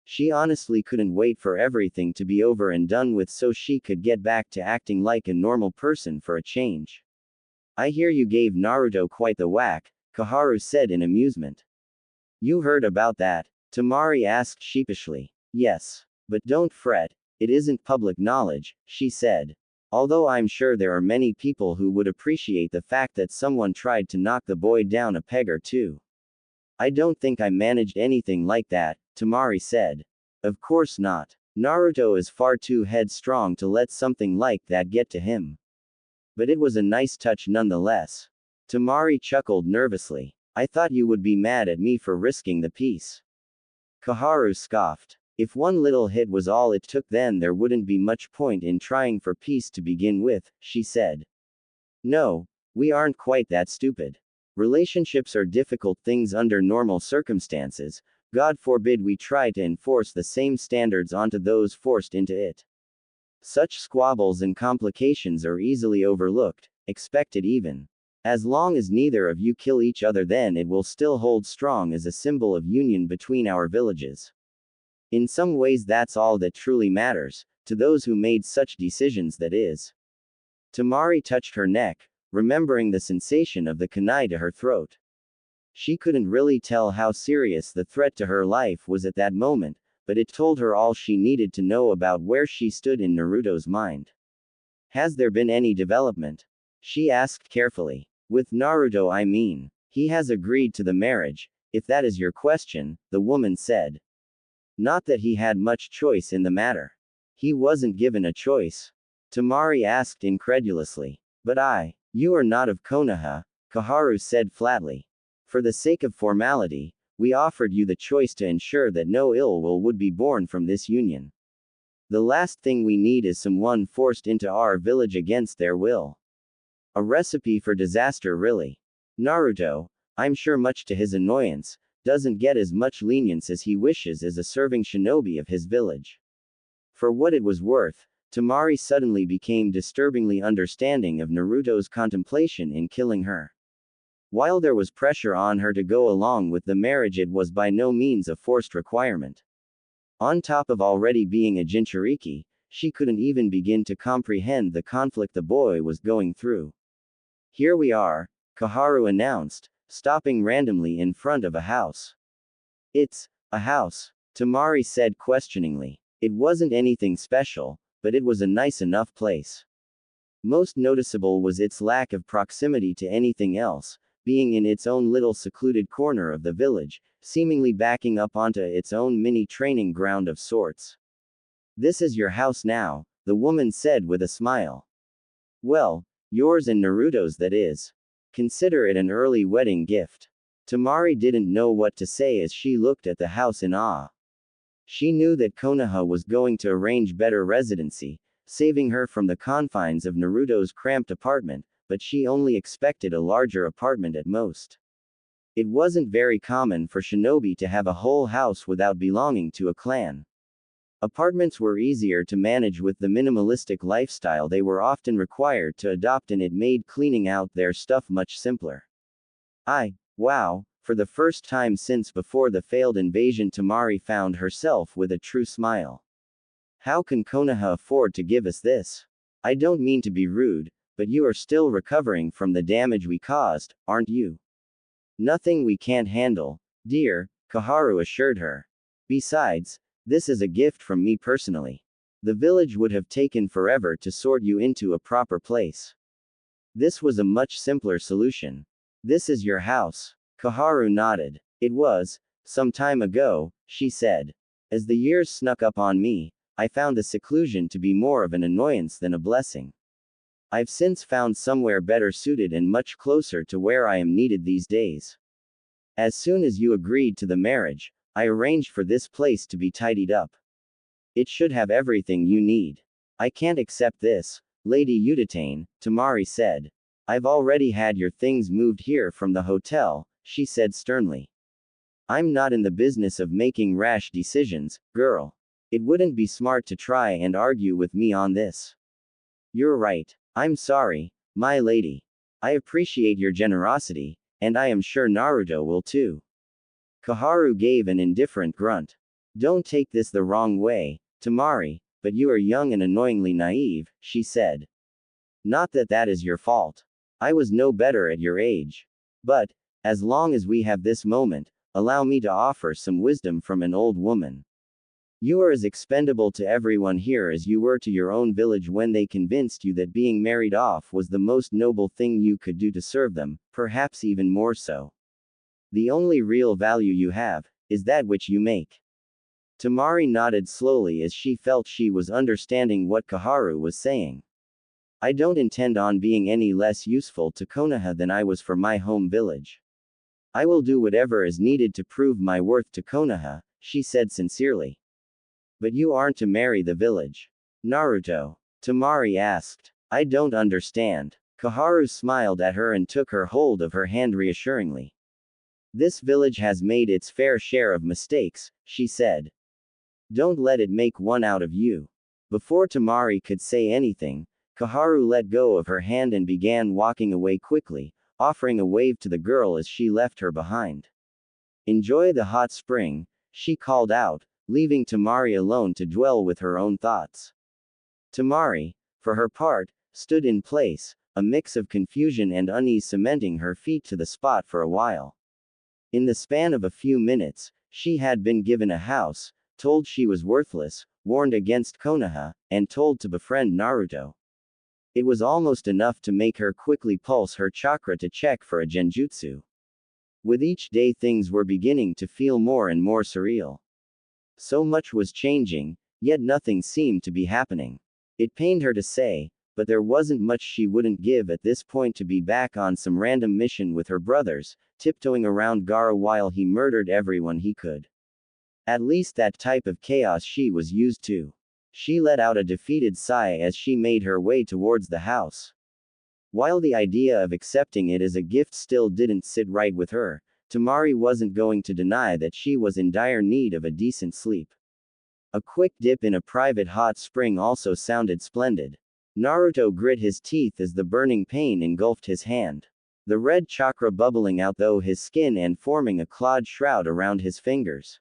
She honestly couldn't wait for everything to be over and done with so she could get back to acting like a normal person for a change. I hear you gave Naruto quite the whack, Kaharu said in amusement. You heard about that? Temari asked sheepishly. Yes. But don't fret, it isn't public knowledge, she said. Although I'm sure there are many people who would appreciate the fact that someone tried to knock the boy down a peg or two. I don't think I managed anything like that, Temari said. Of course not. Naruto is far too headstrong to let something like that get to him. But it was a nice touch nonetheless. Temari chuckled nervously. I thought you would be mad at me for risking the peace. Kaharu scoffed. If one little hit was all it took, then there wouldn't be much point in trying for peace to begin with, she said. No, we aren't quite that stupid. Relationships are difficult things under normal circumstances. God forbid we try to enforce the same standards onto those forced into it. Such squabbles and complications are easily overlooked, expected even. As long as neither of you kill each other, then it will still hold strong as a symbol of union between our villages. In some ways that's all that truly matters, to those who made such decisions, that is. Temari touched her neck, remembering the sensation of the kunai to her throat. She couldn't really tell how serious the threat to her life was at that moment, but it told her all she needed to know about where she stood in Naruto's mind. Has there been any development? She asked carefully. With Naruto, I mean. He has agreed to the marriage, if that is your question, the woman said. Not that he had much choice in the matter. He wasn't given a choice. Temari asked incredulously. But you are not of Konoha, Kaharu said flatly. For the sake of formality, we offered you the choice to ensure that no ill will would be born from this union. The last thing we need is someone forced into our village against their will. A recipe for disaster, really. Naruto, I'm sure much to his annoyance, doesn't get as much lenience as he wishes as a serving shinobi of his village. For what it was worth, Temari suddenly became disturbingly understanding of Naruto's contemplation in killing her. While there was pressure on her to go along with the marriage, it was by no means a forced requirement. On top of already being a Jinchuriki, she couldn't even begin to comprehend the conflict the boy was going through. Here we are, Kaharu announced, stopping randomly in front of a house. It's a house, Temari said questioningly. It wasn't anything special, but it was a nice enough place. Most noticeable was its lack of proximity to anything else, being in its own little secluded corner of the village, seemingly backing up onto its own mini training ground of sorts. This is your house now, the woman said with a smile. Well, yours and Naruto's, that is. Consider it an early wedding gift. Temari didn't know what to say as she looked at the house in awe. She knew that Konoha was going to arrange better residency, saving her from the confines of Naruto's cramped apartment, but she only expected a larger apartment at most. It wasn't very common for shinobi to have a whole house without belonging to a clan. Apartments were easier to manage with the minimalistic lifestyle they were often required to adopt, and it made cleaning out their stuff much simpler. Wow, for the first time since before the failed invasion, Temari found herself with a true smile. How can Konoha afford to give us this? I don't mean to be rude, but you are still recovering from the damage we caused, aren't you? Nothing we can't handle, dear, Kaharu assured her. Besides, this is a gift from me personally. The village would have taken forever to sort you into a proper place. This was a much simpler solution. This is your house. Kaharu nodded. It was, some time ago, she said. As the years snuck up on me, I found the seclusion to be more of an annoyance than a blessing. I've since found somewhere better suited and much closer to where I am needed these days. As soon as you agreed to the marriage, I arranged for this place to be tidied up. It should have everything you need. I can't accept this, Lady Udatane, Temari said. I've already had your things moved here from the hotel, she said sternly. I'm not in the business of making rash decisions, girl. It wouldn't be smart to try and argue with me on this. You're right. I'm sorry, my lady. I appreciate your generosity, and I am sure Naruto will too. Koharu gave an indifferent grunt. Don't take this the wrong way, Temari, but you are young and annoyingly naive, she said. Not that that is your fault. I was no better at your age. But, as long as we have this moment, allow me to offer some wisdom from an old woman. You are as expendable to everyone here as you were to your own village when they convinced you that being married off was the most noble thing you could do to serve them, perhaps even more so. The only real value you have is that which you make. Temari nodded slowly as she felt she was understanding what Koharu was saying. I don't intend on being any less useful to Konoha than I was for my home village. I will do whatever is needed to prove my worth to Konoha, she said sincerely. But you aren't to marry the village. Naruto? Temari asked. I don't understand. Koharu smiled at her and took her hold of her hand reassuringly. This village has made its fair share of mistakes, she said. Don't let it make one out of you. Before Temari could say anything, Koharu let go of her hand and began walking away quickly, offering a wave to the girl as she left her behind. Enjoy the hot spring, she called out, leaving Temari alone to dwell with her own thoughts. Temari, for her part, stood in place, a mix of confusion and unease cementing her feet to the spot for a while. In the span of a few minutes, she had been given a house, told she was worthless, warned against Konoha, and told to befriend Naruto. It was almost enough to make her quickly pulse her chakra to check for a genjutsu. With each day things were beginning to feel more and more surreal. So much was changing, yet nothing seemed to be happening. It pained her to say, but there wasn't much she wouldn't give at this point to be back on some random mission with her brothers, tiptoeing around Gaara while he murdered everyone he could. At least that type of chaos she was used to. She let out a defeated sigh as she made her way towards the house. While the idea of accepting it as a gift still didn't sit right with her, Temari wasn't going to deny that she was in dire need of a decent sleep. A quick dip in a private hot spring also sounded splendid. Naruto grit his teeth as the burning pain engulfed his hand. The red chakra bubbling out through his skin and forming a clawed shroud around his fingers.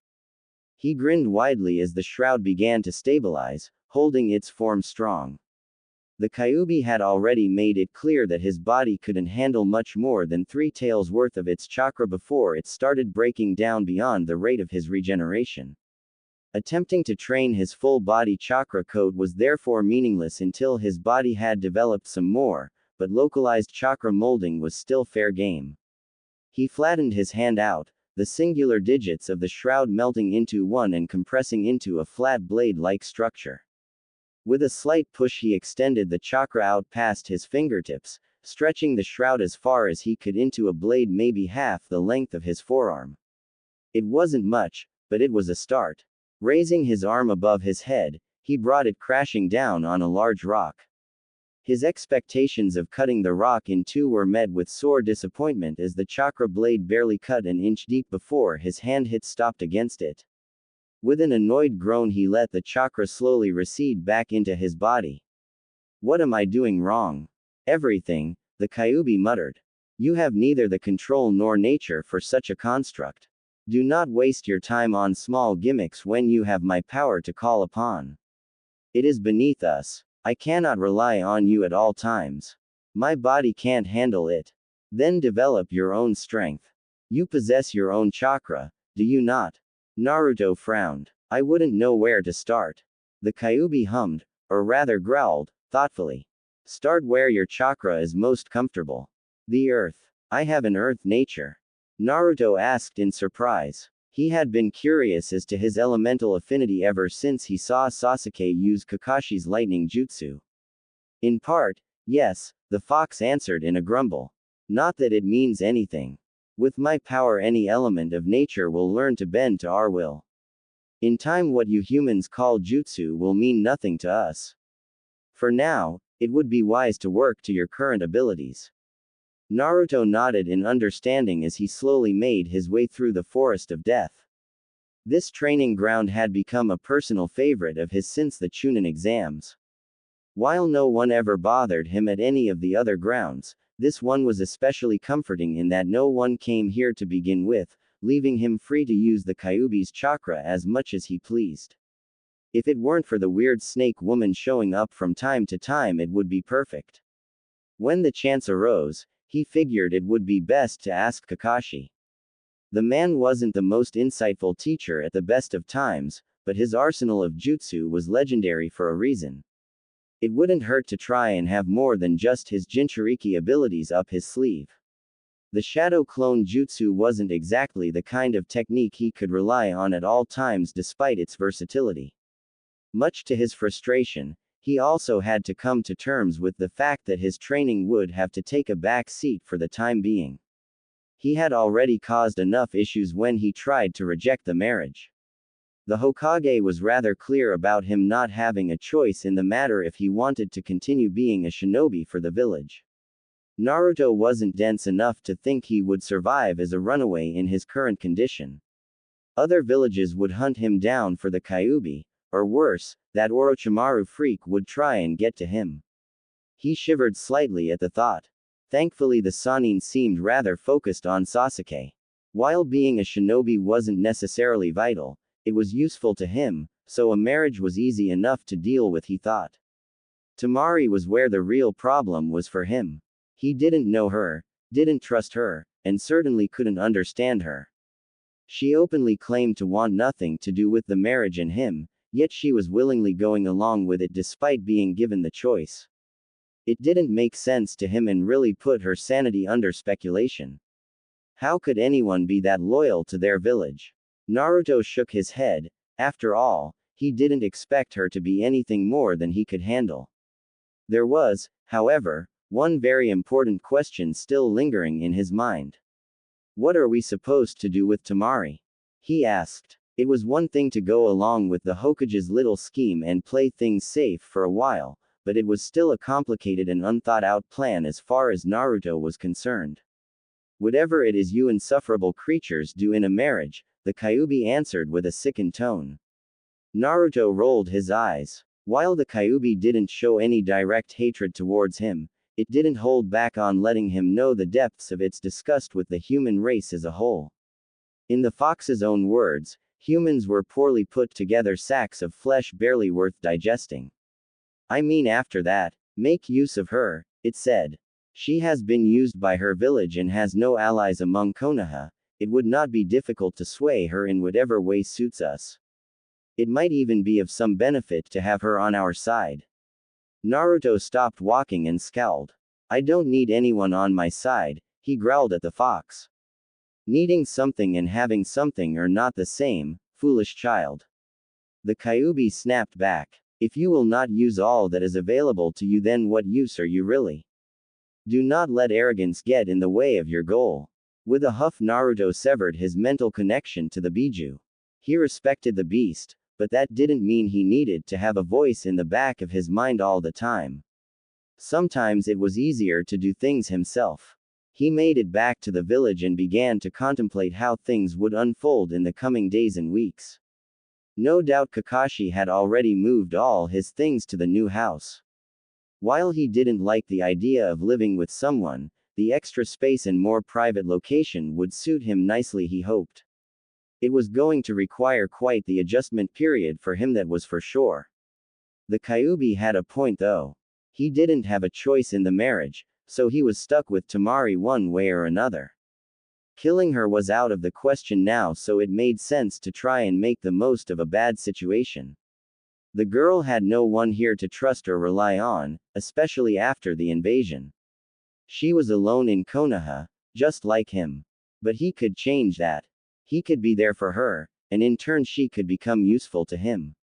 He grinned widely as the shroud began to stabilize, holding its form strong. The Kyuubi had already made it clear that his body couldn't handle much more than 3 taels worth of its chakra before it started breaking down beyond the rate of his regeneration. Attempting to train his full body chakra code was therefore meaningless until his body had developed some more, but localized chakra molding was still fair game. He flattened his hand out, the singular digits of the shroud melting into one and compressing into a flat blade-like structure. With a slight push he extended the chakra out past his fingertips, stretching the shroud as far as he could into a blade maybe half the length of his forearm. It wasn't much, but it was a start. Raising his arm above his head, he brought it crashing down on a large rock. His expectations of cutting the rock in two were met with sore disappointment as the chakra blade barely cut an inch deep before his hand hit stopped against it. With an annoyed groan he let the chakra slowly recede back into his body. What am I doing wrong? Everything, the Kyuubi muttered. You have neither the control nor nature for such a construct. Do not waste your time on small gimmicks when you have my power to call upon. It is beneath us. I cannot rely on you at all times. My body can't handle it. Then develop your own strength. You possess your own chakra, do you not? Naruto frowned. I wouldn't know where to start. The Kyuubi hummed, or rather growled, thoughtfully. Start where your chakra is most comfortable. The earth. I have an earth nature. Naruto asked in surprise. He had been curious as to his elemental affinity ever since he saw Sasuke use Kakashi's lightning jutsu. In part, yes, the fox answered in a grumble. Not that it means anything. With my power any element of nature will learn to bend to our will. In time what you humans call jutsu will mean nothing to us. For now, it would be wise to work to your current abilities. Naruto nodded in understanding as he slowly made his way through the forest of death. This training ground had become a personal favorite of his since the Chunin exams. While no one ever bothered him at any of the other grounds, this one was especially comforting in that no one came here to begin with, leaving him free to use the Kyuubi's chakra as much as he pleased. If it weren't for the weird snake woman showing up from time to time, it would be perfect. When the chance arose, he figured it would be best to ask Kakashi. The man wasn't the most insightful teacher at the best of times, but his arsenal of jutsu was legendary for a reason. It wouldn't hurt to try and have more than just his Jinchuriki abilities up his sleeve. The Shadow Clone Jutsu wasn't exactly the kind of technique he could rely on at all times despite its versatility. Much to his frustration, he also had to come to terms with the fact that his training would have to take a back seat for the time being. He had already caused enough issues when he tried to reject the marriage. The Hokage was rather clear about him not having a choice in the matter if he wanted to continue being a shinobi for the village. Naruto wasn't dense enough to think he would survive as a runaway in his current condition. Other villages would hunt him down for the Kyuubi, or worse, that Orochimaru freak would try and get to him. He shivered slightly at the thought. Thankfully the Sannin seemed rather focused on Sasuke. While being a shinobi wasn't necessarily vital, it was useful to him, so a marriage was easy enough to deal with, he thought. Temari was where the real problem was for him. He didn't know her, didn't trust her, and certainly couldn't understand her. She openly claimed to want nothing to do with the marriage and him, yet she was willingly going along with it despite being given the choice. It didn't make sense to him and really put her sanity under speculation. How could anyone be that loyal to their village? Naruto shook his head. After all, he didn't expect her to be anything more than he could handle. There was, however, one very important question still lingering in his mind. What are we supposed to do with Temari? He asked. It was one thing to go along with the Hokage's little scheme and play things safe for a while, but it was still a complicated and unthought-out plan as far as Naruto was concerned. Whatever it is you insufferable creatures do in a marriage, the Kyuubi answered with a sickened tone. Naruto rolled his eyes. While the Kyuubi didn't show any direct hatred towards him, it didn't hold back on letting him know the depths of its disgust with the human race as a whole. In the fox's own words, humans were poorly put together sacks of flesh barely worth digesting. I mean, after that, make use of her, it said. She has been used by her village and has no allies among Konoha. It would not be difficult to sway her in whatever way suits us. It might even be of some benefit to have her on our side. Naruto stopped walking and scowled. I don't need anyone on my side, he growled at the fox. Needing something and having something are not the same, foolish child. The Kyuubi snapped back. If you will not use all that is available to you, then what use are you really? Do not let arrogance get in the way of your goal. With a huff, Naruto severed his mental connection to the Biju. He respected the beast, but that didn't mean he needed to have a voice in the back of his mind all the time. Sometimes it was easier to do things himself. He made it back to the village and began to contemplate how things would unfold in the coming days and weeks. No doubt Kakashi had already moved all his things to the new house. While he didn't like the idea of living with someone, the extra space and more private location would suit him nicely, he hoped. It was going to require quite the adjustment period for him, that was for sure. The Kyuubi had a point though. He didn't have a choice in the marriage, so he was stuck with Temari one way or another. Killing her was out of the question now, so it made sense to try and make the most of a bad situation. The girl had no one here to trust or rely on, especially after the invasion. She was alone in Konoha, just like him. But he could change that. He could be there for her, and in turn she could become useful to him.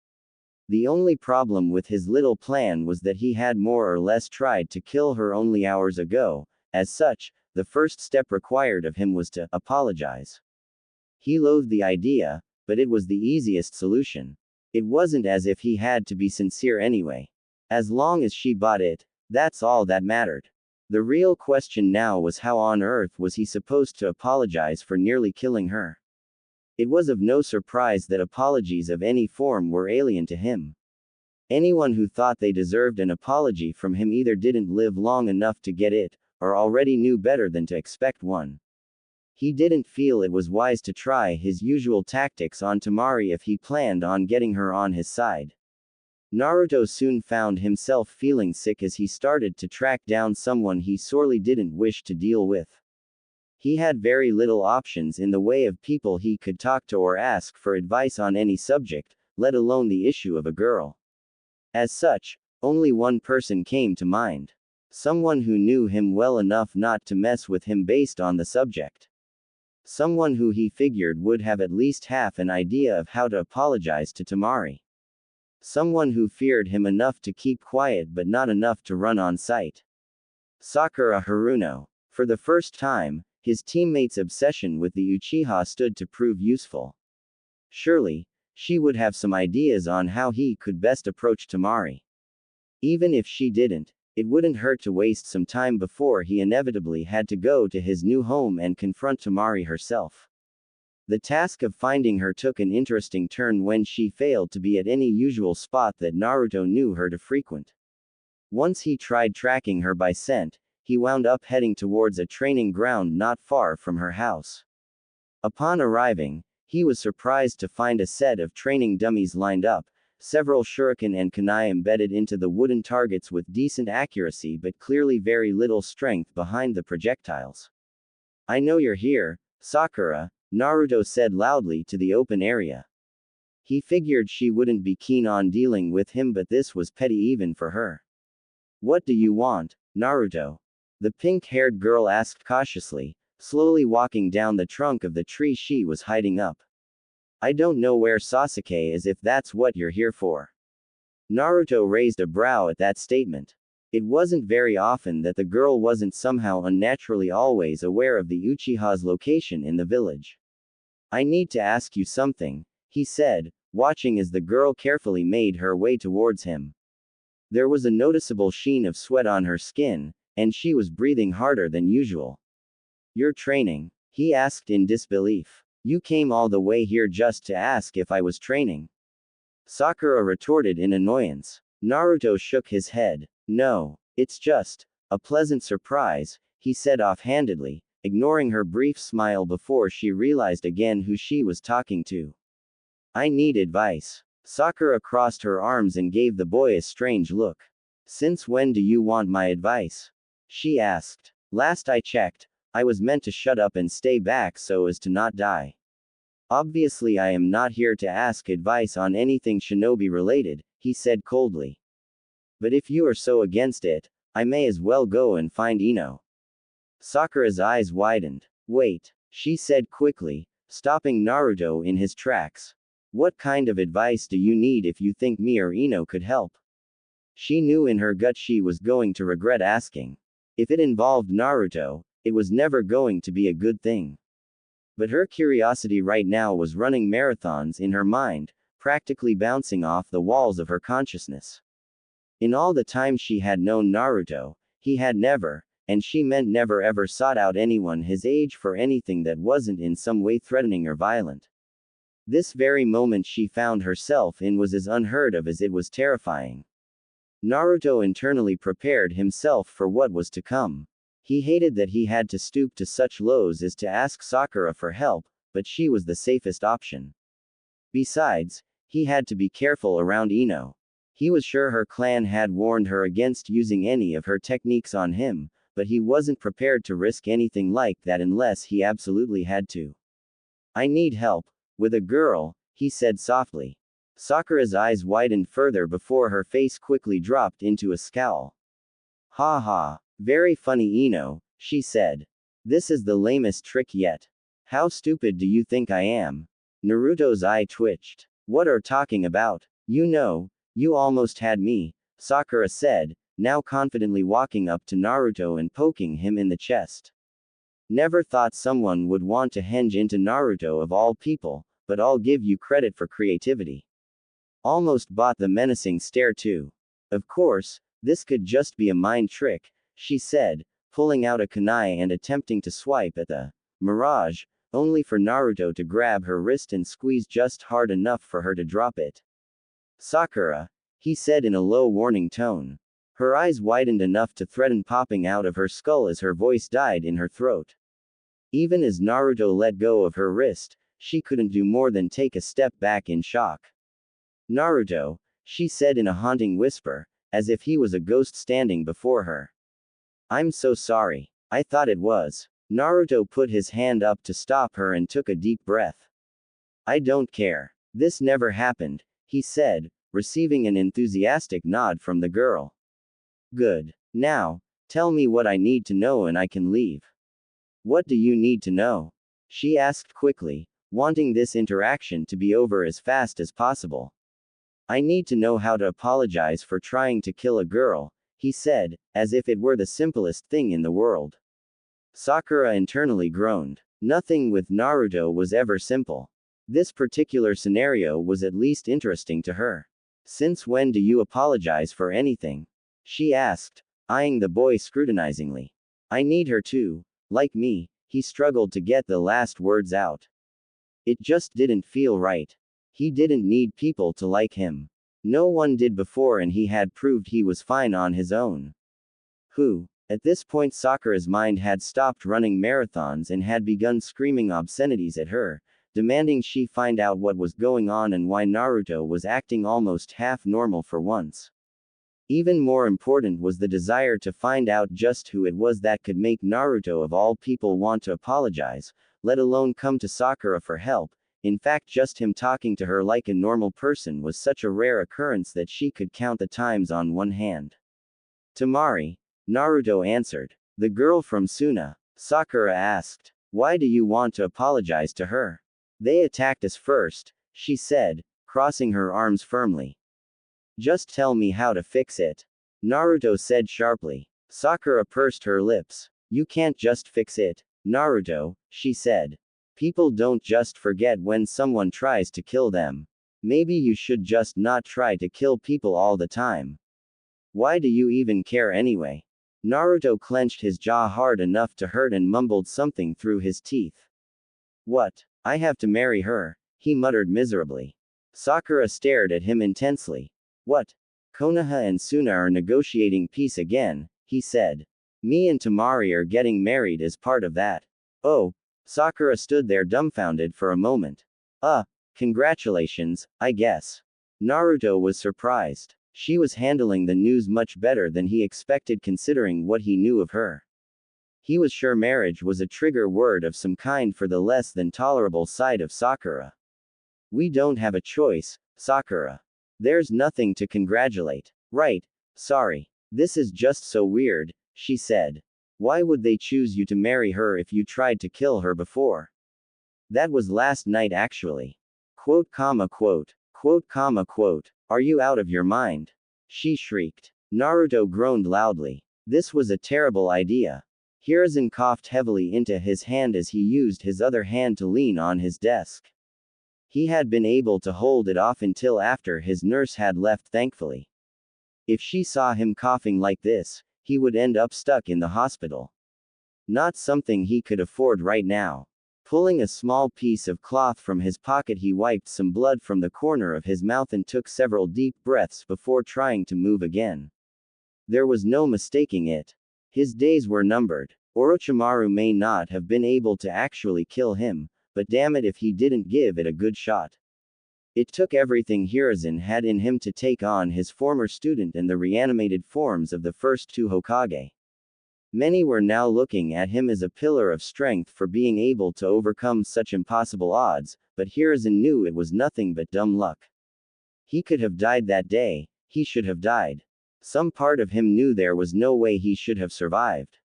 The only problem with his little plan was that he had more or less tried to kill her only hours ago. As such, the first step required of him was to apologize. He loathed the idea, but it was the easiest solution. It wasn't as if he had to be sincere anyway. As long as she bought it, that's all that mattered. The real question now was how on earth was he supposed to apologize for nearly killing her? It was of no surprise that apologies of any form were alien to him. Anyone who thought they deserved an apology from him either didn't live long enough to get it, or already knew better than to expect one. He didn't feel it was wise to try his usual tactics on Temari if he planned on getting her on his side. Naruto soon found himself feeling sick as he started to track down someone he sorely didn't wish to deal with. He had very little options in the way of people he could talk to or ask for advice on any subject, let alone the issue of a girl. As such, only one person came to mind. Someone who knew him well enough not to mess with him based on the subject. Someone who he figured would have at least half an idea of how to apologize to Temari. Someone who feared him enough to keep quiet but not enough to run on sight. Sakura Haruno. For the first time, his teammate's obsession with the Uchiha stood to prove useful. Surely, she would have some ideas on how he could best approach Temari. Even if she didn't, it wouldn't hurt to waste some time before he inevitably had to go to his new home and confront Temari herself. The task of finding her took an interesting turn when she failed to be at any usual spot that Naruto knew her to frequent. Once he tried tracking her by scent, he wound up heading towards a training ground not far from her house. Upon arriving, he was surprised to find a set of training dummies lined up, several shuriken and kunai embedded into the wooden targets with decent accuracy but clearly very little strength behind the projectiles. "I know you're here, Sakura," Naruto said loudly to the open area. He figured she wouldn't be keen on dealing with him, but this was petty even for her. "What do you want, Naruto?" the pink-haired girl asked cautiously, slowly walking down the trunk of the tree she was hiding up. "I don't know where Sasuke is if that's what you're here for." Naruto raised a brow at that statement. It wasn't very often that the girl wasn't somehow unnaturally always aware of the Uchiha's location in the village. "I need to ask you something," he said, watching as the girl carefully made her way towards him. There was a noticeable sheen of sweat on her skin, and she was breathing harder than usual. "You're training?" he asked in disbelief. "You came all the way here just to ask if I was training?" Sakura retorted in annoyance. Naruto shook his head. "No, it's just a pleasant surprise," he said offhandedly, ignoring her brief smile before she realized again who she was talking to. "I need advice." Sakura crossed her arms and gave the boy a strange look. "Since when do you want my advice?" she asked. "Last I checked, I was meant to shut up and stay back so as to not die. Obviously I am not here to ask advice on anything shinobi related," he said coldly. "But if you are so against it, I may as well go and find Ino." Sakura's eyes widened. "Wait," she said quickly, stopping Naruto in his tracks. "What kind of advice do you need if you think me or Ino could help?" She knew in her gut she was going to regret asking. If it involved Naruto, it was never going to be a good thing. But her curiosity right now was running marathons in her mind, practically bouncing off the walls of her consciousness. In all the time she had known Naruto, he had never, and she meant never ever, sought out anyone his age for anything that wasn't in some way threatening or violent. This very moment she found herself in was as unheard of as it was terrifying. Naruto internally prepared himself for what was to come. He hated that he had to stoop to such lows as to ask Sakura for help, but she was the safest option. Besides, he had to be careful around Ino. He was sure her clan had warned her against using any of her techniques on him, but he wasn't prepared to risk anything like that unless he absolutely had to. "I need help with a girl," he said softly. Sakura's eyes widened further before her face quickly dropped into a scowl. "Ha ha. Very funny, Ino," she said. "This is the lamest trick yet. How stupid do you think I am?" Naruto's eye twitched. "What are talking about? You know, you almost had me," Sakura said, now confidently walking up to Naruto and poking him in the chest. "Never thought someone would want to henge into Naruto of all people, but I'll give you credit for creativity." Almost bought the menacing stare too. "Of course, this could just be a mind trick," she said, pulling out a kunai and attempting to swipe at the mirage, only for Naruto to grab her wrist and squeeze just hard enough for her to drop it. "Sakura, he said in a low warning tone. Her eyes widened enough to threaten popping out of her skull as her voice died in her throat. Even as Naruto let go of her wrist, she couldn't do more than take a step back in shock. Naruto, she said in a haunting whisper, as if he was a ghost standing before her. I'm so sorry. I thought it was. Naruto put his hand up to stop her and took a deep breath. I don't care. This never happened, he said, receiving an enthusiastic nod from the girl. Good. Now, tell me what I need to know and I can leave. What do you need to know? She asked quickly, wanting this interaction to be over as fast as possible. I need to know how to apologize for trying to kill a girl, he said, as if it were the simplest thing in the world. Sakura internally groaned. Nothing with Naruto was ever simple. This particular scenario was at least interesting to her. Since when do you apologize for anything? She asked, eyeing the boy scrutinizingly. I need her to. Like me, he struggled to get the last words out. It just didn't feel right. He didn't need people to like him. No one did before and he had proved he was fine on his own. Who? At this point Sakura's mind had stopped running marathons and had begun screaming obscenities at her, demanding she find out what was going on and why Naruto was acting almost half normal for once. Even more important was the desire to find out just who it was that could make Naruto of all people want to apologize, let alone come to Sakura for help. In fact, just him talking to her like a normal person was such a rare occurrence that she could count the times on one hand. Temari, Naruto answered. The girl from Suna, Sakura asked. Why do you want to apologize to her? They attacked us first, she said, crossing her arms firmly. Just tell me how to fix it. Naruto said sharply. Sakura pursed her lips. You can't just fix it, Naruto, she said. People don't just forget when someone tries to kill them. Maybe you should just not try to kill people all the time. Why do you even care anyway? Naruto clenched his jaw hard enough to hurt and mumbled something through his teeth. What? I have to marry her, he muttered miserably. Sakura stared at him intensely. What? Konoha and Suna are negotiating peace again, he said. Me and Temari are getting married as part of that. Oh. Sakura stood there dumbfounded for a moment. Congratulations, I guess. Naruto was surprised. She was handling the news much better than he expected considering what he knew of her. He was sure marriage was a trigger word of some kind for the less than tolerable side of Sakura. We don't have a choice, Sakura. There's nothing to congratulate. Right, sorry. This is just so weird, she said. Why would they choose you to marry her if you tried to kill her before? That was last night actually. Quote, quote. Quote, quote. Are you out of your mind? She shrieked. Naruto groaned loudly. This was a terrible idea. Hiruzen coughed heavily into his hand as he used his other hand to lean on his desk. He had been able to hold it off until after his nurse had left thankfully. If she saw him coughing like this, he would end up stuck in the hospital. Not something he could afford right now. Pulling a small piece of cloth from his pocket, he wiped some blood from the corner of his mouth and took several deep breaths before trying to move again. There was no mistaking it. His days were numbered. Orochimaru may not have been able to actually kill him, but damn it if he didn't give it a good shot. It took everything Hiruzen had in him to take on his former student and the reanimated forms of the first two Hokage. Many were now looking at him as a pillar of strength for being able to overcome such impossible odds, but Hiruzen knew it was nothing but dumb luck. He could have died that day, he should have died. Some part of him knew there was no way he should have survived.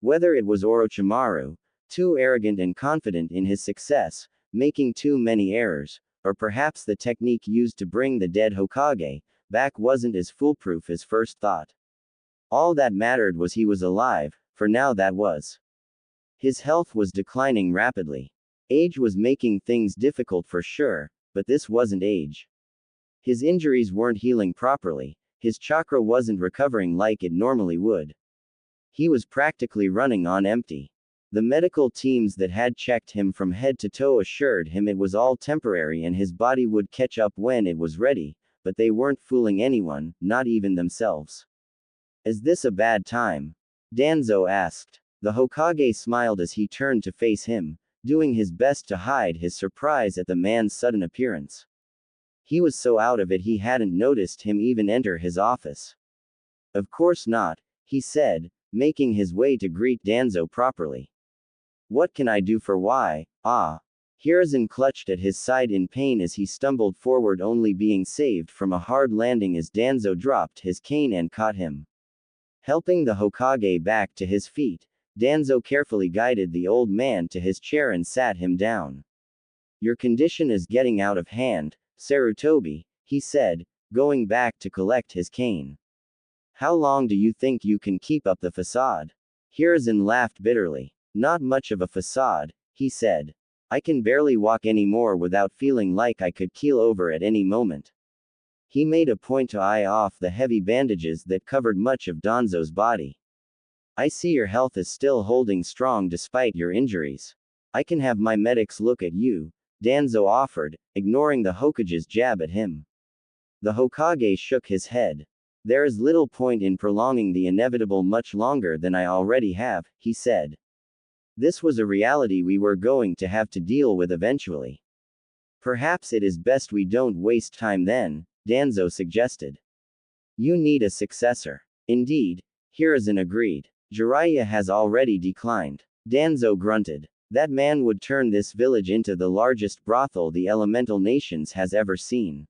Whether it was Orochimaru, too arrogant and confident in his success, making too many errors, or perhaps the technique used to bring the dead Hokage back wasn't as foolproof as first thought. All that mattered was he was alive, for now that was. His health was declining rapidly. Age was making things difficult for sure, but this wasn't age. His injuries weren't healing properly, his chakra wasn't recovering like it normally would. He was practically running on empty. The medical teams that had checked him from head to toe assured him it was all temporary and his body would catch up when it was ready, but they weren't fooling anyone, not even themselves. Is this a bad time? Danzo asked. The Hokage smiled as he turned to face him, doing his best to hide his surprise at the man's sudden appearance. He was so out of it he hadn't noticed him even enter his office. Of course not, he said, making his way to greet Danzo properly. What can I do for why? Ah. Hiruzen clutched at his side in pain as he stumbled forward, only being saved from a hard landing as Danzo dropped his cane and caught him. Helping the Hokage back to his feet, Danzo carefully guided the old man to his chair and sat him down. Your condition is getting out of hand, Sarutobi, he said, going back to collect his cane. How long do you think you can keep up the facade? Hiruzen laughed bitterly. Not much of a facade, he said. I can barely walk anymore without feeling like I could keel over at any moment. He made a point to eye off the heavy bandages that covered much of Danzo's body. I see your health is still holding strong despite your injuries. I can have my medics look at you, Danzo offered, ignoring the Hokage's jab at him. The Hokage shook his head. There is little point in prolonging the inevitable much longer than I already have, he said. This was a reality we were going to have to deal with eventually. Perhaps it is best we don't waste time then, Danzo suggested. You need a successor. Indeed, Hiruzen agreed. Jiraiya has already declined. Danzo grunted. That man would turn this village into the largest brothel the elemental nations has ever seen.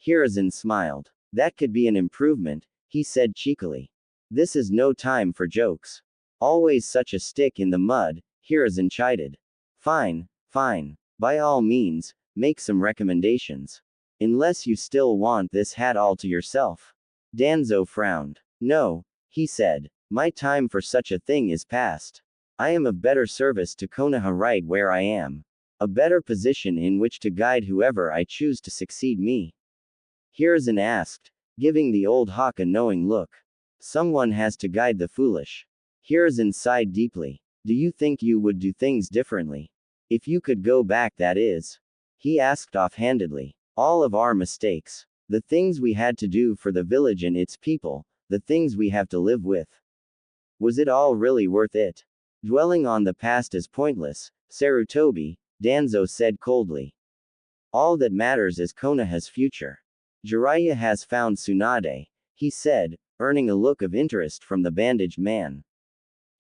Hiruzen smiled. That could be an improvement, he said cheekily. This is no time for jokes. Always such a stick in the mud, Hiruzen chided. Fine, fine. By all means, make some recommendations. Unless you still want this hat all to yourself. Danzo frowned. No, he said. My time for such a thing is past. I am of better service to Konoha right where I am. A better position in which to guide whoever I choose to succeed me. Hiruzen asked, giving the old hawk a knowing look. Someone has to guide the foolish. Hiruzen sighed deeply. Do you think you would do things differently? If you could go back, that is. He asked offhandedly. All of our mistakes. The things we had to do for the village and its people, the things we have to live with. Was it all really worth it? Dwelling on the past is pointless, Sarutobi, Danzo said coldly. All that matters is Konoha's future. Jiraiya has found Tsunade, he said, earning a look of interest from the bandaged man.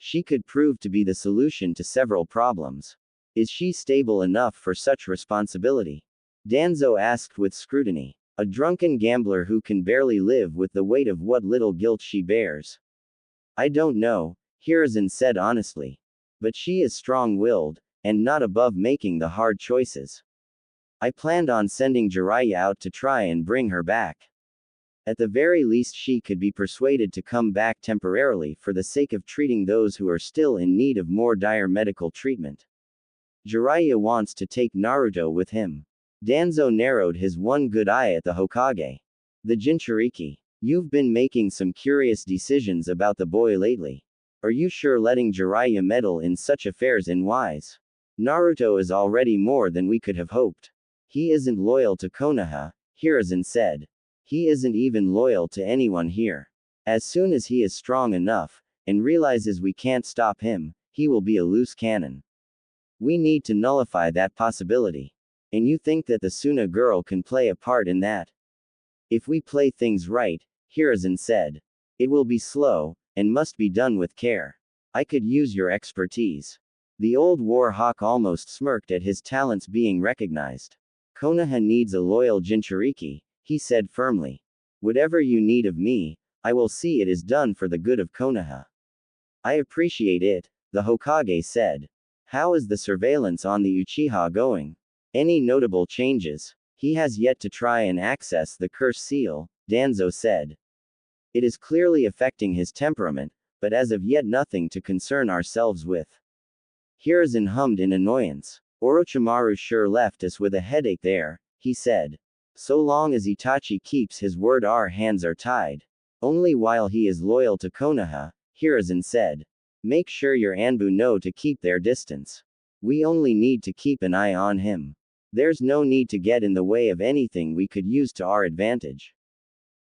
She could prove to be the solution to several problems. Is she stable enough for such responsibility? Danzo asked with scrutiny. A drunken gambler who can barely live with the weight of what little guilt she bears. I don't know, Hiruzen said honestly. But she is strong-willed, and not above making the hard choices. I planned on sending Jiraiya out to try and bring her back. At the very least she could be persuaded to come back temporarily for the sake of treating those who are still in need of more dire medical treatment. Jiraiya wants to take Naruto with him. Danzo narrowed his one good eye at the Hokage. The Jinchuriki. You've been making some curious decisions about the boy lately. Are you sure letting Jiraiya meddle in such affairs is wise? Naruto is already more than we could have hoped. He isn't loyal to Konoha, Hiruzen said. He isn't even loyal to anyone here. As soon as he is strong enough, and realizes we can't stop him, he will be a loose cannon. We need to nullify that possibility. And you think that the Suna girl can play a part in that? If we play things right, Hiruzen said. It will be slow, and must be done with care. I could use your expertise. The old war hawk almost smirked at his talents being recognized. Konoha needs a loyal Jinchuriki, he said firmly. Whatever you need of me, I will see it is done for the good of Konoha. I appreciate it, the Hokage said. How is the surveillance on the Uchiha going? Any notable changes? He has yet to try and access the curse seal, Danzo said. It is clearly affecting his temperament, but as of yet nothing to concern ourselves with. Hiruzen hummed in annoyance. Orochimaru sure left us with a headache there, he said. So long as Itachi keeps his word our hands are tied. Only while he is loyal to Konoha, Hiruzen said. Make sure your Anbu know to keep their distance. We only need to keep an eye on him. There's no need to get in the way of anything we could use to our advantage.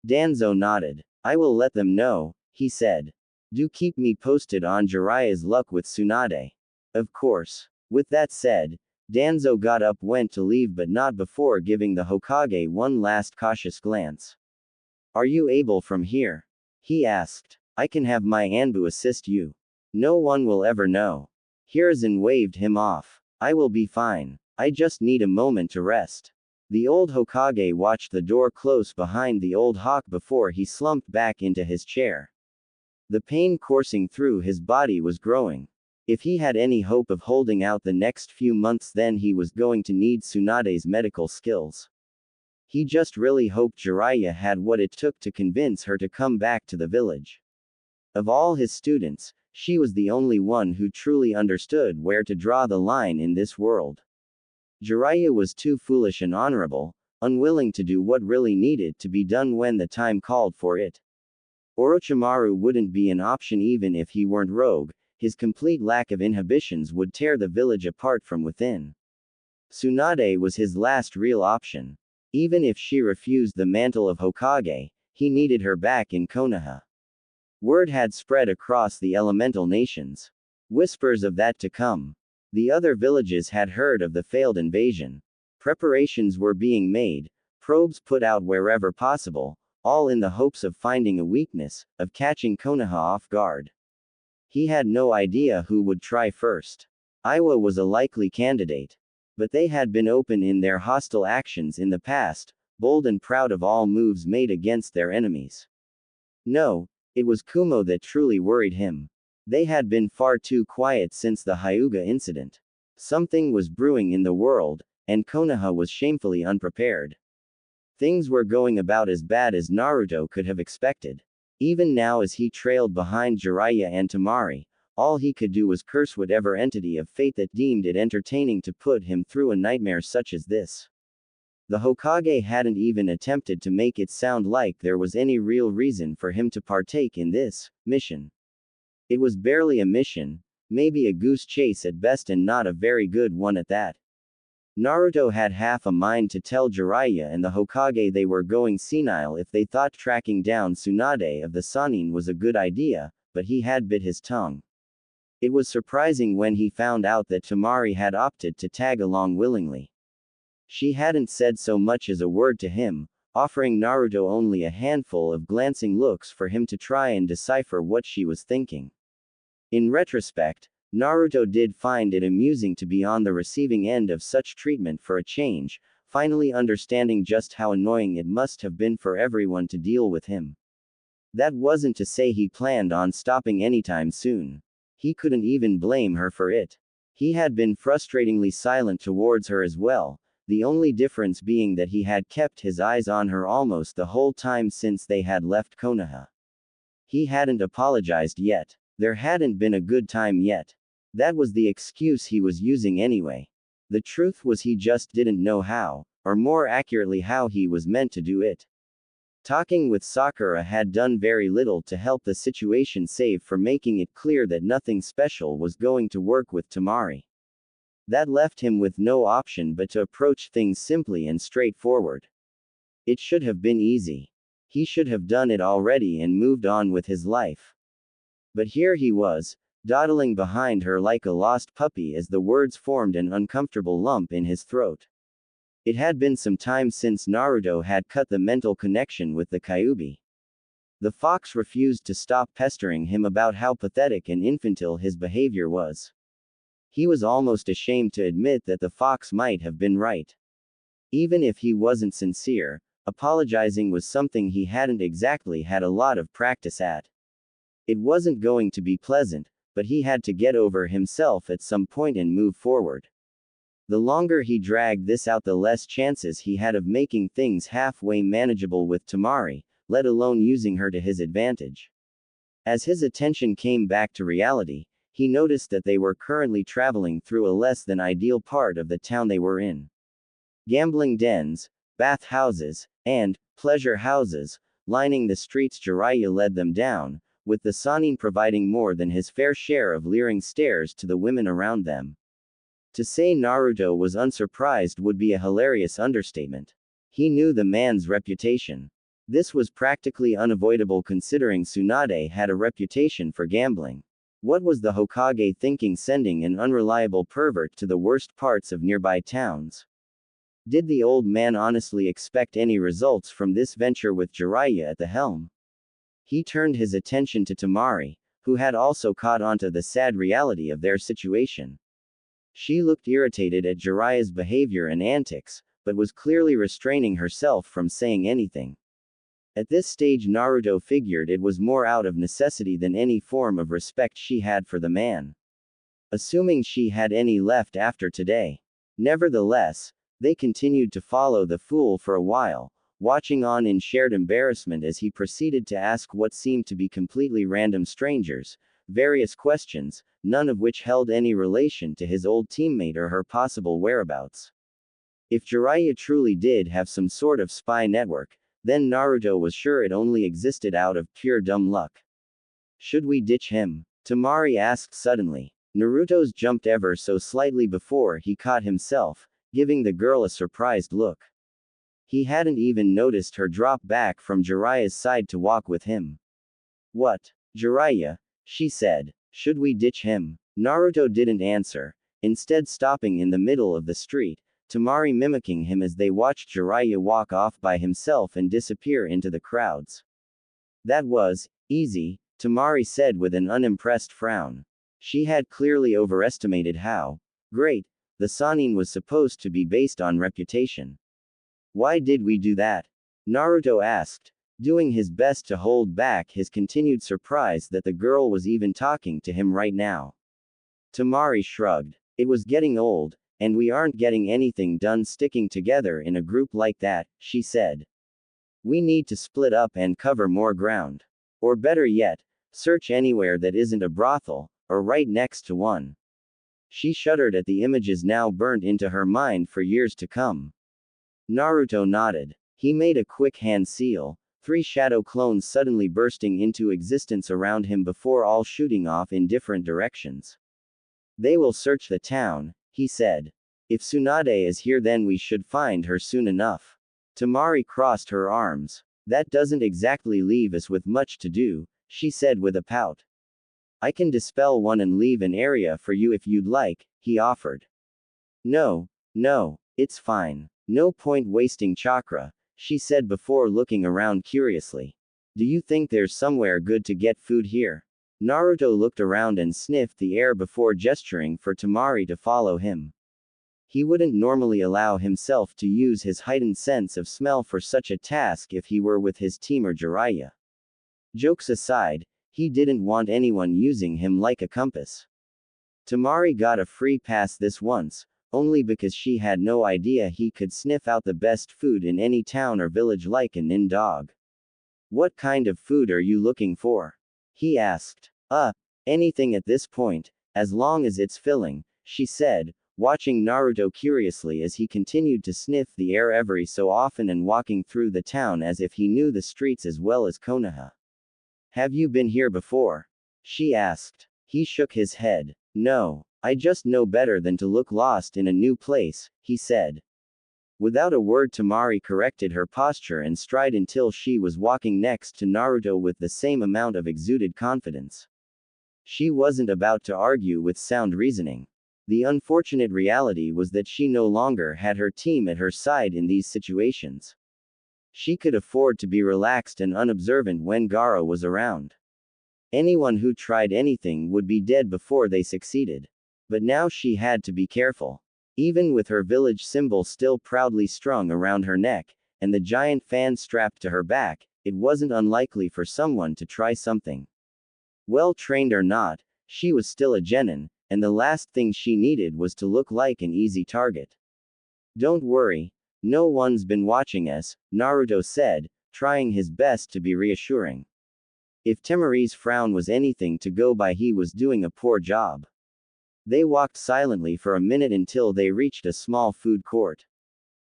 Danzo nodded. I will let them know, he said. Do keep me posted on Jiraiya's luck with Tsunade. Of course. With that said, Danzo got up went to leave but not before giving the Hokage one last cautious glance. Are you able from here? He asked. I can have my Anbu assist you. No one will ever know. Hiruzen waved him off. I will be fine. I just need a moment to rest. The old Hokage watched the door close behind the old hawk before he slumped back into his chair. The pain coursing through his body was growing. If he had any hope of holding out the next few months, then he was going to need Tsunade's medical skills. He just really hoped Jiraiya had what it took to convince her to come back to the village. Of all his students, she was the only one who truly understood where to draw the line in this world. Jiraiya was too foolish and honorable, unwilling to do what really needed to be done when the time called for it. Orochimaru wouldn't be an option even if he weren't rogue. His complete lack of inhibitions would tear the village apart from within. Tsunade was his last real option. Even if she refused the mantle of Hokage, he needed her back in Konoha. Word had spread across the elemental nations. Whispers of that to come. The other villages had heard of the failed invasion. Preparations were being made, probes put out wherever possible, all in the hopes of finding a weakness, of catching Konoha off guard. He had no idea who would try first. Iwa was a likely candidate. But they had been open in their hostile actions in the past, bold and proud of all moves made against their enemies. No, it was Kumo that truly worried him. They had been far too quiet since the Hyuga incident. Something was brewing in the world, and Konoha was shamefully unprepared. Things were going about as bad as Naruto could have expected. Even now, as he trailed behind Jiraiya and Temari, all he could do was curse whatever entity of fate that deemed it entertaining to put him through a nightmare such as this. The Hokage hadn't even attempted to make it sound like there was any real reason for him to partake in this mission. It was barely a mission, maybe a goose chase at best and not a very good one at that. Naruto had half a mind to tell Jiraiya and the Hokage they were going senile if they thought tracking down Tsunade of the Sannin was a good idea, but he had bit his tongue. It was surprising when he found out that Temari had opted to tag along willingly. She hadn't said so much as a word to him, offering Naruto only a handful of glancing looks for him to try and decipher what she was thinking. In retrospect, Naruto did find it amusing to be on the receiving end of such treatment for a change, finally understanding just how annoying it must have been for everyone to deal with him. That wasn't to say he planned on stopping anytime soon. He couldn't even blame her for it. He had been frustratingly silent towards her as well, the only difference being that he had kept his eyes on her almost the whole time since they had left Konoha. He hadn't apologized yet. There hadn't been a good time yet. That was the excuse he was using anyway. The truth was he just didn't know how, or more accurately how he was meant to do it. Talking with Sakura had done very little to help the situation save for making it clear that nothing special was going to work with Temari. That left him with no option but to approach things simply and straightforward. It should have been easy. He should have done it already and moved on with his life. But here he was, dawdling behind her like a lost puppy as the words formed an uncomfortable lump in his throat. It had been some time since Naruto had cut the mental connection with the Kyuubi. The fox refused to stop pestering him about how pathetic and infantile his behavior was. He was almost ashamed to admit that the fox might have been right. Even if he wasn't sincere, apologizing was something he hadn't exactly had a lot of practice at. It wasn't going to be pleasant, but he had to get over himself at some point and move forward. The longer he dragged this out, the less chances he had of making things halfway manageable with Temari, let alone using her to his advantage. As his attention came back to reality, he noticed that they were currently traveling through a less than ideal part of the town they were in. Gambling dens, bath houses, and pleasure houses, lining the streets. Jiraiya led them down, with the Sannin providing more than his fair share of leering stares to the women around them. To say Naruto was unsurprised would be a hilarious understatement. He knew the man's reputation. This was practically unavoidable considering Tsunade had a reputation for gambling. What was the Hokage thinking sending an unreliable pervert to the worst parts of nearby towns? Did the old man honestly expect any results from this venture with Jiraiya at the helm? He turned his attention to Temari, who had also caught onto the sad reality of their situation. She looked irritated at Jiraiya's behavior and antics, but was clearly restraining herself from saying anything. At this stage Naruto figured it was more out of necessity than any form of respect she had for the man. Assuming she had any left after today. Nevertheless, they continued to follow the fool for a while, watching on in shared embarrassment as he proceeded to ask what seemed to be completely random strangers various questions, none of which held any relation to his old teammate or her possible whereabouts. If Jiraiya truly did have some sort of spy network, then Naruto was sure it only existed out of pure dumb luck. Should we ditch him? Temari asked suddenly. Naruto's jumped ever so slightly before he caught himself, giving the girl a surprised look. He hadn't even noticed her drop back from Jiraiya's side to walk with him. What? Jiraiya? She said. Should we ditch him? Naruto didn't answer, instead stopping in the middle of the street, Temari mimicking him as they watched Jiraiya walk off by himself and disappear into the crowds. That was easy, Temari said with an unimpressed frown. She had clearly overestimated how great the Sannin was supposed to be based on reputation. Why did we do that? Naruto asked, doing his best to hold back his continued surprise that the girl was even talking to him right now. Temari shrugged. It was getting old, and we aren't getting anything done sticking together in a group like that, she said. We need to split up and cover more ground. Or better yet, search anywhere that isn't a brothel, or right next to one. She shuddered at the images now burnt into her mind for years to come. Naruto nodded. He made a quick hand seal, 3 shadow clones suddenly bursting into existence around him before all shooting off in different directions. They will search the town, he said. If Tsunade is here then we should find her soon enough. Temari crossed her arms. That doesn't exactly leave us with much to do, she said with a pout. I can dispel one and leave an area for you if you'd like, he offered. No, it's fine. No point wasting chakra, she said before looking around curiously. Do you think there's somewhere good to get food here? Naruto looked around and sniffed the air before gesturing for Temari to follow him. He wouldn't normally allow himself to use his heightened sense of smell for such a task if he were with his team or Jiraiya. Jokes aside, he didn't want anyone using him like a compass. Temari got a free pass this once, only because she had no idea he could sniff out the best food in any town or village like a nin dog. What kind of food are you looking for? He asked. Anything at this point, as long as it's filling, she said, watching Naruto curiously as he continued to sniff the air every so often and walking through the town as if he knew the streets as well as Konoha. Have you been here before? She asked. He shook his head. No, I just know better than to look lost in a new place, he said. Without a word Temari corrected her posture and stride until she was walking next to Naruto with the same amount of exuded confidence. She wasn't about to argue with sound reasoning. The unfortunate reality was that she no longer had her team at her side in these situations. She could afford to be relaxed and unobservant when Gaara was around. Anyone who tried anything would be dead before they succeeded. But now she had to be careful. Even with her village symbol still proudly strung around her neck, and the giant fan strapped to her back, it wasn't unlikely for someone to try something. Well trained or not, she was still a genin, and the last thing she needed was to look like an easy target. Don't worry, no one's been watching us, Naruto said, trying his best to be reassuring. If Temari's frown was anything to go by, he was doing a poor job. They walked silently for a minute until they reached a small food court.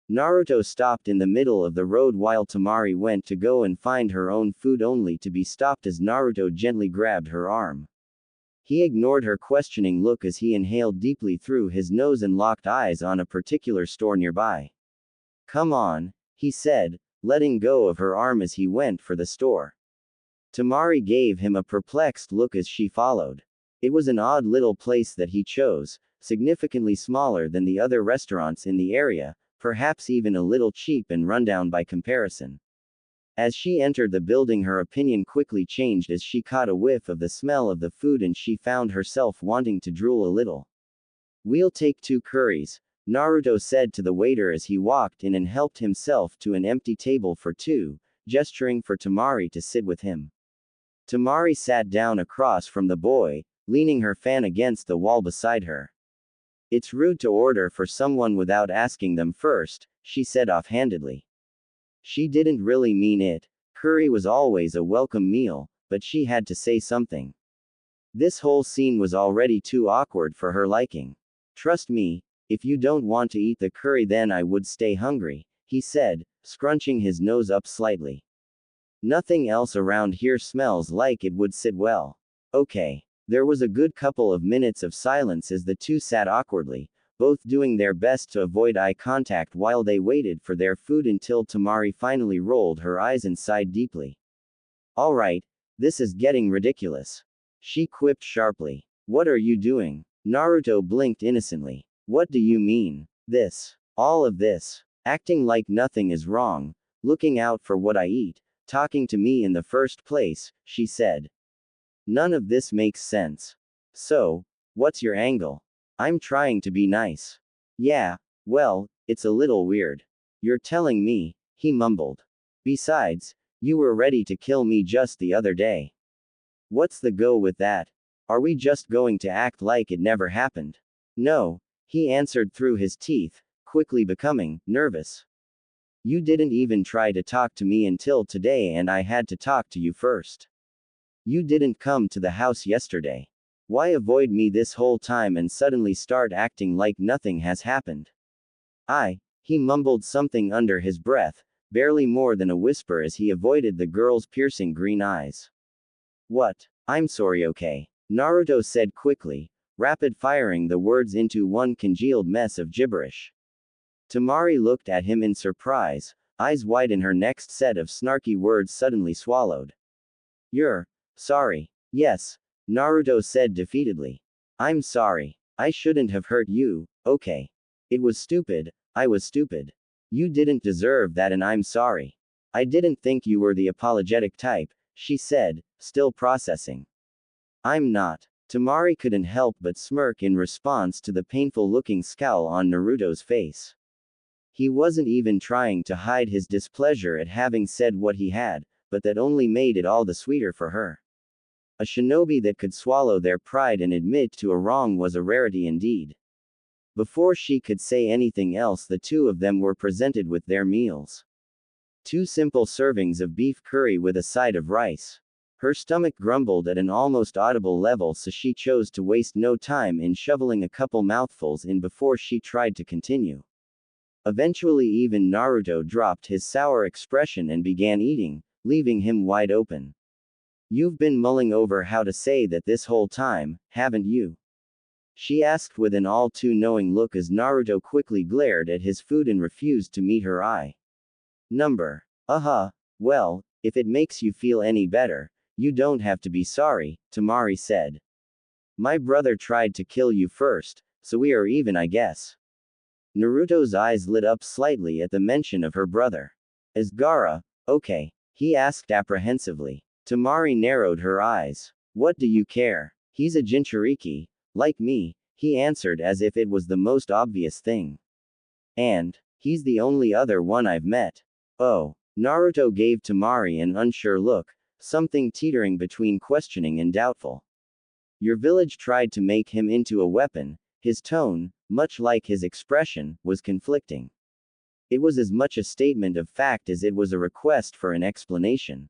Naruto stopped in the middle of the road while Temari went to go and find her own food only to be stopped as Naruto gently grabbed her arm. He ignored her questioning look as he inhaled deeply through his nose and locked eyes on a particular store nearby. Come on, he said, letting go of her arm as he went for the store. Temari gave him a perplexed look as she followed. It was an odd little place that he chose, significantly smaller than the other restaurants in the area, perhaps even a little cheap and rundown by comparison. As she entered the building, her opinion quickly changed as she caught a whiff of the smell of the food and she found herself wanting to drool a little. We'll take 2 curries, Naruto said to the waiter as he walked in and helped himself to an empty table for 2, gesturing for Temari to sit with him. Temari sat down across from the boy, leaning her fan against the wall beside her. It's rude to order for someone without asking them first, she said offhandedly. She didn't really mean it. Curry was always a welcome meal, but she had to say something. This whole scene was already too awkward for her liking. Trust me, if you don't want to eat the curry then I would stay hungry, he said, scrunching his nose up slightly. Nothing else around here smells like it would sit well. Okay. There was a good couple of minutes of silence as the two sat awkwardly, both doing their best to avoid eye contact while they waited for their food until Temari finally rolled her eyes and sighed deeply. Alright, this is getting ridiculous. She quipped sharply. What are you doing? Naruto blinked innocently. What do you mean? This. All of this. Acting like nothing is wrong, looking out for what I eat, talking to me in the first place, she said. None of this makes sense. So, what's your angle? I'm trying to be nice. Yeah, well, it's a little weird. You're telling me, he mumbled. Besides, you were ready to kill me just the other day. What's the go with that? Are we just going to act like it never happened? No, he answered through his teeth, quickly becoming nervous. You didn't even try to talk to me until today and I had to talk to you first. You didn't come to the house yesterday. Why avoid me this whole time and suddenly start acting like nothing has happened? He mumbled something under his breath, barely more than a whisper as he avoided the girl's piercing green eyes. What? I'm sorry, okay, Naruto said quickly, rapid-firing the words into one congealed mess of gibberish. Temari looked at him in surprise, eyes wide and her next set of snarky words suddenly swallowed. You're sorry. Yes, Naruto said defeatedly. I'm sorry. I shouldn't have hurt you, okay. It was stupid, I was stupid. You didn't deserve that and I'm sorry. I didn't think you were the apologetic type, she said, still processing. I'm not. Temari couldn't help but smirk in response to the painful-looking scowl on Naruto's face. He wasn't even trying to hide his displeasure at having said what he had, but that only made it all the sweeter for her. A shinobi that could swallow their pride and admit to a wrong was a rarity indeed. Before she could say anything else, the two of them were presented with their meals. 2 simple servings of beef curry with a side of rice. Her stomach grumbled at an almost audible level, so she chose to waste no time in shoveling a couple mouthfuls in before she tried to continue. Eventually even Naruto dropped his sour expression and began eating, leaving him wide open. You've been mulling over how to say that this whole time, haven't you? She asked with an all too knowing look as Naruto quickly glared at his food and refused to meet her eye. Number. Well, if it makes you feel any better, you don't have to be sorry, Temari said. My brother tried to kill you first, so we are even, I guess. Naruto's eyes lit up slightly at the mention of her brother. Is Gaara okay? He asked apprehensively. Temari narrowed her eyes. What do you care? He's a Jinchuriki, like me, he answered as if it was the most obvious thing. And, he's the only other one I've met. Oh. Naruto gave Temari an unsure look, something teetering between questioning and doubtful. Your village tried to make him into a weapon. His tone, much like his expression, was conflicting. It was as much a statement of fact as it was a request for an explanation.